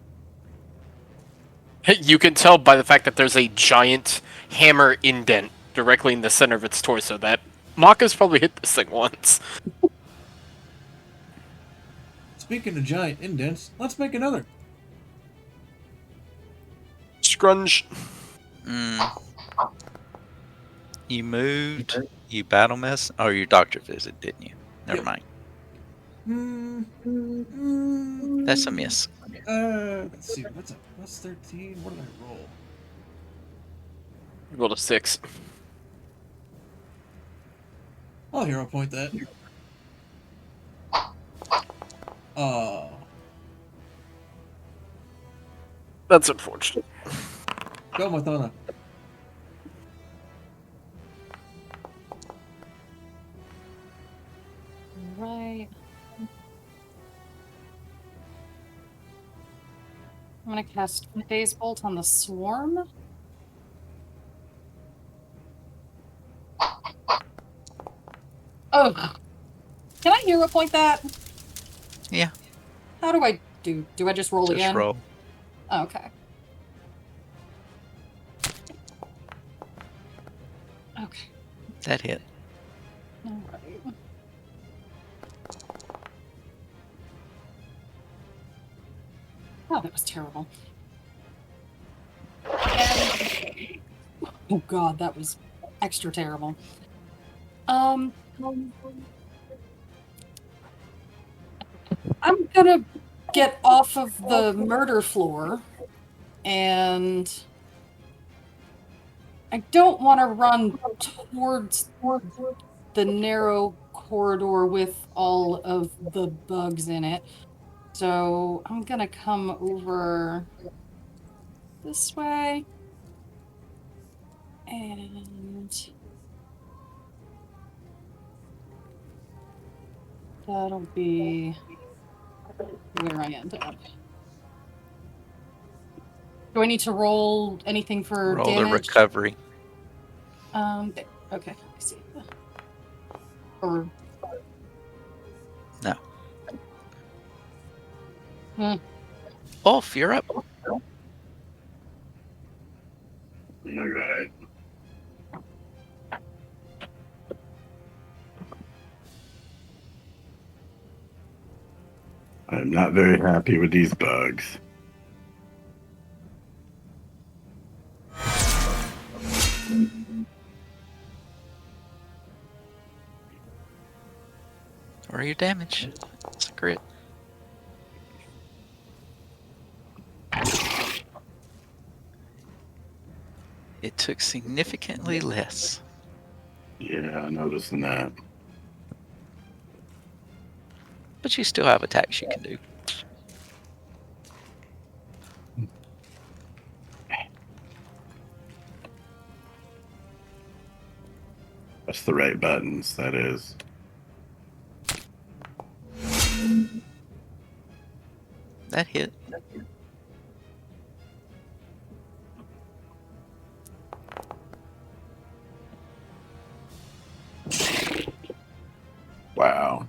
You can tell by the fact that there's a giant hammer indent directly in the center of its torso that Maka's probably hit this thing once. Speaking of giant indents, let's make another. Scrunge. You moved, you battle mess, or your doctor visit, didn't you? Never Yep. mind. That's a miss. Let's see. What's a plus 13? What did I roll? You rolled a 6. I'll hero point that. That's unfortunate. Go, Mathana. Right. I'm gonna cast Phase Bolt on the swarm. Oh, can I hero point that? Yeah. How do I do? Do I just roll Just again? roll. Oh, okay. Okay. That hit. All right. Oh, that was terrible. And... oh god, that was extra terrible. I'm gonna get off of the murder floor, and I don't want to run towards the narrow corridor with all of the bugs in it. So I'm gonna come over this way, and that'll be where I end up. Do I need to roll anything for Roll damage? the recovery. Okay, I see. Or No. Hmm. You're up. All right. I'm not very happy with these bugs. Or your damage. It's a crit. It took significantly less. Yeah, I'm noticing that. But you still have attacks you can do. That's the right buttons, that is. That hit. Wow.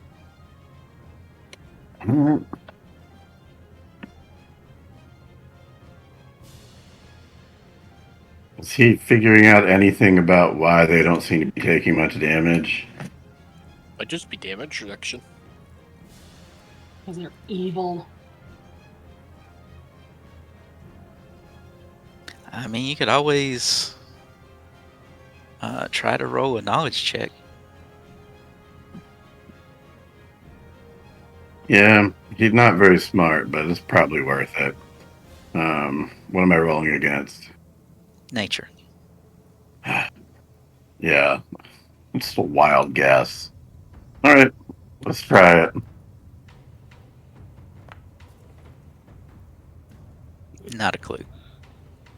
Is he figuring out anything about why they don't seem to be taking much damage? Might just be damage reduction. Because they're evil. I mean, you could always try to roll a knowledge check. Yeah, he's not very smart, but it's probably worth it. What am I rolling against? Nature. Yeah, it's a wild guess. All right, let's try it. Not a clue.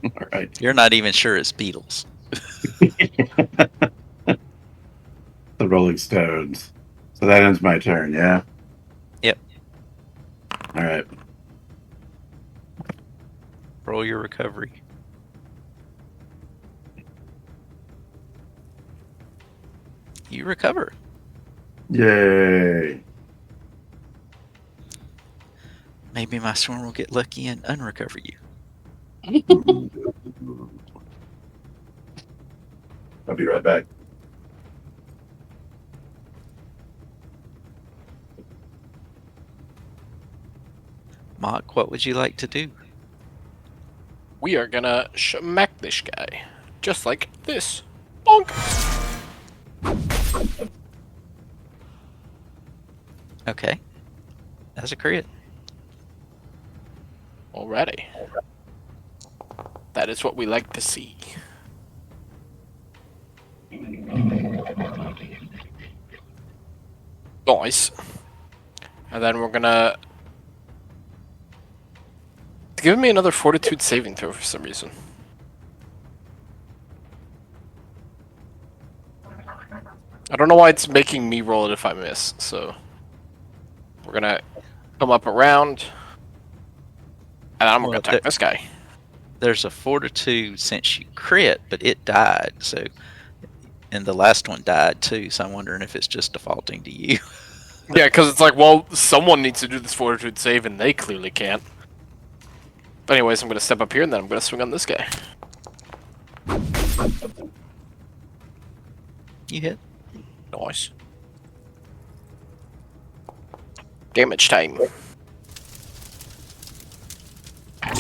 All right. You're not even sure it's beetles. The Rolling Stones. So that ends my turn, yeah? Yep. All right. Roll your recovery. You recover. Yay. Maybe my storm will get lucky and unrecover you. I'll be right back. Mock, what would you like to do? We are gonna smack this guy. Just like this. Bonk! Okay. That's a crit. Alrighty. That is what we like to see. Nice. And then we're gonna... It's giving me another fortitude saving throw for some reason. I don't know why it's making me roll it if I miss, so... We're gonna come up around. And I'm gonna attack this guy. There's a fortitude since you crit, but it died, so... And the last one died too, so I'm wondering if it's just defaulting to you. Yeah, because it's like, well, someone needs to do this fortitude save, and they clearly can't. But anyways, I'm going to step up here, and then I'm going to swing on this guy. You hit. Nice. Damage time.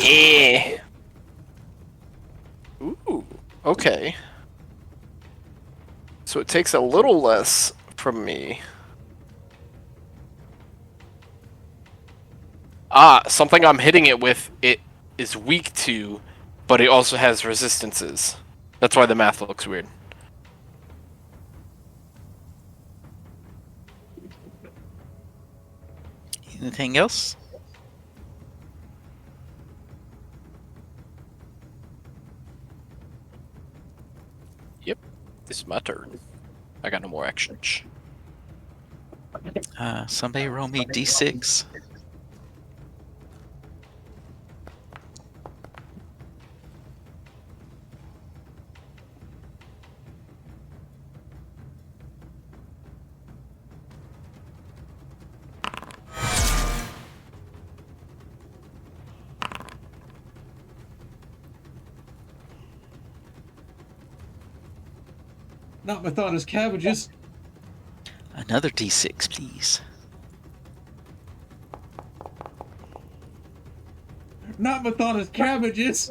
Yeah. Ooh, okay. So it takes a little less from me. Ah, something I'm hitting it with, it is weak to, but it also has resistances. That's why the math looks weird. Anything else? Yep, this is my turn. I got no more actions. Somebody roll me d6. Not Mathana's cabbages. Another d6, please. Not Mathana's cabbages.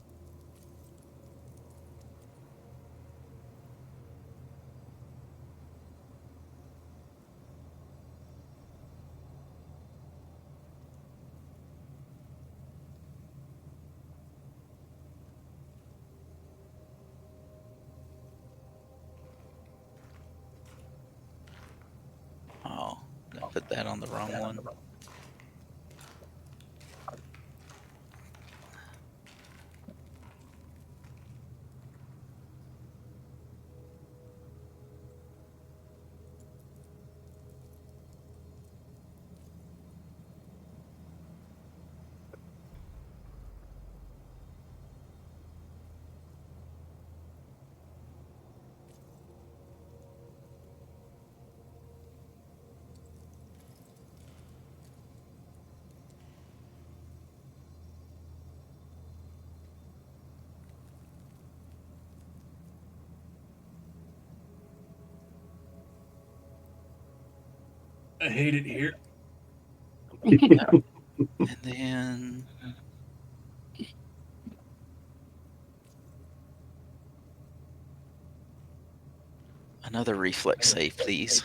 put that on the wrong one. I hate it here. And then another reflex save, please.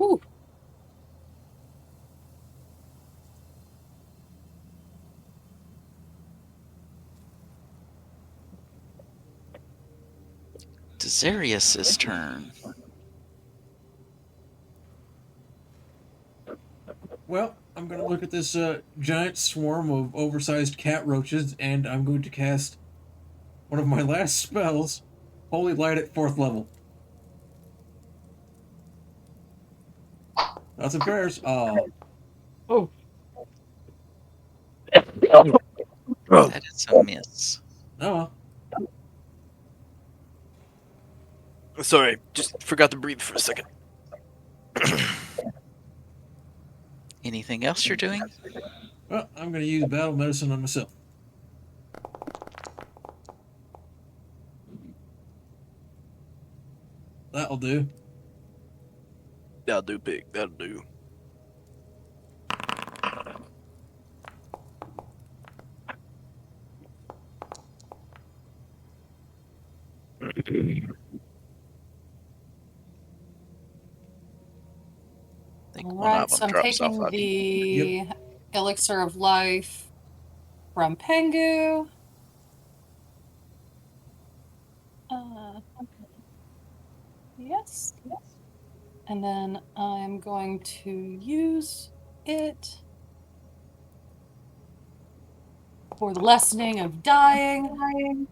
Ooh. Desarius' turn. Well, I'm going to look at this giant swarm of oversized cat roaches, and I'm going to cast one of my last spells, Holy Light at 4th level. Thoughts and prayers. Oh. That is a miss. Oh well. Sorry, just forgot to breathe for a second. Anything else you're doing? Well, I'm going to use battle medicine on myself. That'll do. That'll do, pig. That'll do. I think All one of right, them so I'm drops off taking of you. the elixir of life from Pengu. Yes. And then I'm going to use it for the lessening of dying.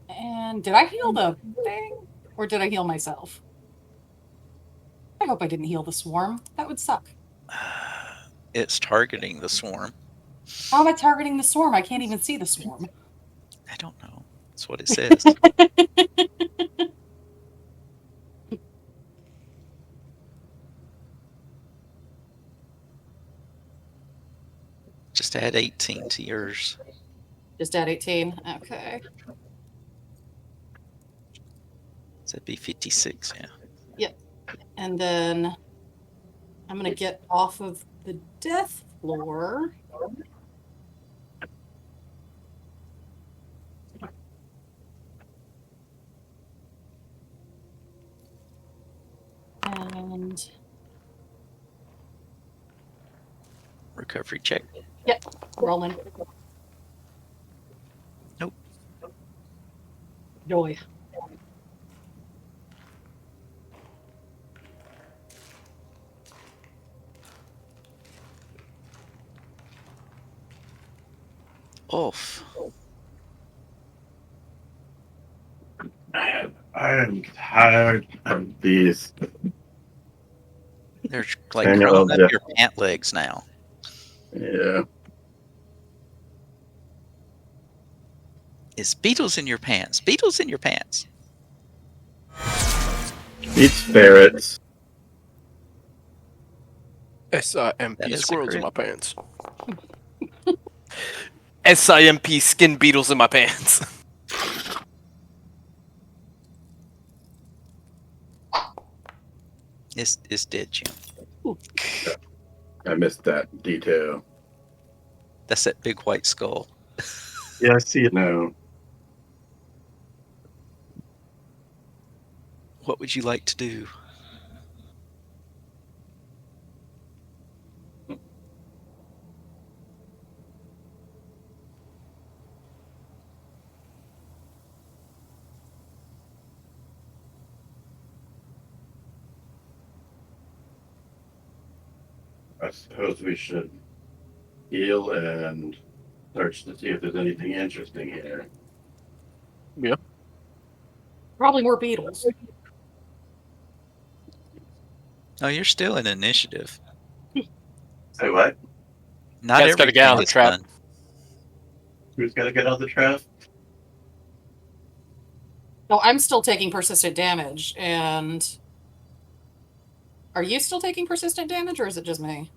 And did I heal the thing? Or did I heal myself? I hope I didn't heal the swarm. That would suck. It's targeting the swarm. How am I targeting the swarm? I can't even see the swarm. I don't know. That's what it says. Just add 18 to yours. Just add 18. Okay. So that'd be 56, yeah. Yep. And then I'm going to get off of the death floor. And Recovery check. yep, rolling. Nope. Joy. Oof. I am tired of these. They're like Annual crawling up death. your pant legs now. Yeah. It's beetles in your pants. Beetles in your pants. Eat ferrets. SIMP That is a squirrels in my crit. pants. SIMP skin beetles in my pants. It's dead, Jim. I missed that detail. That's that big white skull. Yes, you know. What would you like to do? I suppose we should heal and search to see if there's anything interesting here. Yeah. Probably more beetles. Oh, you're still in initiative. Say what? Not Cat's gotta get out everything of the is trap. done. Who's gonna get out the trap? No, I'm still taking persistent damage, and are you still taking persistent damage, or is it just me?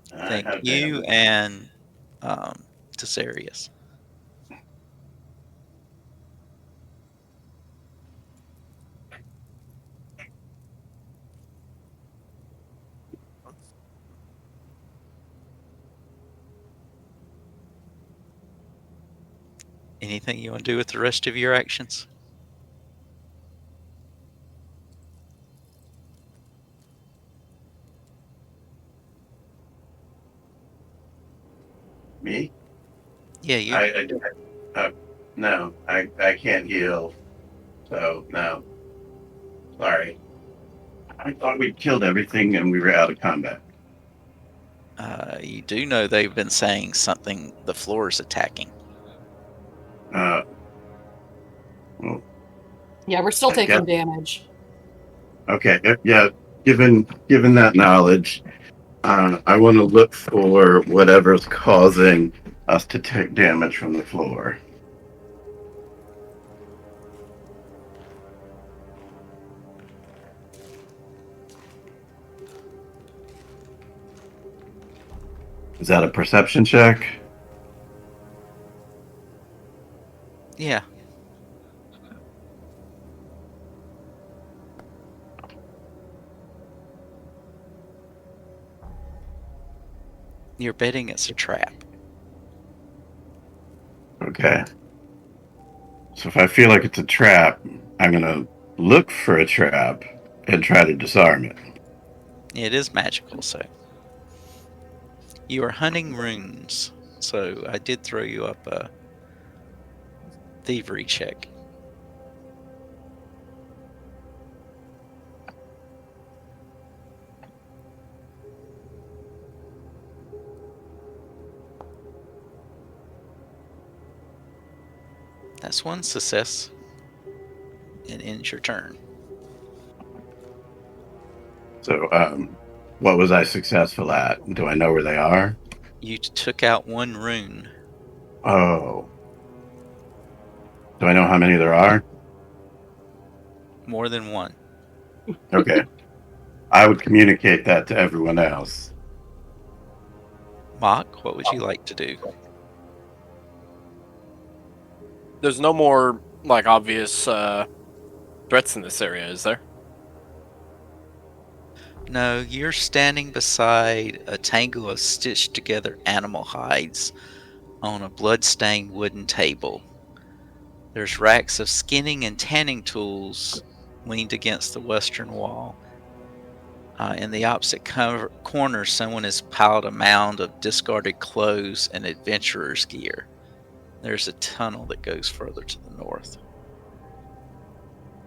Thank have you damage. and Tesarius. Anything you want to do with the rest of your actions? Me? Yeah, you. No, I can't heal. So no. Sorry. I thought we'd killed everything and we were out of combat. You do know they've been saying something. The floor is attacking. Well, Yeah, we're still I taking guess- damage. okay. Yeah. Given that knowledge, I want to look for whatever's causing us to take damage from the floor. Is that a perception check? Yeah. You're betting it's a trap. Okay. So if I feel like it's a trap, I'm going to look for a trap and try to disarm it. It is magical, so. You are hunting runes, so I did throw you up a thievery check. That's one success. It ends your turn. So, what was I successful at? Do I know where they are? You took out one rune. Oh. Do I know how many there are? More than one. Okay. I would communicate that to everyone else. Mock, what would you like to do? There's no more like obvious threats in this area, is there? No, you're standing beside a tangle of stitched together animal hides on a blood-stained wooden table. There's racks of skinning and tanning tools leaned against the western wall. In the opposite corner, someone has piled a mound of discarded clothes and adventurer's gear. There's a tunnel that goes further to the north.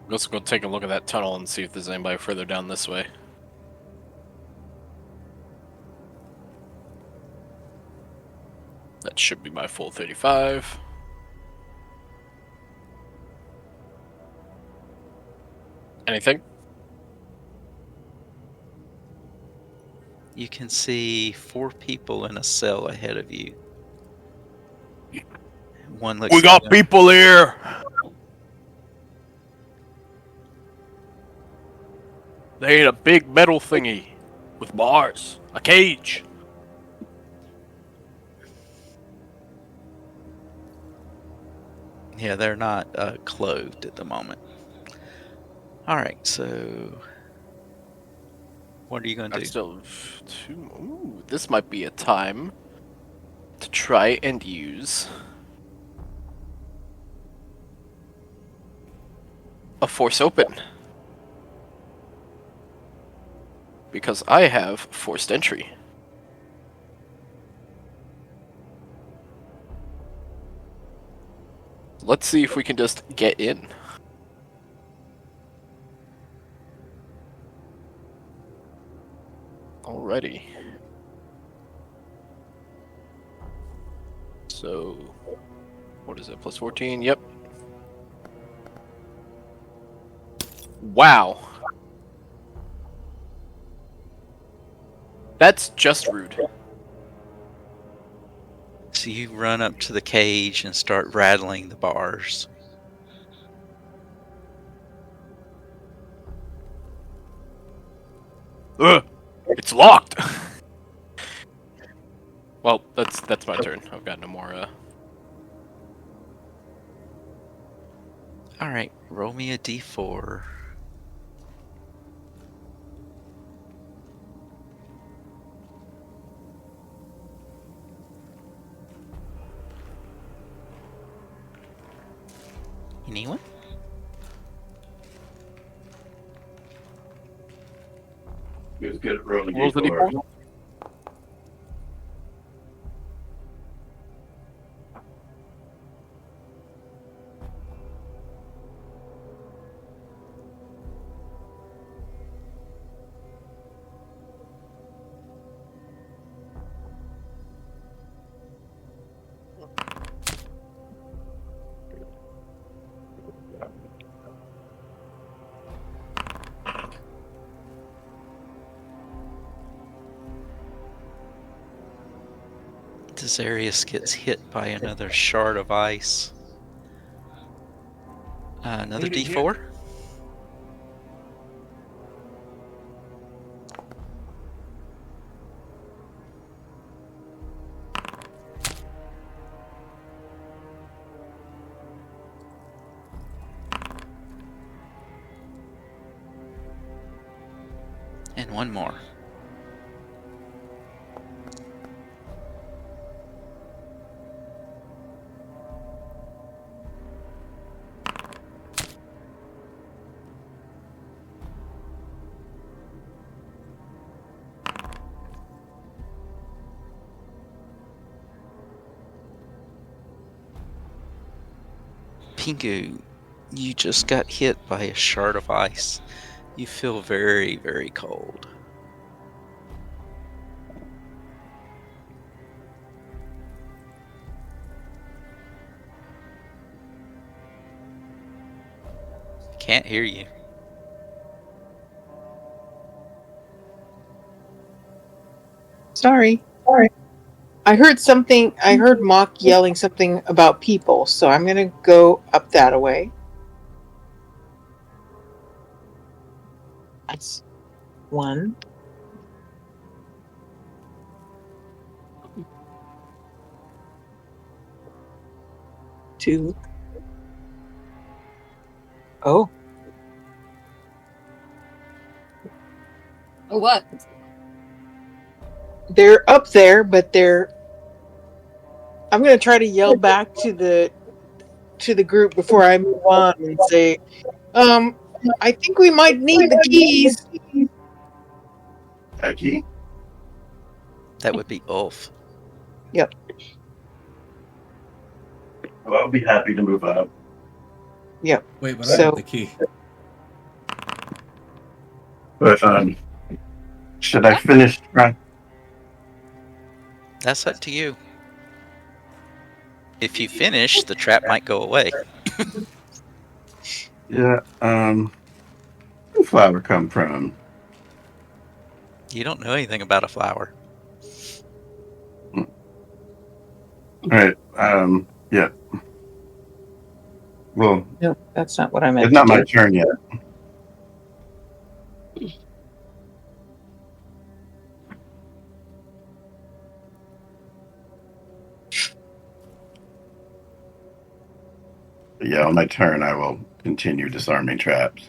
Let's go take a look at that tunnel and see if there's anybody further down this way. That should be my full 35. Anything? You can see 4 people in a cell ahead of you. One looks We got like people here! They ain't a big metal thingy with bars. A cage. Yeah, they're not clothed at the moment. Alright, so What are you going to I do? still have two. Ooh, this might be a time to try and use a force open. Because I have forced entry. Let's see if we can just get in. Alrighty. So, what is it? Plus 14? Yep. Wow. That's just rude. So you run up to the cage and start rattling the bars. Ugh! It's locked! Well, that's my turn. I've got no more, Alright, roll me a d4. Anyone? He was good at rolling Rolls the d4. d4. Desarius gets hit by another shard of ice. Another Need it d4? And one more. Pingu, you just got hit by a shard of ice. You feel very, very cold. Can't hear you. Sorry. I heard something. I heard Mock yelling something about people, so I'm gonna go up that way. That's one. Two. Oh, Oh, what? they're up there, but they're. I'm gonna try to yell back to the group before I move on and say, I think we might need the keys. A key? That would be Ulf. Yep. Well, I'll be happy to move up. Yep. Wait, but I So- have the key. But should I finish? Right? That's up to you. If you finish, the trap might go away. Yeah. Where did flower come from? You don't know anything about a flower. All right. Yeah. Well, No, that's not what I meant. it's not to my do. turn yet. But yeah, on my turn, I will continue disarming traps.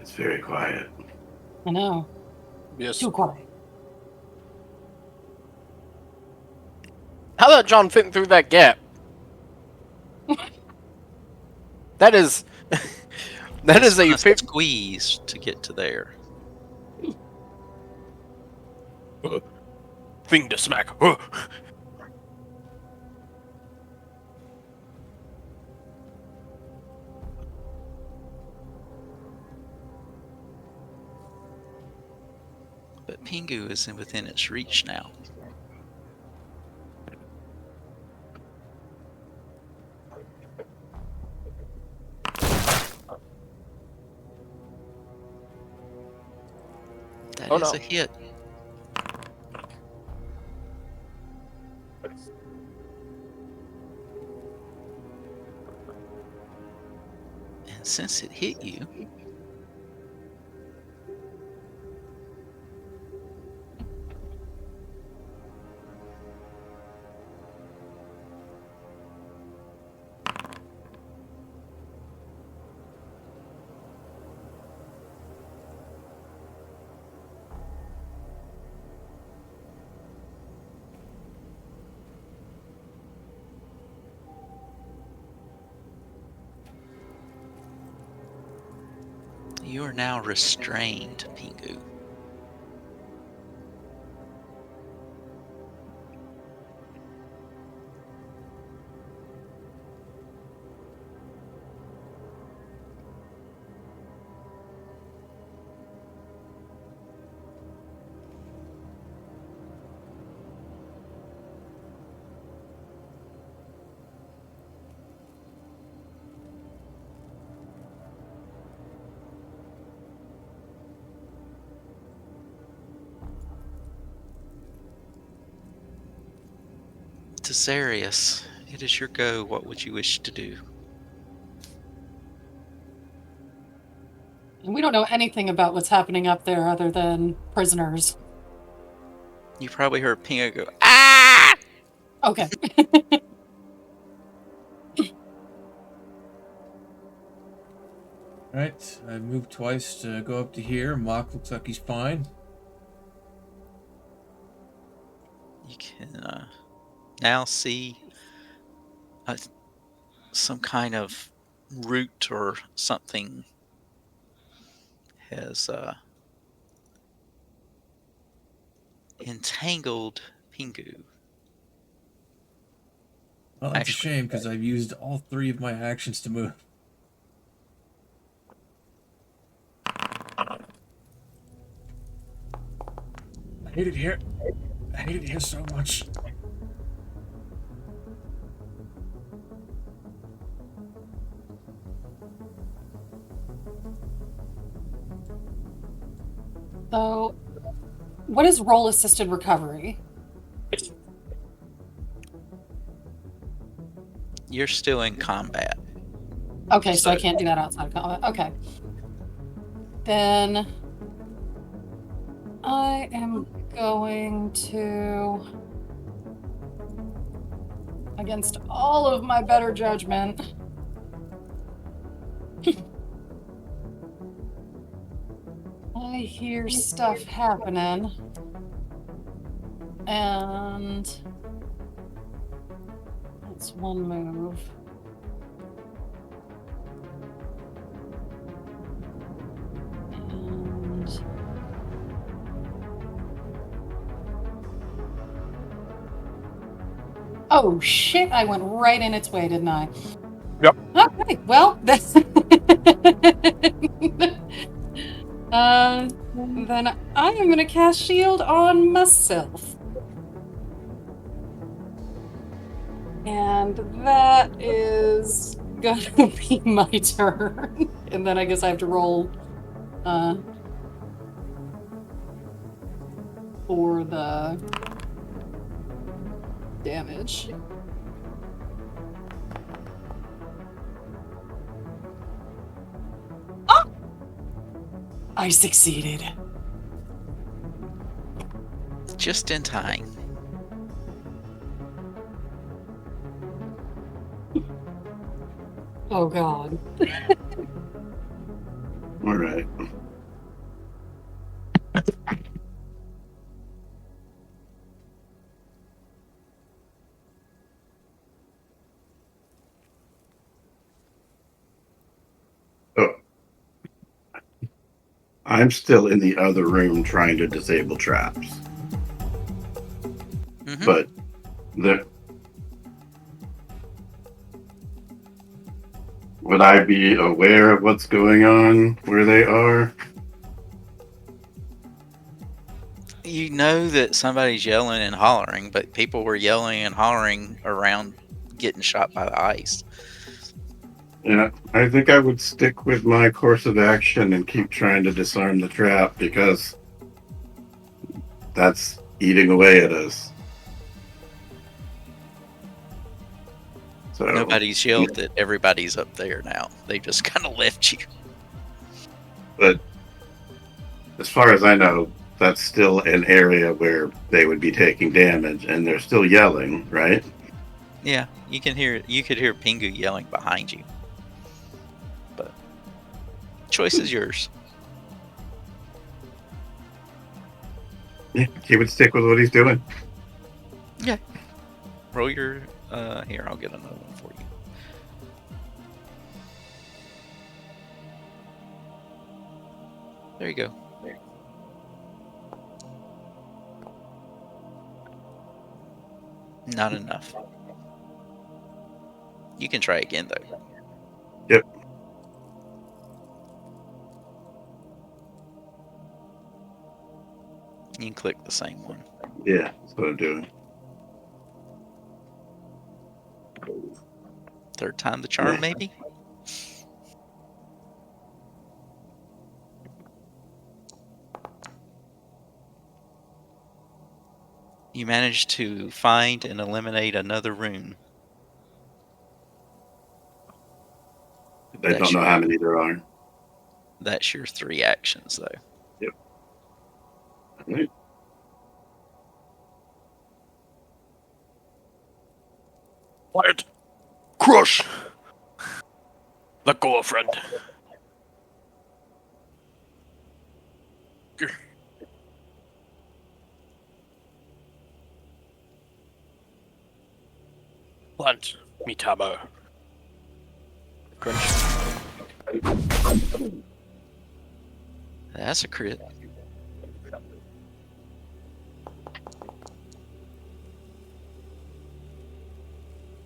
It's very quiet. I know. Yes. Too quiet. How about John fitting through that gap? That is that It's is a gonna 50. squeeze to get to there. Thing to smack. But Pingu is within its reach now. That Oh, is no. a hit. And since it hit you, you are now restrained, Pingu. Tesarius, it is your go. What would you wish to do? And we don't know anything about what's happening up there other than prisoners. You probably heard Pingu go, ah! Okay. Alright, I moved twice to go up to here. Mock looks like he's fine. You can now see some kind of root or something has entangled Pingu. Well, that's a Actually, shame because I've used all 3 of my actions to move. I hate it here. I hate it here so much. So, what is role assisted recovery? you're still in combat. Okay, so I can't do that outside of combat. Okay. Then I am going to, against all of my better judgment, I hear stuff happening. And that's one move. And oh shit, I went right in its way, didn't I? Yep. Okay, well, that's then I am gonna cast shield on myself. And that is gonna be my turn. And then I guess I have to roll for the damage. Ah! I succeeded. Just in time. Oh god. All right. Oh, I'm still in the other room trying to disable traps, Mhm. but would I be aware of what's going on where they are? You know that somebody's yelling and hollering, but people were yelling and hollering around getting shot by the ice. Yeah, I think I would stick with my course of action and keep trying to disarm the trap because that's eating away at us. So Nobody's yelled that everybody's up there now. They just kind of left you. But as far as I know, that's still an area where they would be taking damage, and they're still yelling, right? Yeah, you can hear. You could hear Pingu yelling behind you. But choice is yours. Yeah, he would stick with what he's doing. Yeah. Roll your. Here, I'll get another one for you. There you go. Not enough. You can try again though. Yep. You can click the same one. Yeah, that's what I'm doing. Third time the charm, maybe? You managed to find and eliminate another rune. I don't know how many there are. That's your 3 actions, though. Yep. All right. Quiet. Crush. Let go, friend. Plant. Mitamo. Crunch. That's a crit.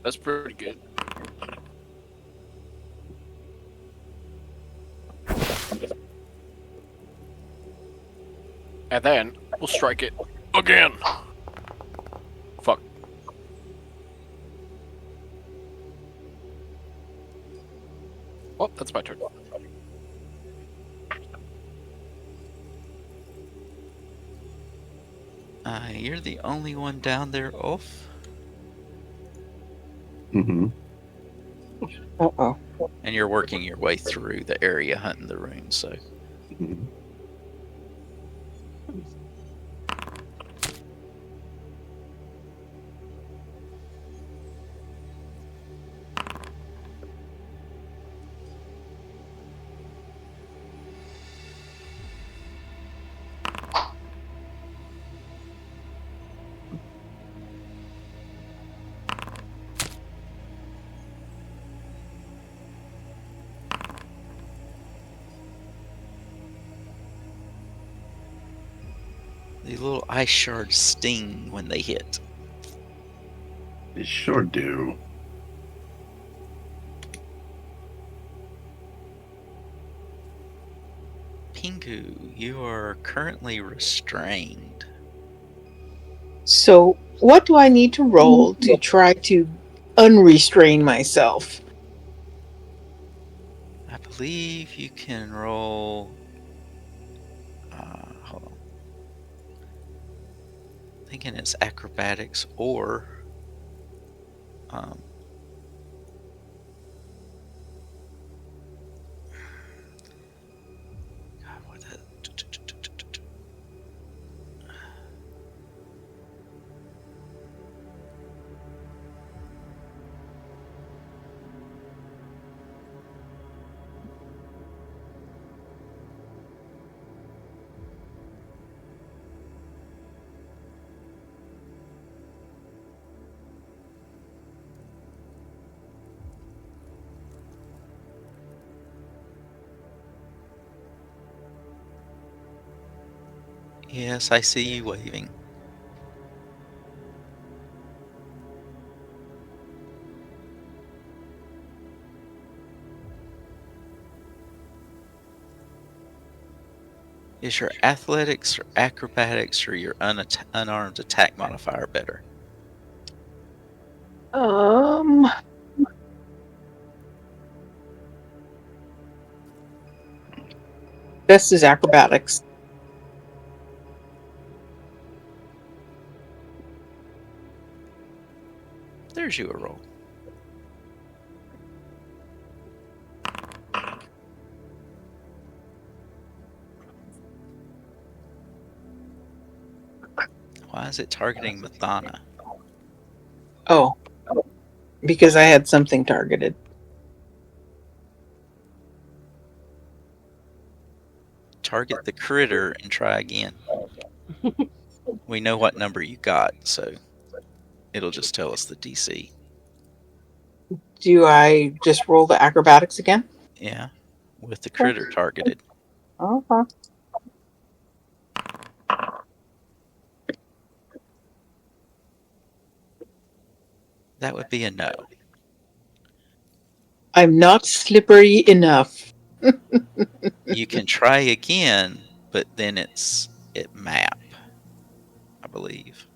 That's pretty good. And then we'll strike it again. Fuck. Oh, that's my turn. You're the only one down there, Ulf. Mm-hmm. Uh-oh. And you're working your way through the area hunting the runes, so. Mm-hmm. The little ice shards sting when they hit. They sure do. Pingu, you are currently restrained. So, what do I need to roll to try to unrestrain myself? I believe you can roll. Hold on. Thinking it's acrobatics or. God, what the. Yes, I see you waving. Is your athletics or acrobatics or your unarmed attack modifier better? Best is acrobatics. There's you a roll. Why is it targeting Mathana? Oh, because I had something targeted. Target the critter and try again. We know what number you got, so it'll just tell us the DC. Do I just roll the acrobatics again? Yeah, with the critter targeted. Uh-huh. That would be a no. I'm not slippery enough. You can try again, but then it's at map, I believe.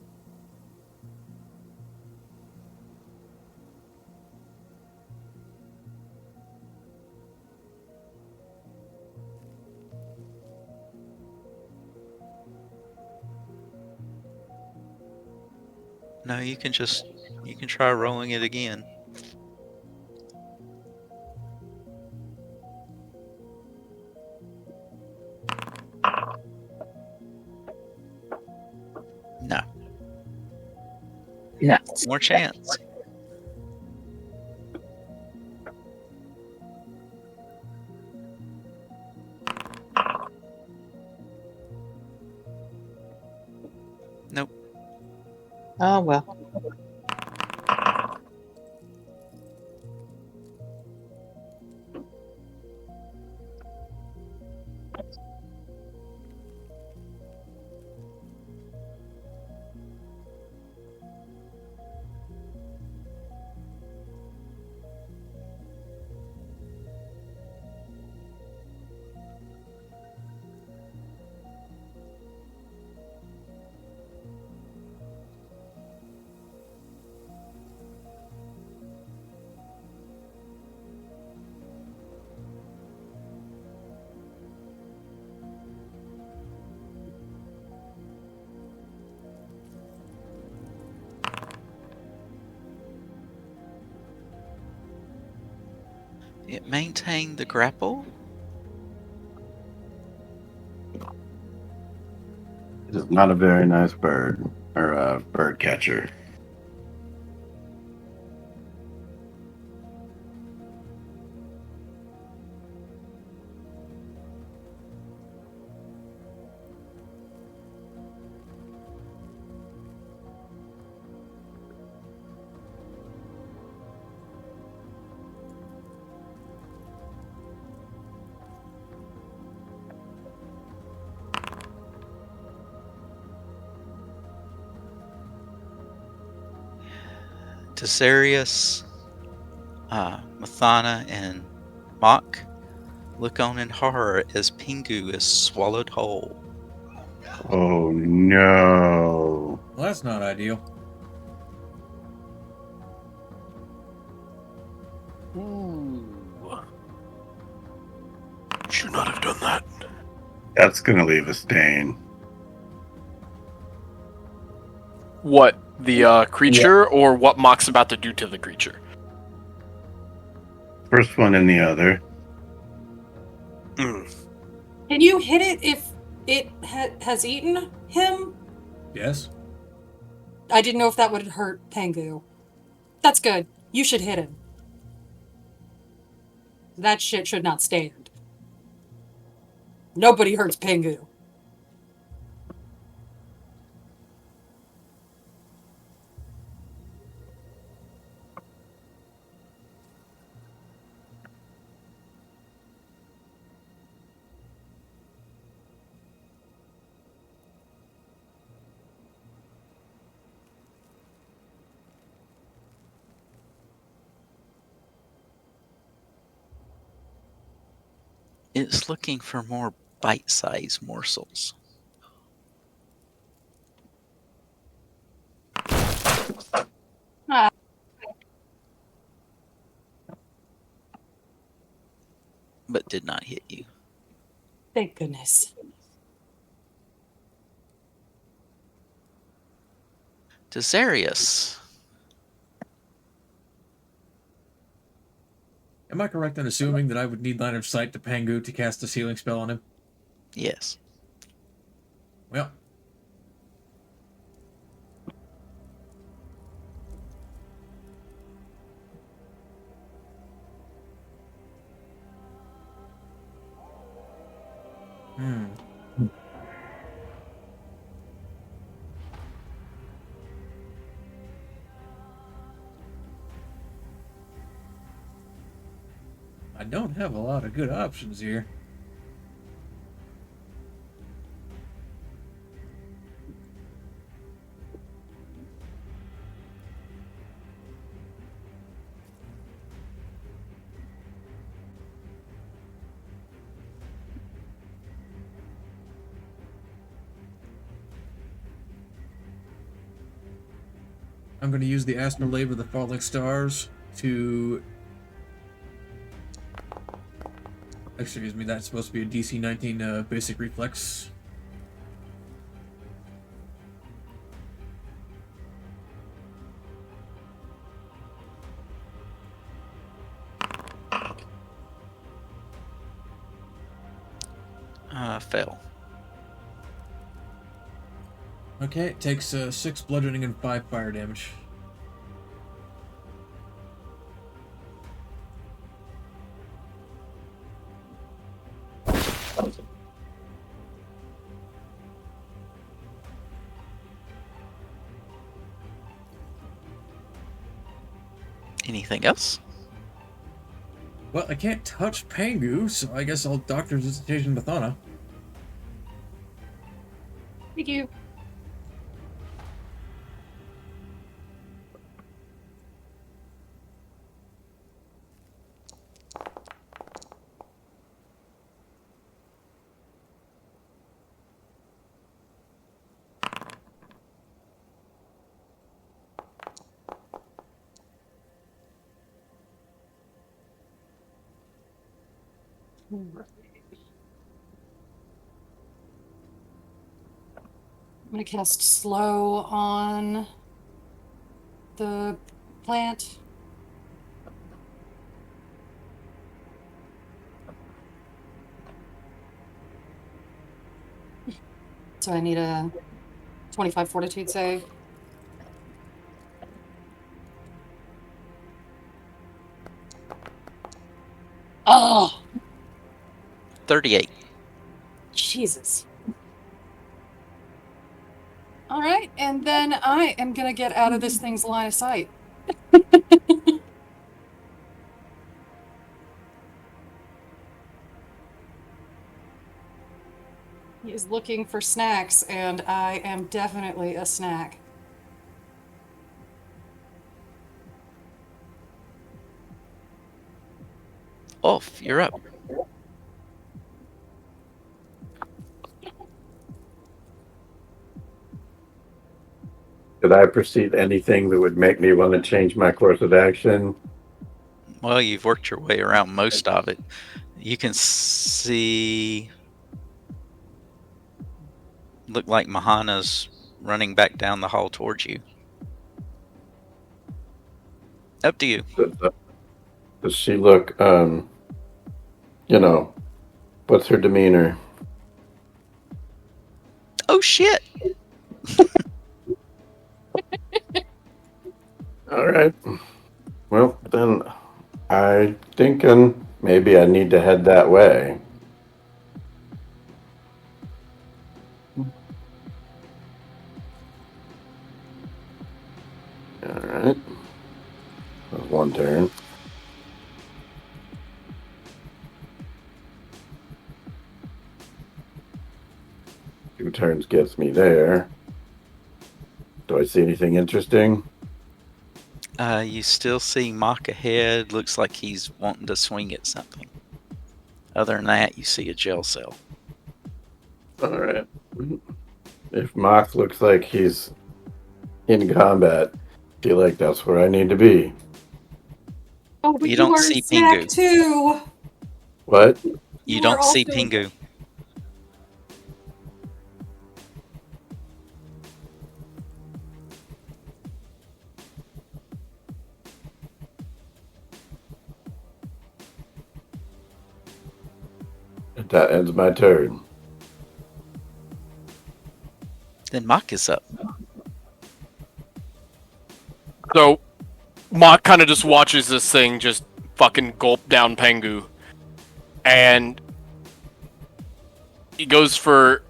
No, you can try rolling it again. No. Nuts. More chance. Nope. Oh, well. It maintained the grapple. It is not a very nice bird, or a bird catcher. Tesarius, Mathana, and Mach look on in horror as Pingu is swallowed whole. Oh no. Well, that's not ideal. Ooh. Should not have done that. That's gonna leave a stain. What, the creature, or what Mock's about to do to the creature? First one and the other. Mm. Can you hit it if it has eaten him? Yes? I didn't know if that would hurt Pengu. That's good. You should hit him. That shit should not stand. Nobody hurts Pengu. It's looking for more bite-sized morsels. Ah, But did not hit you. thank goodness. Desarius. Am I correct in assuming that I would need line of sight to Pangu to cast a healing spell on him? Yes. Well. I don't have a lot of good options here. I'm going to use the Astrolabe of the Falling Stars to... Excuse me, that's supposed to be a DC 19 basic reflex. Fail. Okay, it takes 6 bludgeoning and 5 fire damage. Anything else? Well, I can't touch Pangu, so I guess I'll Doctor's Visitation Mathana. Thank you. I'm going to cast slow on the plant. So I need a 25 fortitude save. Oh, 38. Jesus. All right, and then I am going to get out of this thing's line of sight. He is looking for snacks, and I am definitely a snack. Off, you're up. Did I perceive anything that would make me want to change my course of action? Well, you've worked your way around most of it. You can see... Look like Mahana's running back down the hall towards you. Up to you. Does she look, what's her demeanor? Oh, shit! All right. Well, then I thinking maybe I need to head that way. All right. That's one turn. 2 turns gets me there. Do I see anything interesting? You still see Mock ahead. Looks like he's wanting to swing at something. Other than that, you see a jail cell. Alright. If Mock looks like he's in combat, I feel like that's where I need to be. Oh, but You don't are see Zach Pingu. too. What? You are don't see also- Pingu. That ends my turn. Then Mock is up. So, Mach kind of just watches this thing just fucking gulp down Pengu. And he goes for...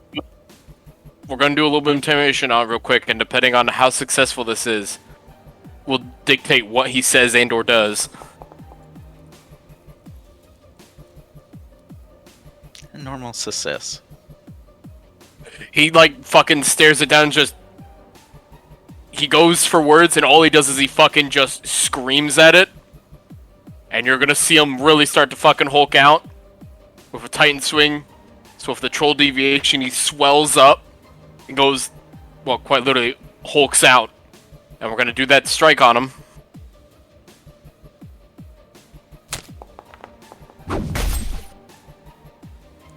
We're going to do a little bit of intimidation on it real quick, and depending on how successful this is, will dictate what he says and or does. A normal success. He, like, fucking stares it down and just... He goes for words, and all he does is he fucking just screams at it. And you're gonna see him really start to fucking Hulk out. With a Titan swing. So with the troll deviation, he swells up. And goes, well, quite literally, hulks out. And we're gonna do that strike on him.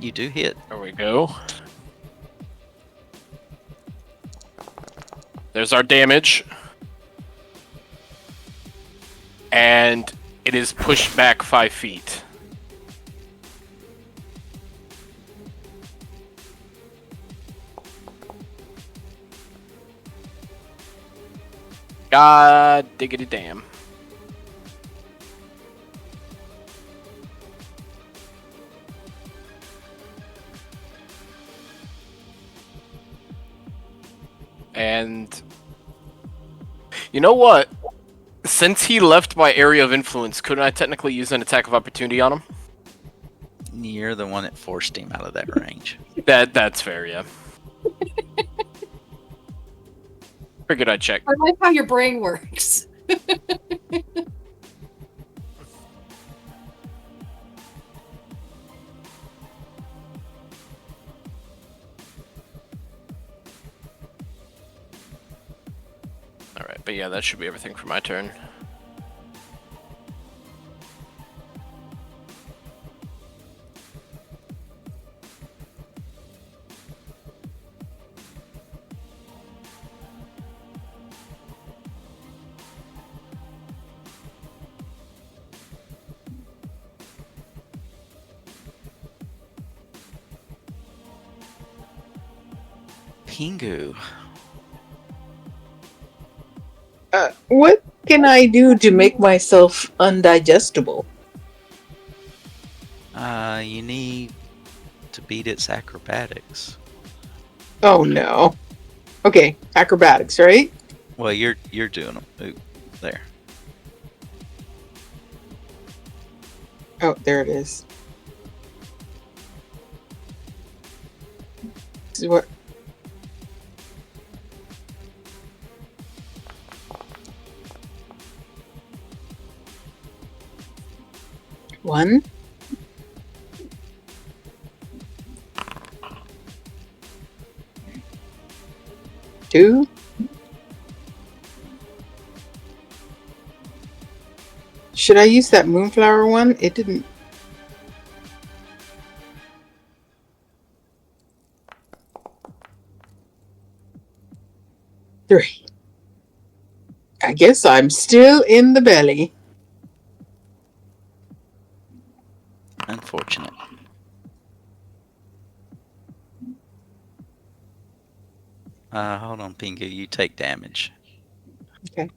You do hit. There we go. There's our damage. And it is pushed back 5 feet. God diggity damn. And you know what? Since he left my area of influence, couldn't I technically use an attack of opportunity on him? You're the one that forced him out of that range. That's fair, yeah. Figured I'd check. I like how your brain works. Alright, but yeah, that should be everything for my turn. Pingu. What can I do to make myself undigestible? You need to beat its acrobatics. Oh no. Okay, acrobatics, right? Well, you're doing them. Ooh, there. Oh, there it is. This is what. One. Two. Should I use that moonflower one? It didn't. Three. I guess I'm still in the belly. Unfortunate. Hold on, Pingu. You take damage. Okay.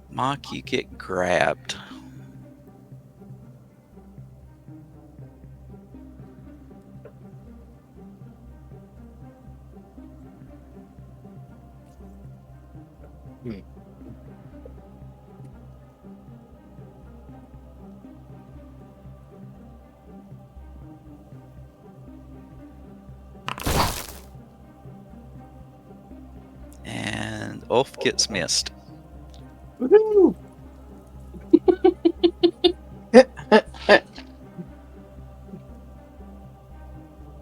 Mock, you get grabbed. And Ulf gets missed. Woohoo!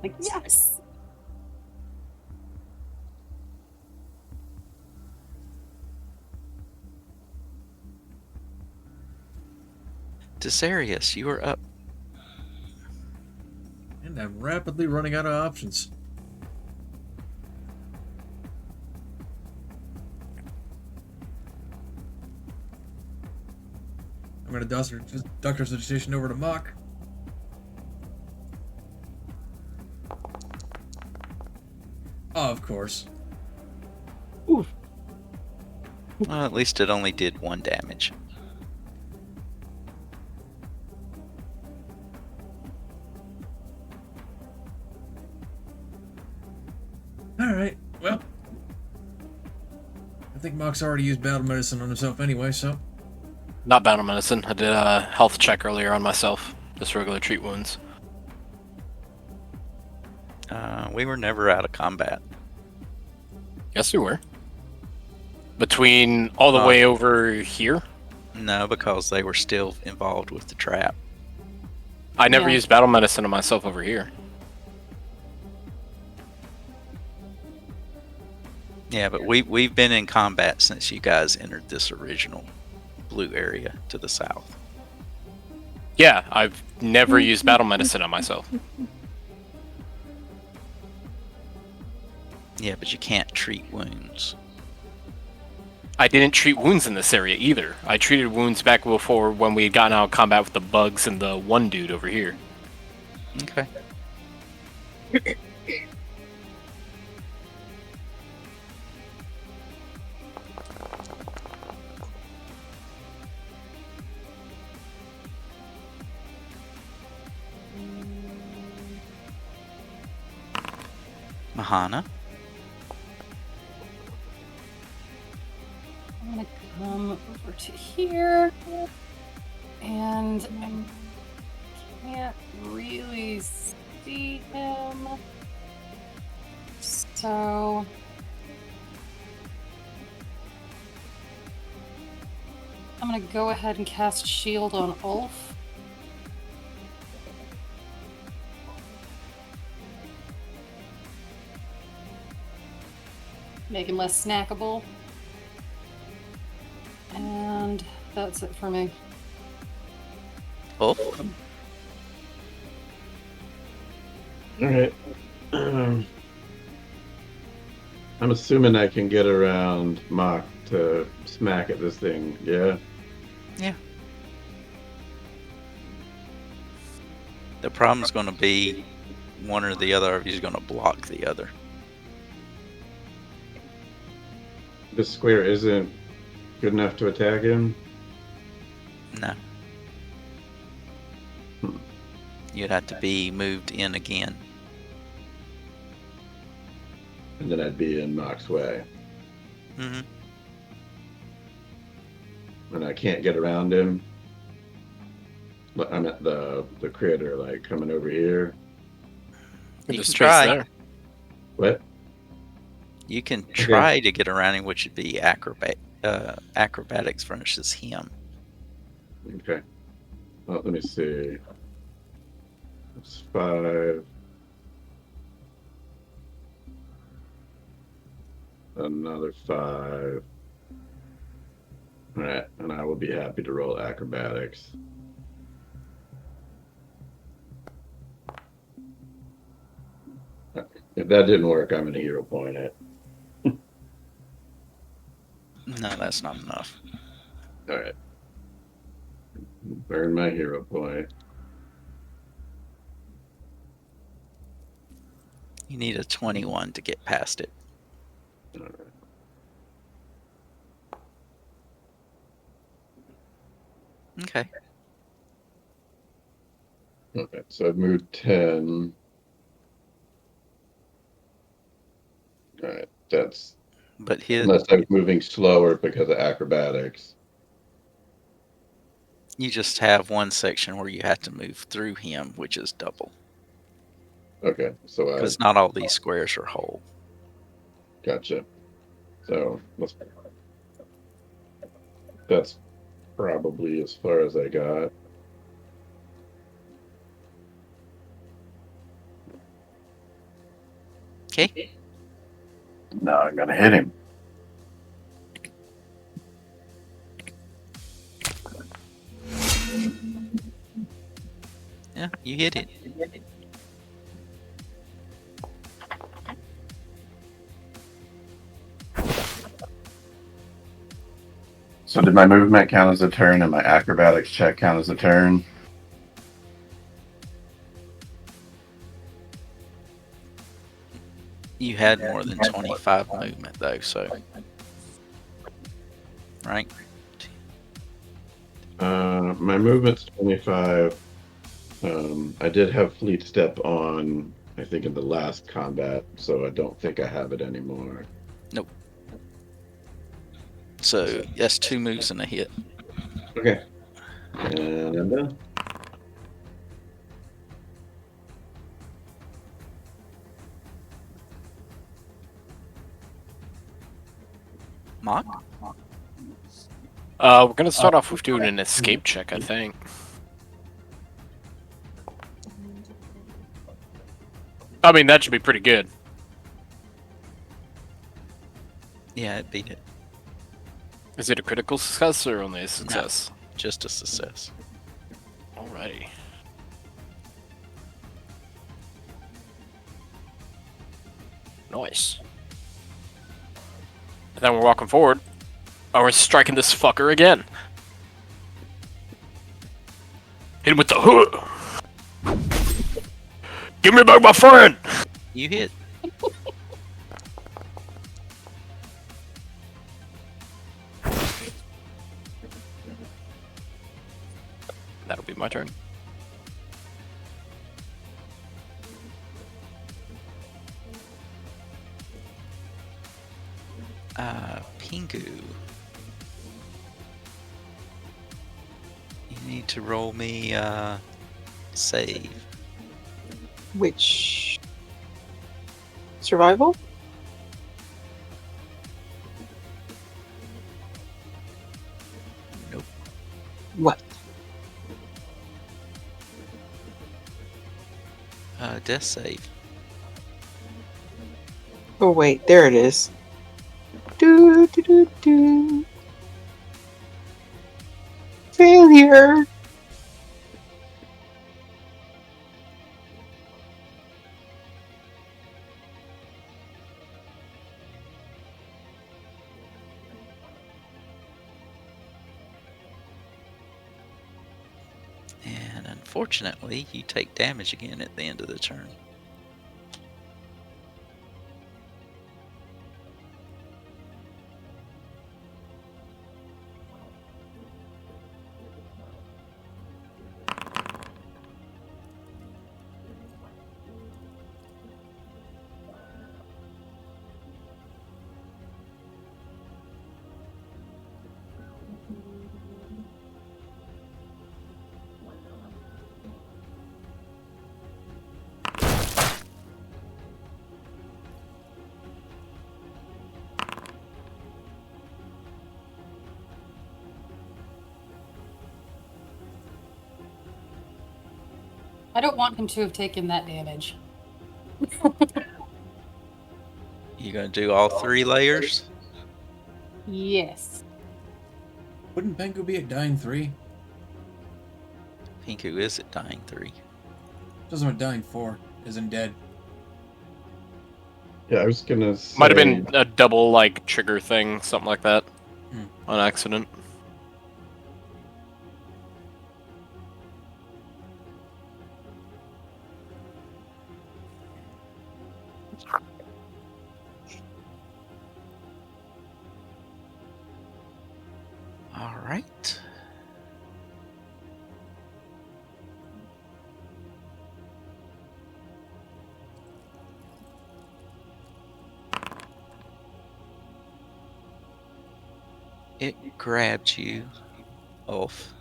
Like, yes. Desarius, you are up. And I'm rapidly running out of options. I'm going to Doctor's Education over to Mock. Oh, of course. Oof. Well, at least it only did 1 damage. Alright, well. I think Mock's already used battle medicine on himself anyway, so. Not battle medicine. I did a health check earlier on myself. Just regular treat wounds. We were never out of combat. Yes, we were. Between all the way over here? No, because they were still involved with the trap. I never Yeah. used battle medicine on myself over here. Yeah, but we've been in combat since you guys entered this original blue area to the south. Yeah, I've never used battle medicine on myself. Yeah, but you can't treat wounds. I didn't treat wounds in this area either. I treated wounds back before when we had gotten out of combat with the bugs and the one dude over here. Okay. Mahana. I'm gonna come over to here, and I can't really see him, so I'm gonna go ahead and cast Shield on Ulf. Make him less snackable. And that's it for me. Ulf. Alright. I'm assuming I can get around Mock to smack at this thing, yeah? Yeah. The problem's going to be one or the other of you is going to block the other. This square isn't good enough to attack him? No. You'd have to be moved in again. And then I'd be in Mock's way. Mm-hmm. And I can't get around him. But I'm at the critter, like, coming over here. You The can space try. there. What? You can try to get around him, which would be acrobatics versus him. Okay. Well, let me see. It's 5. Another 5. Alright, and I will be happy to roll acrobatics. If that didn't work, I'm gonna hero point it. No, that's not enough. Alright. Burn my hero point. You need a 21 to get past it. Alright. Okay. Okay, so I've moved 10. Alright, that's But unless I was moving slower because of acrobatics. you just have one section where you have to move through him, which is double. Okay, so Because not all these squares are whole. gotcha. So that's probably as far as I got. Okay. Now I'm gonna hit him. Yeah, you hit it. So did my movement count as a turn and my acrobatics check count as a turn? You had more than 25 movement, though, so. Right? My movement's 25. I did have fleet step on, I think, in the last combat, so I don't think I have it anymore. Nope. So, that's 2 moves and a hit. Okay. And I'm done. Mock? We're gonna start off with doing an escape check, I think. I mean, that should be pretty good. Yeah, it beat it. Is it a critical success or only a success? No, just a success. Alrighty. Nice. And then we're walking forward. Oh, we're striking this fucker again. Hit him with the hood. Give me back my friend. You hit. That'll be my turn. Pingu. You need to roll me, save. Which survival? Nope. What? Death save. Oh wait, there it is. Do do do do. Failure. And unfortunately, you take damage again at the end of the turn. I don't want him to have taken that damage. You gonna do all 3 layers? Yes. Wouldn't Bengu be at dying 3? Pinku is at dying 3. Doesn't want dying 4, isn't dead. Yeah, I was gonna say... Might have been a double, like, trigger thing, something like that. Hmm. On accident. Alright. grabbed you, Ulf.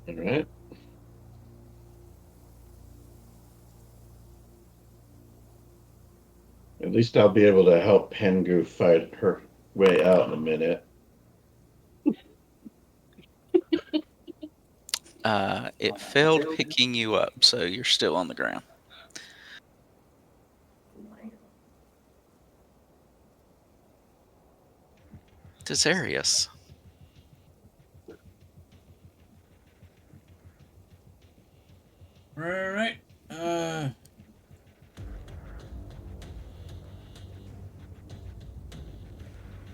All right. At least I'll be able to help Pengu fight her way out in a minute. It failed picking you up, so you're still on the ground. Desarius. Alright.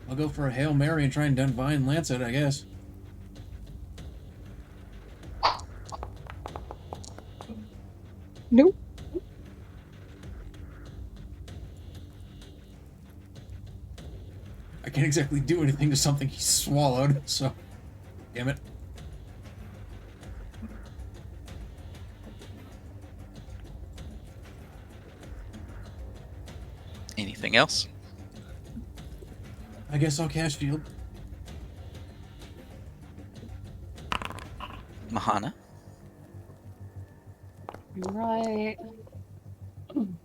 I'll go for a Hail Mary and try and Divine Lance it, I guess. Nope. I can't exactly do anything to something he swallowed, so... Damn it. Anything else? I guess I'll cast Shield. Mahana? Right. I'm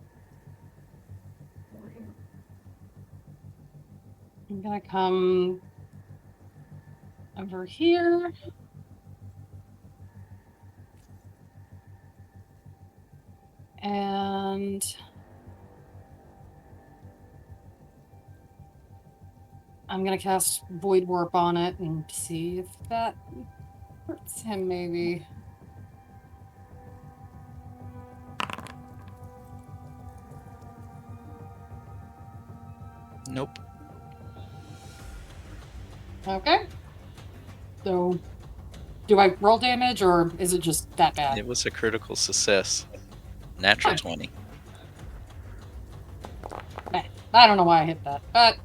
gonna come over here. And I'm gonna cast Void Warp on it and see if that hurts him, maybe. Nope. Okay. So, do I roll damage, or is it just that bad? It was a critical success. Natural 20. I don't know why I hit that, but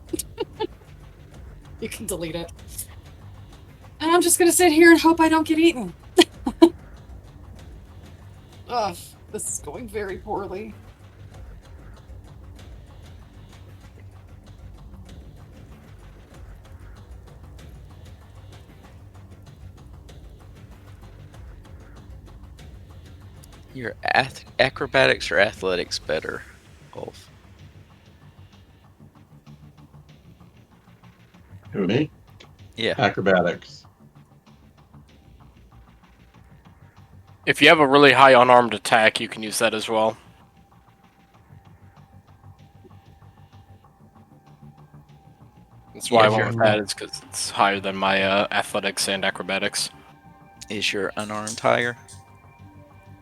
you can delete it. And I'm just gonna sit here and hope I don't get eaten. Ugh, this is going very poorly. Your acrobatics or athletics better, Ulf? Who, me? Yeah. Acrobatics. If you have a really high unarmed attack, you can use that as well. That's why I went with that, is because it's higher than my athletics and acrobatics. Is your unarmed higher?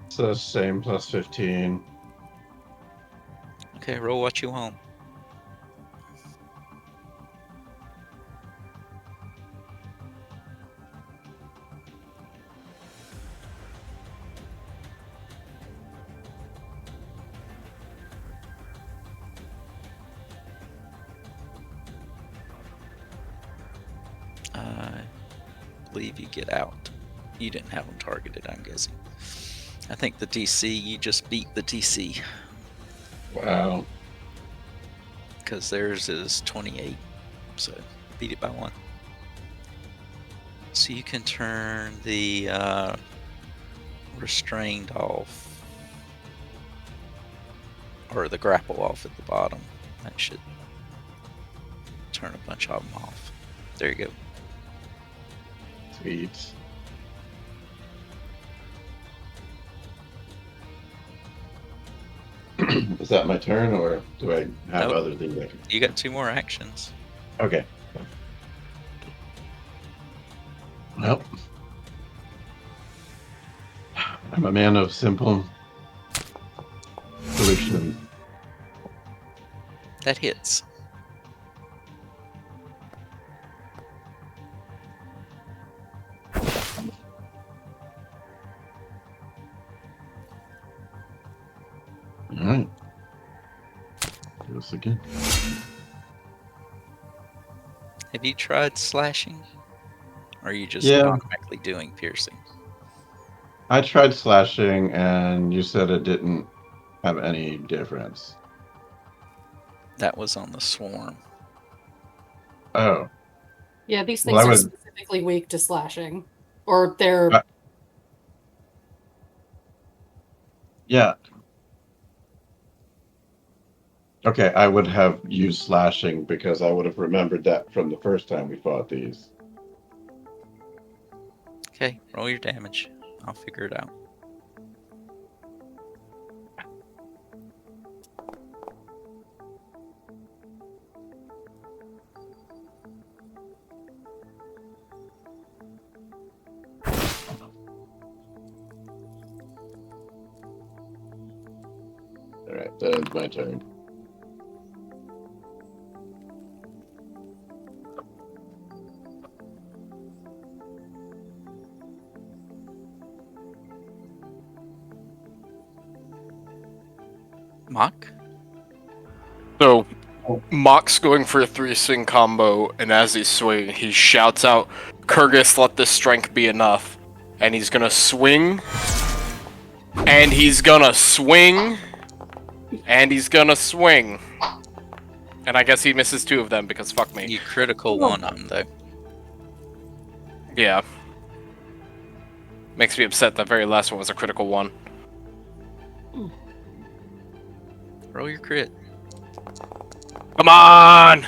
So same, plus 15. Okay, roll what you want. I believe you get out. You didn't have them targeted, I'm guessing. I think the DC, you just beat the DC. Wow. Because theirs is 28. So beat it by 1. So you can turn the restrained off. Or the grapple off at the bottom. That should turn a bunch of them off. There you go. Sweet. Is that my turn, or do I have Nope. other things I can... You got 2 more actions. Okay. Well, I'm a man of simple solutions. That hits. All right. Do this again. Hey, Have you tried slashing? Or are you just Yeah. automatically doing piercing? I tried slashing, and you said it didn't have any difference. That was on the swarm. Oh, Yeah, these well, things I are would. specifically weak to slashing. Or they're Yeah. Okay, I would have used slashing because I would have remembered that from the first time we fought these. Okay, roll your damage. I'll figure it out. All right, that ends my turn. Mock? So, Mock's going for a 3-swing combo, and as he swings, he shouts out, Kurgus, let this strength be enough. And he's gonna swing, and he's gonna swing, and he's gonna swing. And I guess he misses 2 of them, because fuck me. You critical one of them, though. Yeah. Makes me upset that very last one was a critical one. Roll your crit. Come on!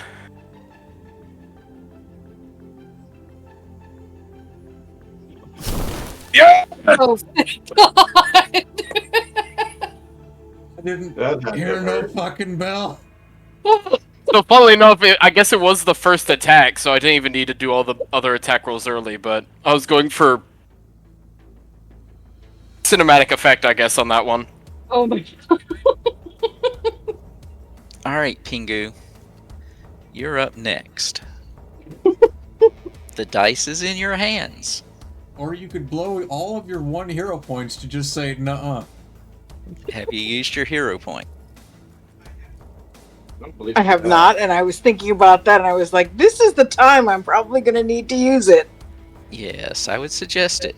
Yeah! oh thank God. I didn't That hear no hurt. fucking bell. So, funnily enough, I guess it was the first attack, so I didn't even need to do all the other attack rolls early, but I was going for cinematic effect, I guess, on that one. Oh my God. Alright, Pingu. You're up next. The dice is in your hands. Or you could blow all of your 1 hero points to just say, nuh-uh. Have you used your hero point? I have not, and I was thinking about that, and I was like, this is the time I'm probably going to need to use it. Yes, I would suggest it.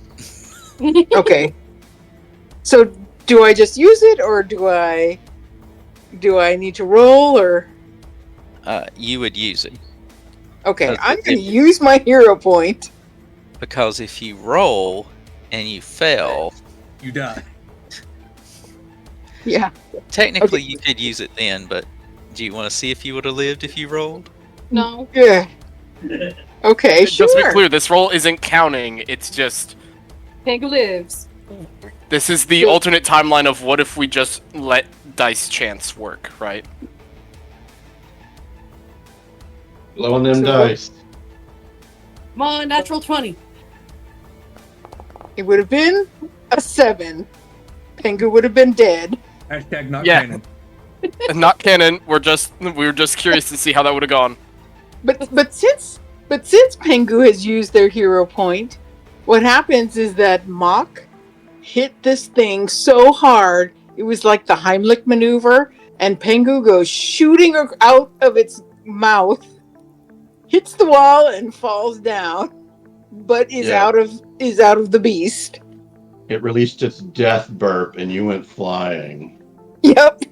Okay. So, do I just use it, or do I need to roll, or... You would use it. Okay, That's I'm the going to difference. use my hero point. Because if you roll and you fail, You die. Yeah. technically Okay. you could use it then, but do you want to see if you would have lived if you rolled? No. Yeah. Okay, Just to be sure. clear, this roll isn't counting, it's just... Pangu lives. This is the alternate timeline of what if we just let dice chance work, right? Blowing them dice. Come on, natural 20. It would have been a 7. Pengu would have been dead. Hashtag not Yeah. canon. Not canon, we were just curious to see how that would have gone. But since Pengu has used their hero point, what happens is that Mock hit this thing so hard, it was like the Heimlich maneuver, and Pengu goes shooting out of its mouth, hits the wall and falls down, but is Yeah. out of the beast. It released its death burp, and you went flying. Yep.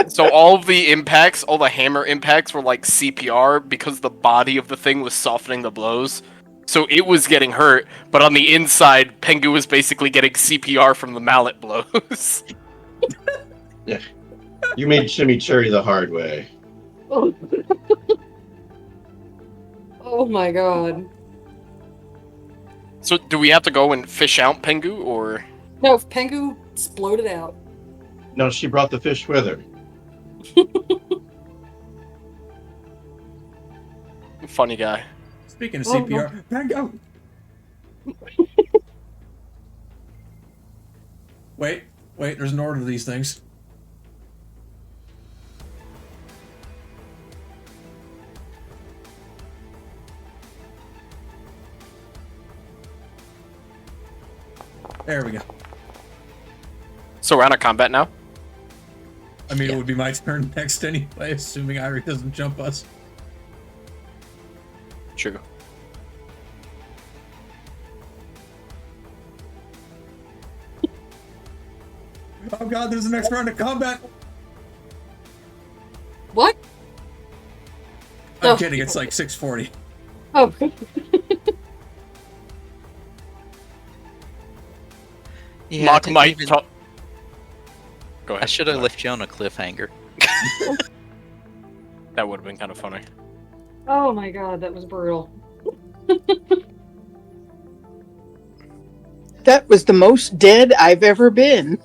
So all of the impacts, all the hammer impacts were like CPR because the body of the thing was softening the blows. So it was getting hurt, but on the inside, Pengu was basically getting CPR from the mallet blows. Yeah. You made chimichurri the hard way. Oh. Oh my God. So do we have to go and fish out Pengu, or... No, Pengu exploded out. No, she brought the fish with her. Funny guy. Speaking of Oh, CPR, Pengu! Wait, there's an order to these things. There we go. So we're out of combat now? I mean, Yeah. it would be my turn next anyway, assuming Irie doesn't jump us. True. Oh god, there's the next round of combat! What? I'm Oh. kidding, it's like 6:40. Oh. Yeah, Mock might talk. Go I ahead. should have Sorry. left you on a cliffhanger. That would have been kind of funny. Oh my god, that was brutal. That was the most dead I've ever been.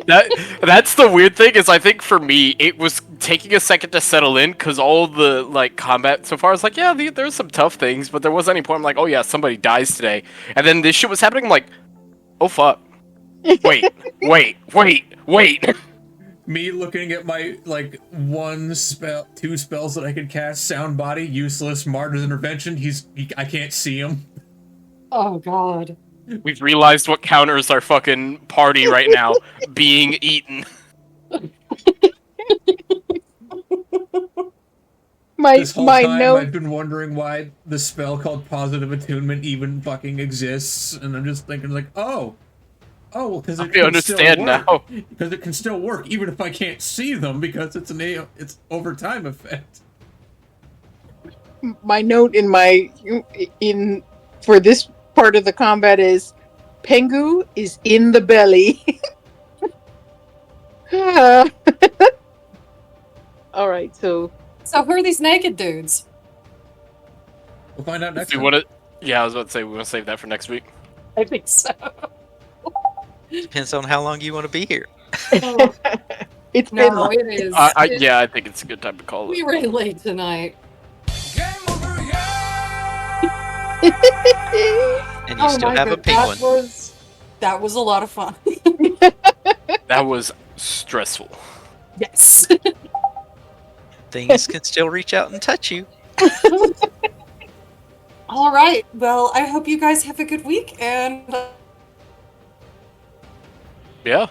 That's the weird thing is I think for me it was taking a second to settle in because all the like combat so far is like there's some tough things but there wasn't any point I'm like oh yeah somebody dies today and then this shit was happening I'm like oh fuck wait Me looking at my, like, two spells that I could cast, Sound Body, Useless, Martyr's Intervention, I can't see him. Oh god. we've realized what counters our fucking party right now being eaten. This whole My time note. I've been wondering why the spell called Positive Attunement even fucking exists, and I'm just thinking like, well, because it I can understand still work. now. Because it can still work even if I can't see them because it's it's over time effect. My note for this part of the combat is Pengu is in the belly. All right, so So who are these naked dudes? We'll find out next We time. want to. Yeah, I was about to say we want to save that for next week. I think so. Depends on how long you want to be here. Oh, it's been no, it is. I think it's a good time to call We it. ran late tonight. And you still my have a god, penguin. that was a lot of fun. That was stressful. Yes. Things can still reach out and touch you. All right. Well, I hope you guys have a good week and Yeah.